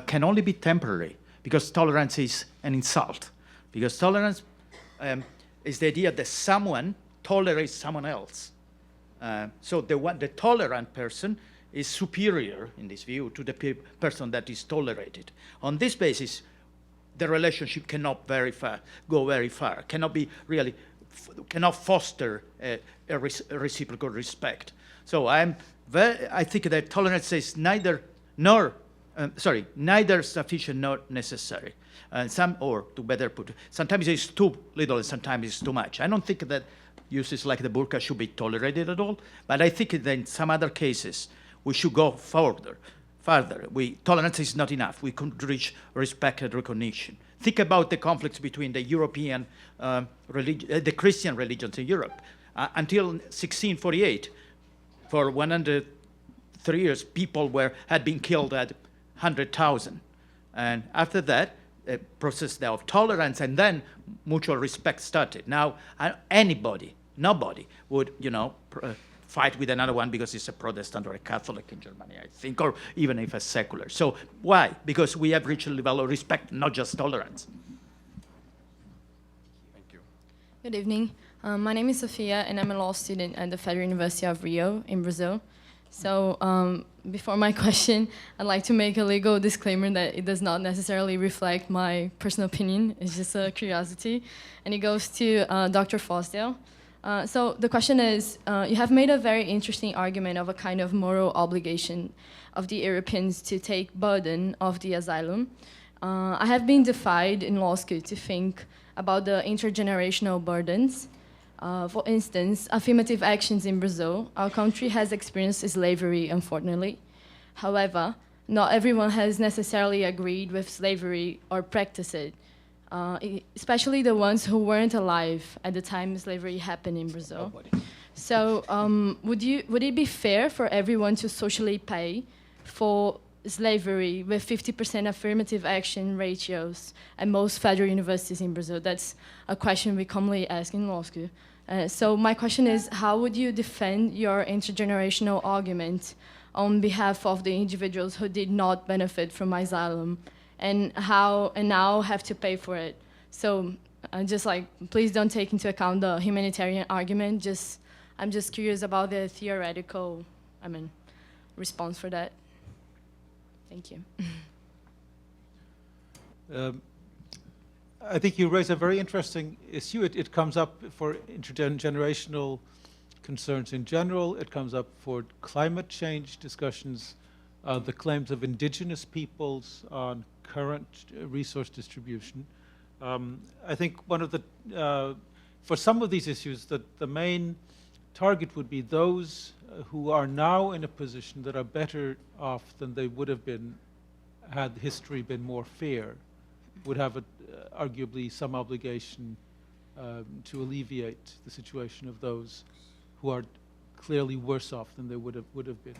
Speaker 3: can only be temporary, because tolerance is an insult. Because tolerance is the idea that someone tolerates someone else. So the tolerant person is superior, in this view, to the person that is tolerated. On this basis, the relationship cannot go very far, cannot be really cannot foster a reciprocal respect. So I think that tolerance is neither sufficient nor necessary. Or to better put, sometimes it's too little and sometimes it's too much. I don't think that uses like the burqa should be tolerated at all, but I think that in some other cases we should go further. Tolerance is not enough. We could reach respect and recognition. Think about the conflicts between the European the Christian religions in Europe. Until 1648, for 103 years, people had been killed at 100,000. And after that, a process of tolerance and then mutual respect started. Now, nobody would, fight with another one because it's a Protestant or a Catholic in Germany, I think, or even if a secular. So why? Because we have reached a level of respect, not just tolerance.
Speaker 17: Thank you. Good evening. My name is Sofia, and I'm a law student at the Federal University of Rio in Brazil. So before my question, I'd like to make a legal disclaimer that it does not necessarily reflect my personal opinion. It's just a curiosity. And it goes to Dr. Fosdale. So the question is, you have made a very interesting argument of a kind of moral obligation of the Europeans to take burden of the asylum. I have been defied in law school to think about the intergenerational burdens. For instance, affirmative actions in Brazil. Our country has experienced slavery, unfortunately. However, not everyone has necessarily agreed with slavery or practiced it. Especially the ones who weren't alive at the time slavery happened in Brazil. So would it be fair for everyone to socially pay for slavery with 50% affirmative action ratios at most federal universities in Brazil? That's a question we commonly ask in law school. So my question is, how would you defend your intergenerational argument on behalf of the individuals who did not benefit from asylum and now have to pay for it? So please don't take into account the humanitarian argument. I'm just curious about the theoretical, response for that. Thank you.
Speaker 7: I think you raise a very interesting issue. It comes up for intergenerational concerns in general. It comes up for climate change discussions, the claims of indigenous peoples on current resource distribution. I think one of the, for some of these issues, the main target would be those who are now in a position that are better off than they would have been had history been more fair, would have arguably some obligation to alleviate the situation of those who are clearly worse off than they would have been.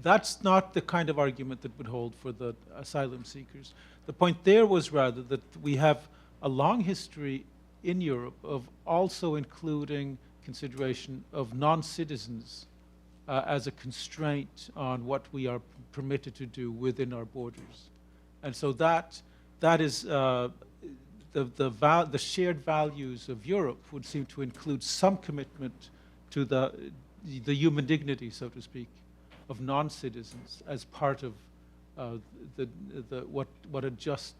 Speaker 7: That's not the kind of argument that would hold for the asylum seekers. The point there was rather that we have a long history in Europe of also including consideration of non-citizens as a constraint on what we are permitted to do within our borders. And so that is the shared values of Europe would seem to include some commitment to the human dignity, so to speak, of non-citizens as part of what a just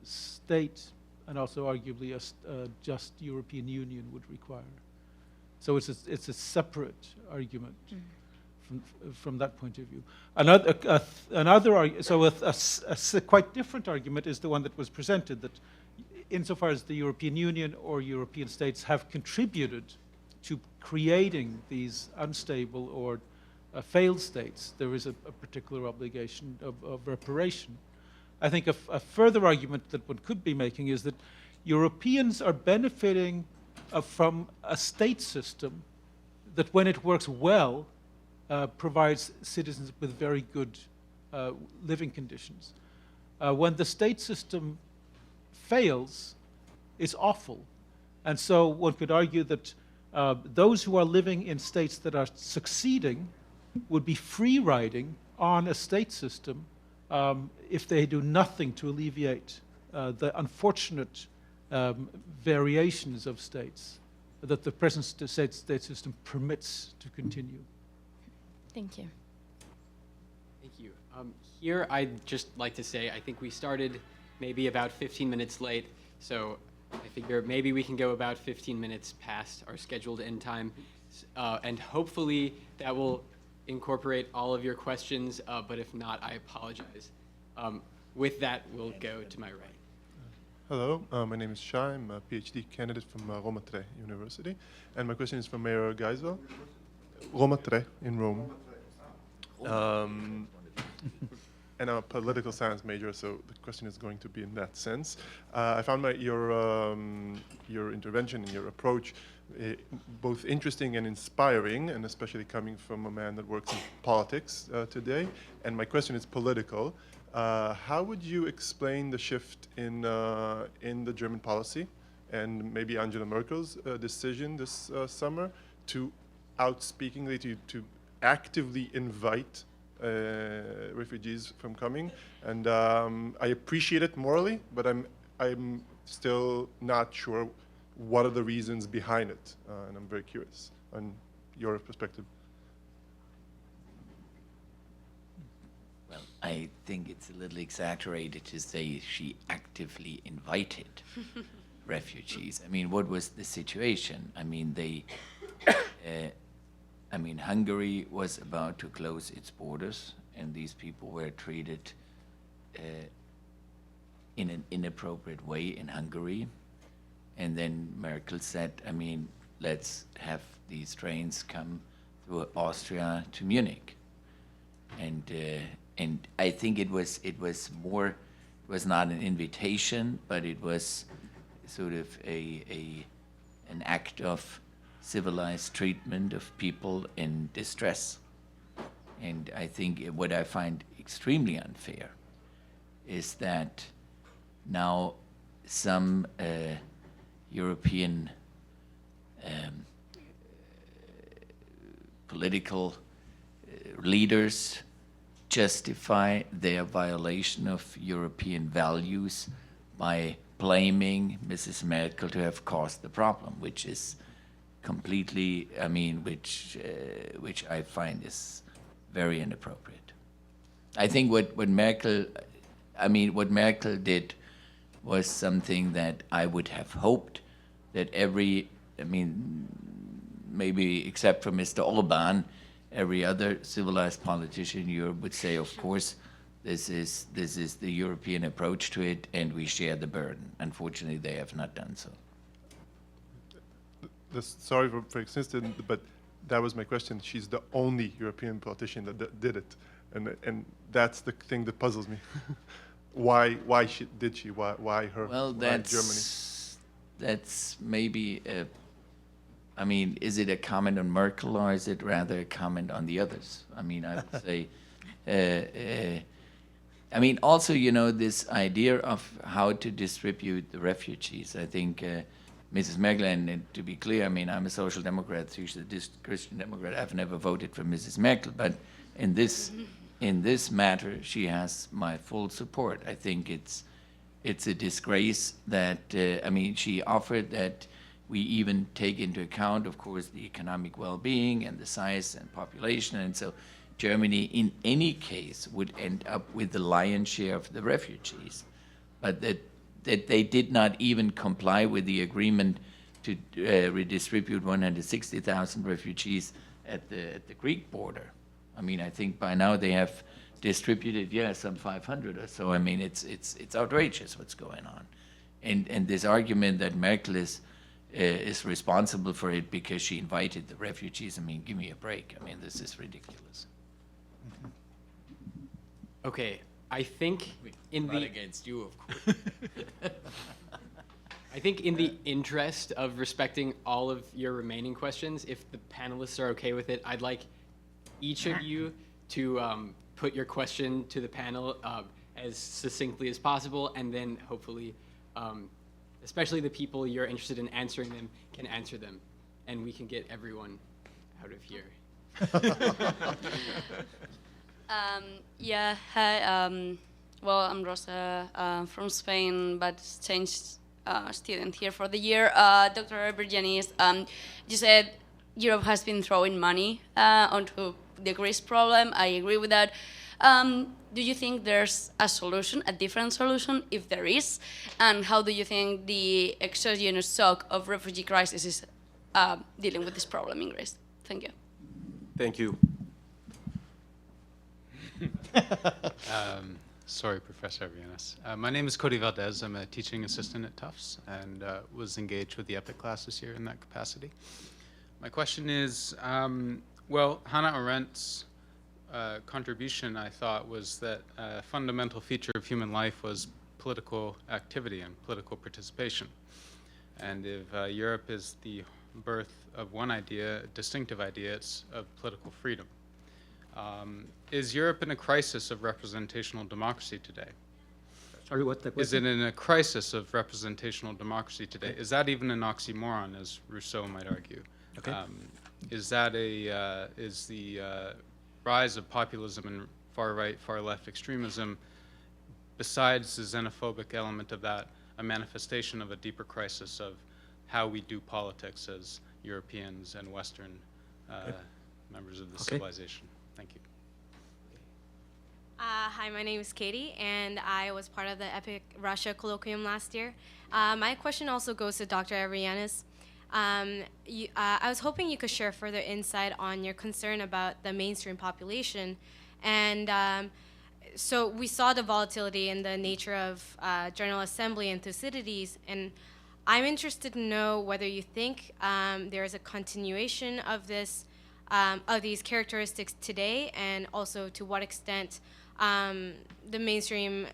Speaker 7: state and also arguably a just European Union would require. So it's a separate argument from that point of view. A quite different argument is the one that was presented, that insofar as the European Union or European states have contributed to creating these unstable or failed states, there is a particular obligation of reparation. I think a further argument that one could be making is that Europeans are benefiting from a state system that, when it works well, provides citizens with very good living conditions. When the state system fails, it's awful. And so one could argue that those who are living in states that are succeeding would be free riding on a state system if they do nothing to alleviate the unfortunate variations of states that the present state system permits to continue.
Speaker 17: Thank you.
Speaker 2: Thank you. Here, I'd just like to say, I think we started maybe about 15 minutes late, so I figure maybe we can go about 15 minutes past our scheduled end time, and hopefully that will incorporate all of your questions, but if not, I apologize. With that, we'll go to my right.
Speaker 18: Hello, my name is Shai. I'm a PhD candidate from Roma Tre University, and my question is for Mayor Geisel. Roma Tre in Rome. And I'm a political science major, so the question is going to be in that sense. I found your intervention and your approach both interesting and inspiring, and especially coming from a man that works in politics today. And my question is political. How would you explain the shift in the German policy, and maybe Angela Merkel's decision this summer to outspeakingly to actively invite refugees from coming? And I appreciate it morally, but I'm still not sure what are the reasons behind it, and I'm very curious on your perspective.
Speaker 10: Well, I think it's a little exaggerated to say she actively invited refugees. I mean, what was the situation? I mean, Hungary was about to close its borders, and these people were treated in an inappropriate way in Hungary. And then Merkel said, I mean, let's have these trains come through Austria to Munich. And I think it was not an invitation, but it was sort of an act of civilized treatment of people in distress. And I think what I find extremely unfair is that now some European political leaders justify their violation of European values by blaming Mrs. Merkel to have caused the problem, which is completely, I mean, which I find is very inappropriate. I think what Merkel did was something that I would have hoped that maybe except for Mr. Orban, every other civilized politician in Europe would say, of course, this is the European approach to it, and we share the burden. Unfortunately, they have not done so.
Speaker 18: Sorry for insisting, but that was my question. She's the only European politician that did it, and that's the thing that puzzles me. Why did she? Why her?
Speaker 10: Well,
Speaker 18: why Germany?
Speaker 10: That's maybe. I mean, is it a comment on Merkel, or is it rather a comment on the others? I mean, I would say. I mean, also, this idea of how to distribute the refugees. I think Mrs. Merkel, and to be clear, I mean, I'm a social democrat, she's a Christian Democrat. I've never voted for Mrs. Merkel, but in this matter, she has my full support. I think it's a disgrace that she offered that we even take into account, of course, the economic well-being and the size and population, and so Germany, in any case, would end up with the lion's share of the refugees, but that they did not even comply with the agreement to redistribute 160,000 refugees at the Greek border. I mean, I think by now they have distributed, some 500 or so. I mean, it's outrageous what's going on, and this argument that Merkel is responsible for it because she invited the refugees. I mean, give me a break. I mean, this is ridiculous.
Speaker 2: Okay, I think
Speaker 10: Not against you, of course.
Speaker 2: I think in the interest of respecting all of your remaining questions, if the panelists are okay with it, I'd like each of you to put your question to the panel as succinctly as possible, and then hopefully, especially the people you're interested in answering them, can answer them, and we can get everyone out of here.
Speaker 19: Hi. Well, I'm Rosa from Spain, but changed student here for the year. Dr. Bergianis, you said Europe has been throwing money onto the Greece problem. I agree with that. Do you think there's a solution, a different solution, if there is? And how do you think the exogenous shock of refugee crisis is dealing with this problem in Greece? Thank you.
Speaker 20: Thank you.
Speaker 21: Sorry, Professor Avianis. My name is Cody Valdez. I'm a teaching assistant at Tufts and was engaged with the EPIIC class this year in that capacity. My question is, well, Hannah Arendt's contribution, I thought, was that a fundamental feature of human life was political activity and political participation. And if Europe is the birth of one idea, a distinctive idea, it's of political freedom. Is Europe in a crisis of representational democracy today?
Speaker 3: Sorry, what the
Speaker 21: Is
Speaker 3: question?
Speaker 21: it in a crisis of representational democracy today? Is that even an oxymoron, as Rousseau might argue?
Speaker 3: Okay.
Speaker 21: Is that is the rise of populism and far-right, far-left extremism, besides the xenophobic element of that, a manifestation of a deeper crisis of how we do politics as Europeans and Western members of the civilization? Thank you.
Speaker 22: Hi, my name is Katie, and I was part of the EPIIC Russia colloquium last year. My question also goes to Dr. Avrianis. I was hoping you could share further insight on your concern about the mainstream population. And so we saw the volatility in the nature of General Assembly and Thucydides, and I'm interested to know whether you think there is a continuation of this, of these characteristics today, and also to what extent the mainstream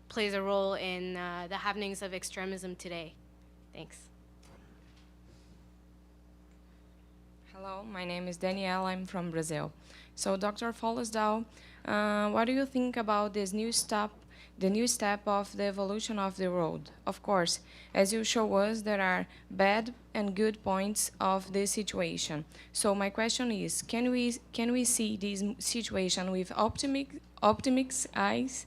Speaker 22: plays a role in the happenings of extremism today. Thanks.
Speaker 23: Hello, my name is Danielle. I'm from Brazil. So, Dr. Follisdal, what do you think about this new step, the new step of the evolution of the road? Of course, as you show us, there are bad and good points of this situation. So, my question is, can we see this situation with optimistic eyes?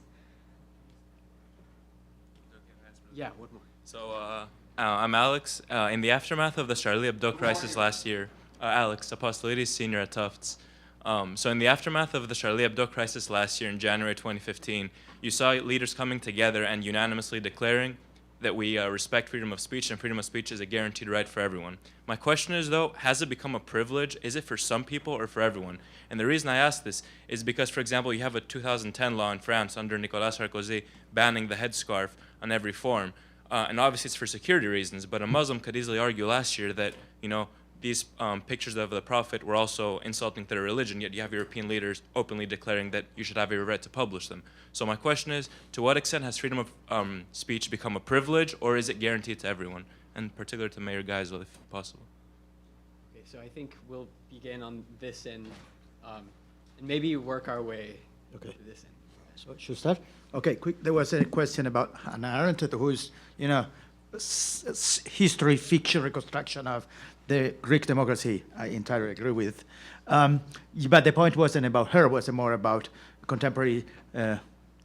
Speaker 2: Yeah, one more.
Speaker 14: So, I'm Alex. In the aftermath of the Charlie Hebdo crisis last year, Alex, Apostolides Senior at Tufts. So in the aftermath of the Charlie Hebdo crisis last year in January 2015, you saw leaders coming together and unanimously declaring that we respect freedom of speech, and freedom of speech is a guaranteed right for everyone. My question is, though, has it become a privilege? Is it for some people or for everyone? And the reason I ask this is because, for example, you have a 2010 law in France under Nicolas Sarkozy banning the headscarf on every form. And obviously it's for security reasons, but a Muslim could easily argue last year that, you know, these pictures of the Prophet were also insulting to their religion, yet you have European leaders openly declaring that you should have a right to publish them. So my question is, to what extent has freedom of speech become a privilege, or is it guaranteed to everyone, and particular to Mayor Geisel, if possible?
Speaker 2: Okay, so I think we'll begin on this end, and maybe work our way to this end.
Speaker 3: So should we start? Okay, quick. There was a question about Hannah Arendt, who's, you know, history fiction reconstruction of the Greek democracy. I entirely agree with. But the point wasn't about her, it was more about contemporary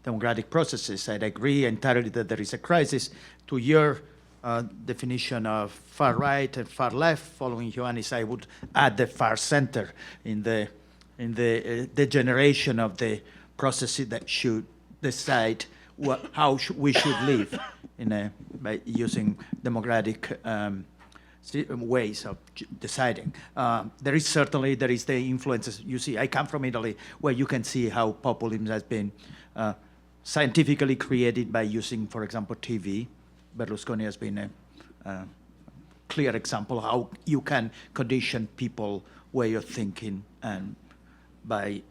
Speaker 3: democratic processes. I'd agree entirely that there is a crisis. To your definition of far right and far left, following Ioannis, I would add the far center in the degeneration of the processes that should decide how we should live by using democratic ways of deciding. There is the influences. You see, I come from Italy, where you can see how populism has been scientifically created by using, for example, TV. Berlusconi has been a clear example how you can condition people way of thinking, and by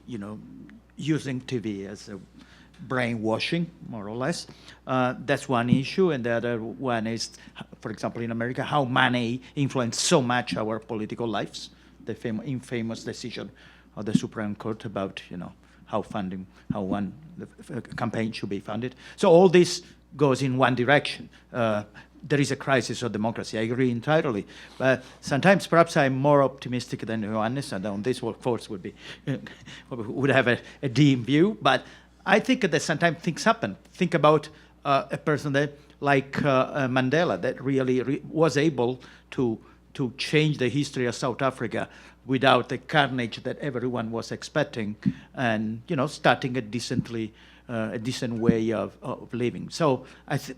Speaker 3: you know, using TV as a brainwashing, more or less. That's one issue, and the other one is, for example, in America, how money influenced so much our political lives. The infamous decision of the Supreme Court about, you know, how the campaign should be funded. So all this goes in one direction. There is a crisis of democracy. I agree entirely. But sometimes perhaps I'm more optimistic than Ioannis, and on this, of course, would have a dim view. But I think that sometimes things happen. Think about a person that, like Mandela, that really was able to to change the history of South Africa without the carnage that everyone was expecting, and starting a decent way of living. So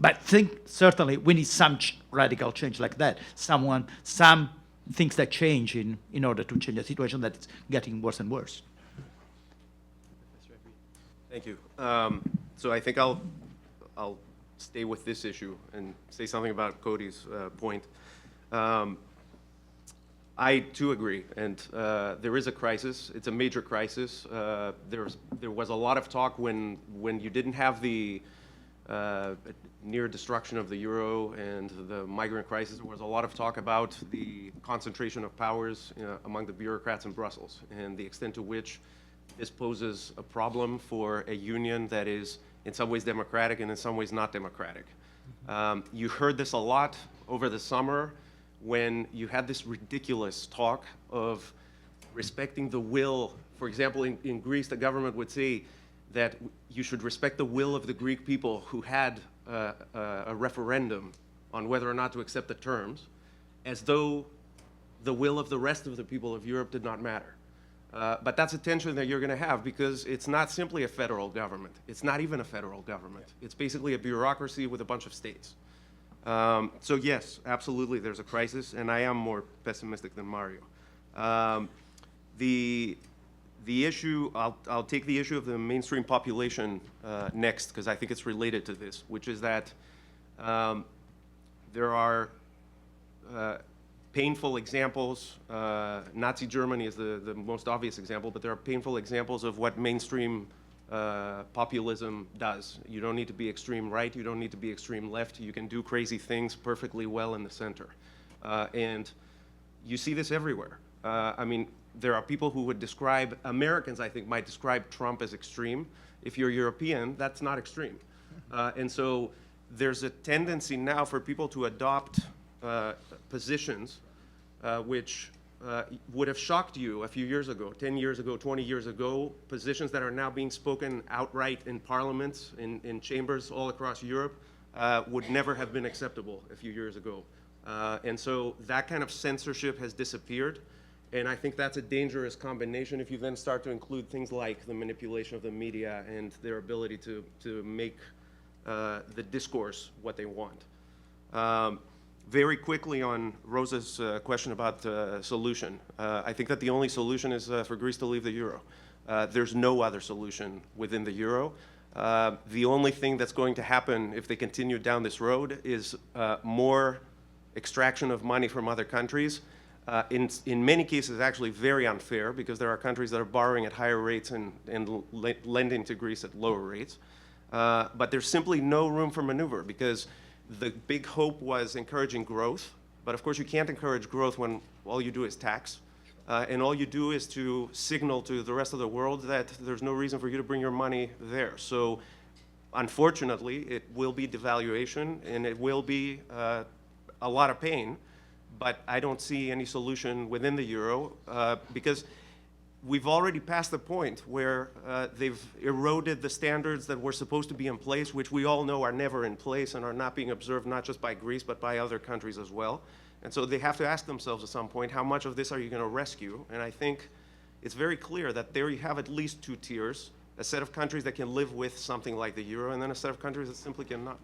Speaker 3: but I think certainly we need some radical change like that. Some things that change in order to change a situation that's getting worse and worse.
Speaker 11: Thank you. So I think I'll stay with this issue and say something about Cody's point. I too agree, and there is a crisis. It's a major crisis. There was a lot of talk when you didn't have the near destruction of the euro and the migrant crisis. There was a lot of talk about the concentration of powers among the bureaucrats in Brussels and the extent to which this poses a problem for a union that is in some ways democratic and in some ways not democratic. You heard this a lot over the summer when you had this ridiculous talk of respecting the will. For example, in Greece, the government would say that you should respect the will of the Greek people who had a referendum on whether or not to accept the terms, as though the will of the rest of the people of Europe did not matter. But that's a tension that you're going to have, because it's not simply a federal government. It's not even a federal government. It's basically a bureaucracy with a bunch of states. So yes, absolutely, there's a crisis, and I am more pessimistic than Mario. The issue, I'll take the issue of the mainstream population next, because I think it's related to this, which is that there are painful examples. Nazi Germany is the most obvious example, but there are painful examples of what mainstream populism does. You don't need to be extreme right, you don't need to be extreme left, you can do crazy things perfectly well in the center. And you see this everywhere. I mean, there are people who would describe, Americans I think might describe Trump as extreme. If you're European, that's not extreme. And so there's a tendency now for people to adopt positions which would have shocked you a few years ago, 10 years ago, 20 years ago, positions that are now being spoken outright in parliaments, in chambers all across Europe, would never have been acceptable a few years ago. And so that kind of censorship has disappeared. And I think that's a dangerous combination if you then start to include things like the manipulation of the media and their ability to make the discourse what they want. Very quickly on Rosa's question about solution. I think that the only solution is for Greece to leave the euro. There's no other solution within the euro. The only thing that's going to happen if they continue down this road is more extraction of money from other countries. In many cases, actually very unfair, because there are countries that are borrowing at higher rates and lending to Greece at lower rates. But there's simply no room for maneuver, because the big hope was encouraging growth. But of course, you can't encourage growth when all you do is tax. And all you do is to signal to the rest of the world that there's no reason for you to bring your money there. So unfortunately, it will be devaluation, and it will be a lot of pain. But I don't see any solution within the euro, because we've already passed the point where they've eroded the standards that were supposed to be in place, which we all know are never in place and are not being observed not just by Greece, but by other countries as well. And so they have to ask themselves at some point, how much of this are you going to rescue? And I think it's very clear that there you have at least two tiers, a set of countries that can live with something like the euro, and then a set of countries that simply cannot.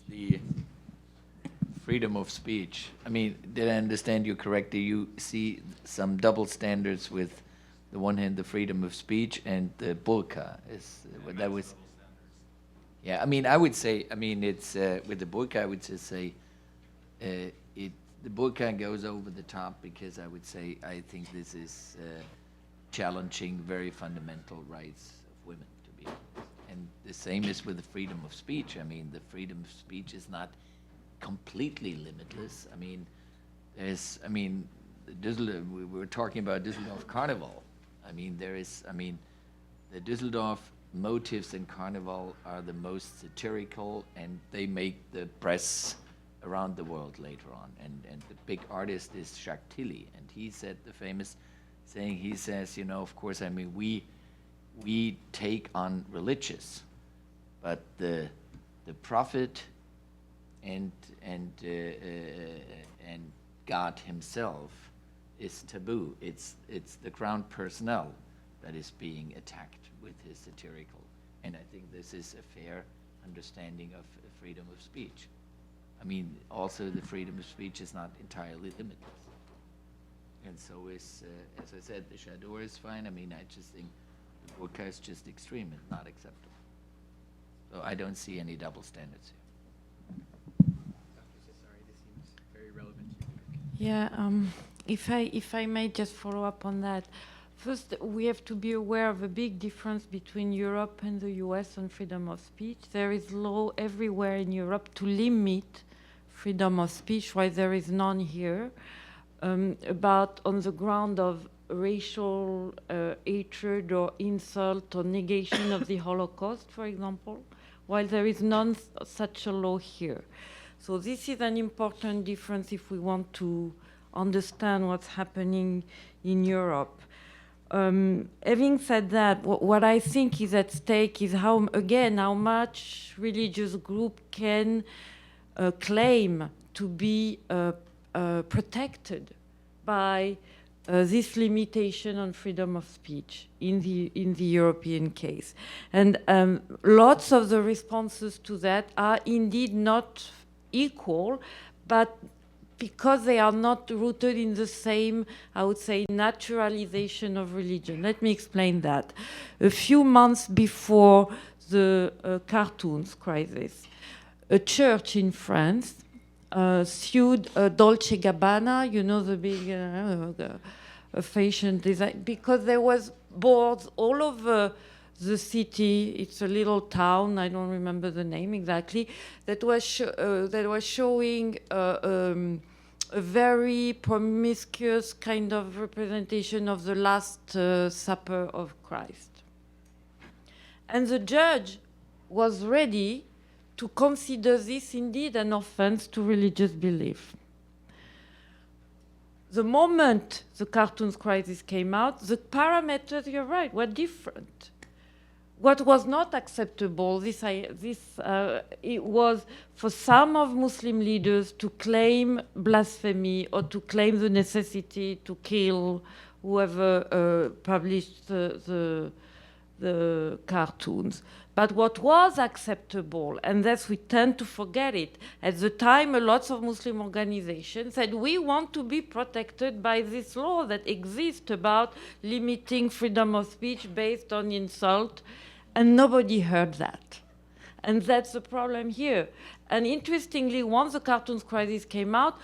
Speaker 10: The freedom of speech. I mean, did I understand you correctly? You see some double standards with the one hand, the freedom of speech, and the burqa is that was. Yeah, I mean, I would say, I mean, it's with the burqa, I would just say, the burqa goes over the top, because I would say I think this is challenging very fundamental rights of women, to be honest. And the same is with the freedom of speech. I mean, the freedom of speech is not completely limitless. I mean, we were talking about Düsseldorf Carnival. I mean, the Düsseldorf motives in Carnival are the most satirical, and they make the press around the world later on. And the big artist is Jacques Tilly, and he said the famous saying, he says, you know, of course, I mean, we take on religious, but the profit and God himself is taboo. It's the ground personnel that is being attacked with his satirical. And I think this is a fair understanding of freedom of speech. I mean, also the freedom of speech is not entirely limitless. And so is, as I said, the shadow is fine. I mean, I just think the vodka is just extreme and not acceptable. So I don't see any double standards here.
Speaker 6: Yeah, if I may just follow up on that. First, we have to be aware of a big difference between Europe and the US on freedom of speech. There is law everywhere in Europe to limit freedom of speech, while there is none here, about on the ground of racial hatred or insult or negation of the Holocaust, for example, while there is none such a law here. So this is an important difference if we want to understand what's happening in Europe. Having said that, what I think is at stake is how much religious group can claim to be protected by this limitation on freedom of speech in the European case. And lots of the responses to that are indeed not equal, but because they are not rooted in the same, I would say, naturalization of religion. Let me explain that. A few months before the cartoons crisis, a church in France sued Dolce & Gabbana, you know, the big fashion design, because there was boards all over the city. It's a little town, I don't remember the name exactly, that was showing a very promiscuous kind of representation of the Last Supper of Christ. And the judge was ready to consider this indeed an offense to religious belief. The moment the cartoons crisis came out, the parameters, you're right, were different. What was not acceptable, it was for some of Muslim leaders to claim blasphemy or to claim the necessity to kill whoever published the cartoons. But what was acceptable, and thus we tend to forget it, at the time a lot of Muslim organizations said we want to be protected by this law that exists about limiting freedom of speech based on insult. And nobody heard that. And that's the problem here. And interestingly, once the cartoons crisis came out,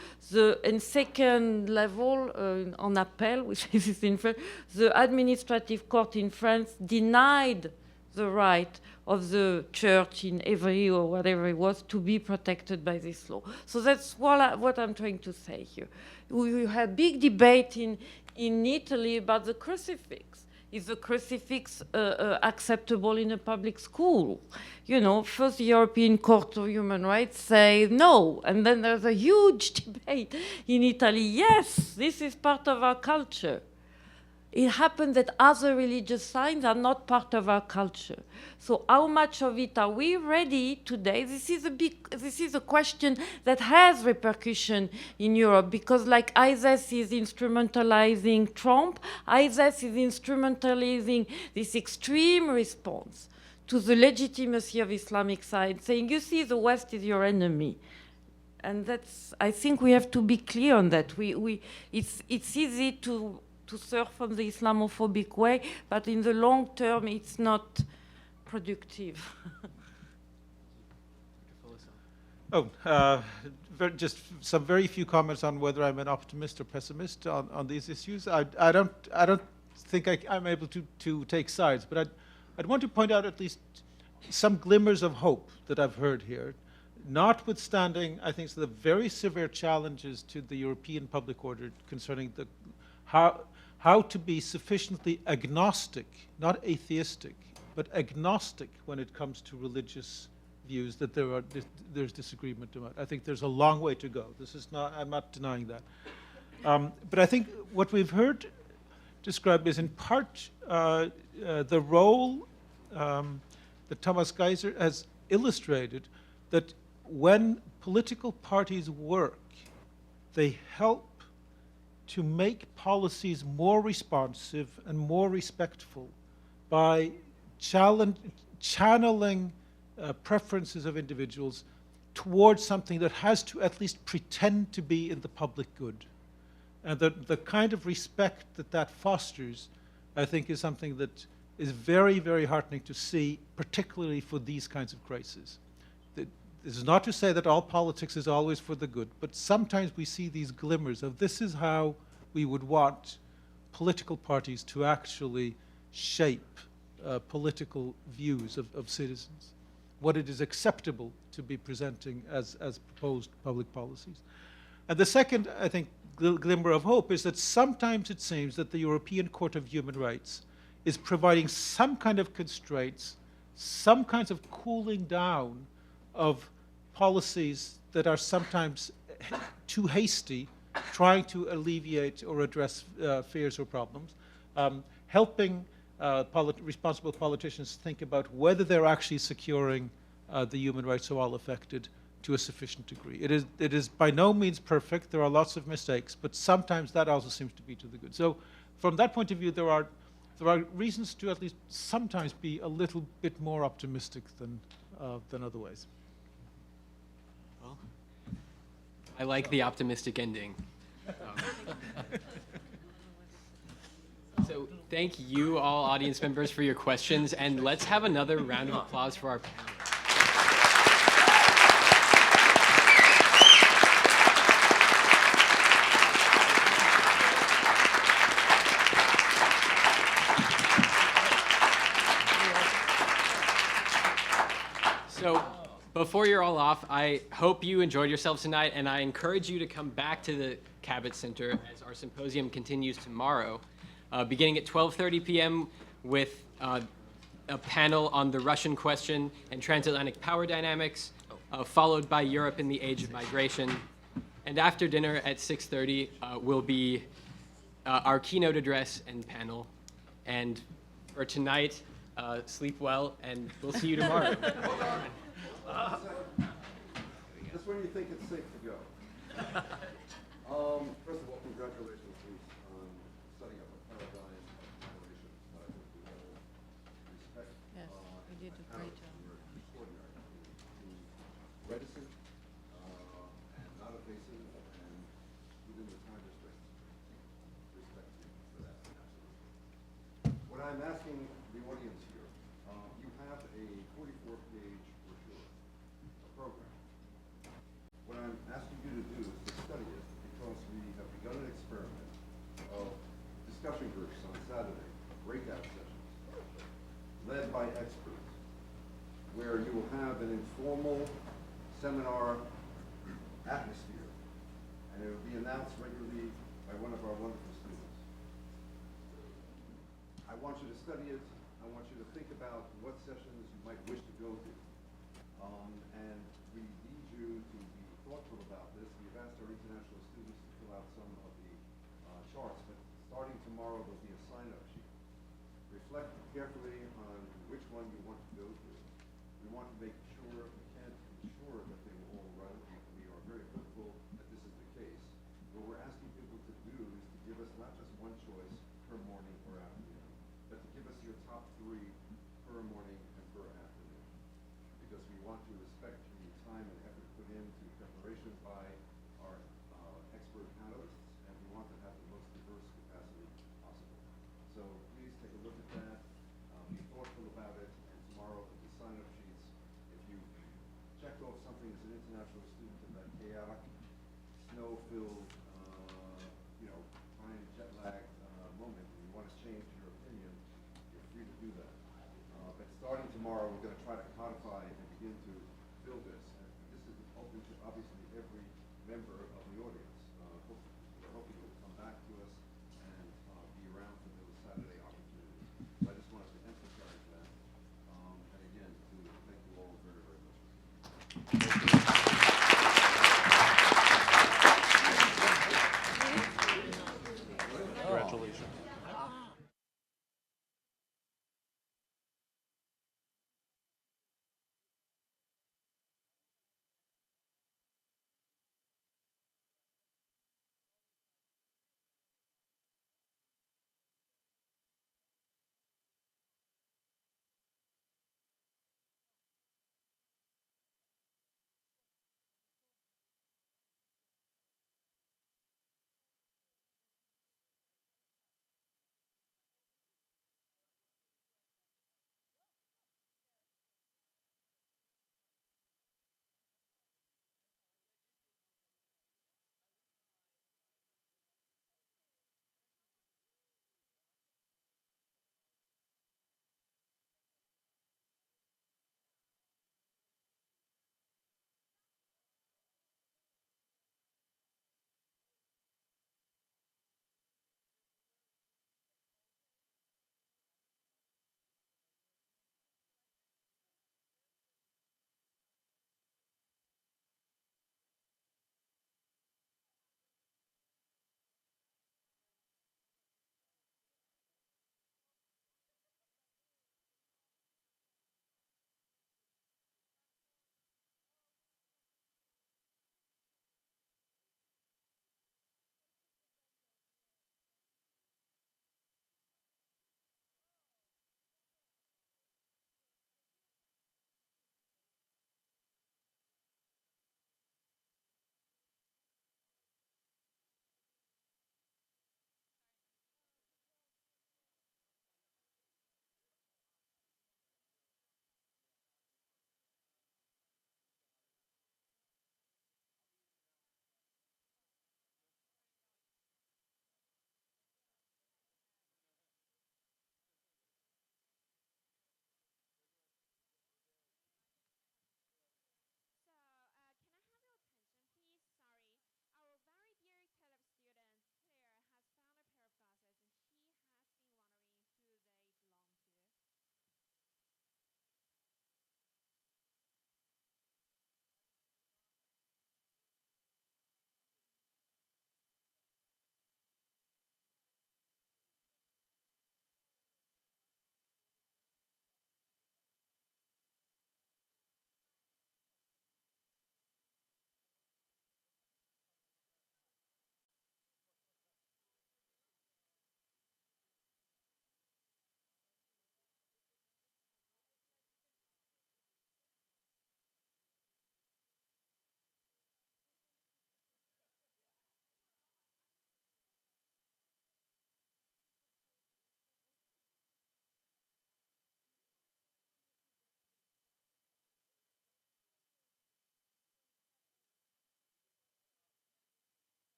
Speaker 6: in second level, on appel, which is in France, the administrative court in France denied the right of the church in Évry or whatever it was to be protected by this law. So that's what I'm trying to say here. We had big debate in Italy about the crucifix. Is the crucifix acceptable in a public school? You know, first the European Court of Human Rights say no, and then there's a huge debate in Italy. Yes, this is part of our culture. It happened that other religious signs are not part of our culture. So how much of it are we ready today? This is a question that has repercussion in Europe, because like ISIS is instrumentalizing Trump, ISIS is instrumentalizing this extreme response to the legitimacy of Islamic side, saying, you see, the West is your enemy. And that's, I think we have to be clear on that. It's easy to surf on the Islamophobic way, but in the long term, it's not productive.
Speaker 7: Just some very few comments on whether I'm an optimist or pessimist on these issues. I don't think I'm able to take sides, but I'd want to point out at least some glimmers of hope that I've heard here, notwithstanding, I think, the very severe challenges to the European public order concerning how to be sufficiently agnostic, not atheistic, but agnostic when it comes to religious views that there's disagreement about. I think there's a long way to go. I'm not denying that. But I think what we've heard described is in part the role that Thomas Geiser has illustrated, that when political parties work, they help to make policies more responsive and more respectful by channeling preferences of individuals towards something that has to at least pretend to be in the public good. And the kind of respect that that fosters, I think, is something that is very, very heartening to see, particularly for these kinds of crises. This is not to say that all politics is always for the good, but sometimes we see these glimmers of this is how we would want political parties to actually shape political views of citizens, what it is acceptable to be presenting as proposed public policies. And the second, I think, glimmer of hope is that sometimes it seems that the European Court of Human Rights is providing some kind of constraints, some kinds of cooling down of policies that are sometimes too hasty, trying to alleviate or address fears or problems, helping responsible politicians think about whether they're actually securing the human rights of all affected to a sufficient degree. It is by no means perfect. There are lots of mistakes, but sometimes that also seems to be to the good. So from that point of view, there are reasons to at least sometimes be a little bit more optimistic than otherwise.
Speaker 2: Well, I like the optimistic ending. So thank you all audience members for your questions, and let's have another round of applause for our panel. So before you're all off, I hope you enjoyed yourselves tonight, and I encourage you to come back to the Cabot Center as our symposium continues tomorrow, beginning at 12:30 p.m. with a panel on the Russian question and transatlantic power dynamics, followed by Europe in the Age of Migration. And after dinner at 6:30 will be our keynote address and panel. And for tonight, sleep well, and we'll see you tomorrow.
Speaker 1: Just when you think it's safe to go. First of all, congratulations, Bruce, on setting up a paradigm of moderation that I think we all respect.
Speaker 6: Yes, you did a great job.
Speaker 1: You're extraordinary. Reticent and not evasive, and within the time restraints. Respect you for that, absolutely. What I'm asking the audience here, you have a 44-page brochure, a program. What I'm asking you to do is to study it, because we have begun an experiment of discussion groups on Saturday, breakout sessions, led by experts, where you will have an informal seminar atmosphere, and it will be announced regularly by one of our wonderful students. I want you to study it. I want you to think about what sessions you might wish to go to. And we need you to be thoughtful about this. We've asked our international students to fill out some of the charts, but starting tomorrow there'll be a sign-up sheet. Reflect carefully on which one you want to go to. We want to make sure, we can't ensure that they will all run. We are very hopeful that this is the case. What we're asking people to do is to give us not just one choice per morning or afternoon, but to give us your top 3 per morning and per afternoon. Because we want to respect the time and effort put into preparation by our expert panelists, and we want to have the most diverse capacity possible. So please take a look at that, be thoughtful about it, and tomorrow at the sign-up sheets, if you checked off something as an international student in that chaotic, snow-filled, time jet-lagged moment, and you want to change your opinion, you're free to do that. But starting tomorrow, we're going to try to codify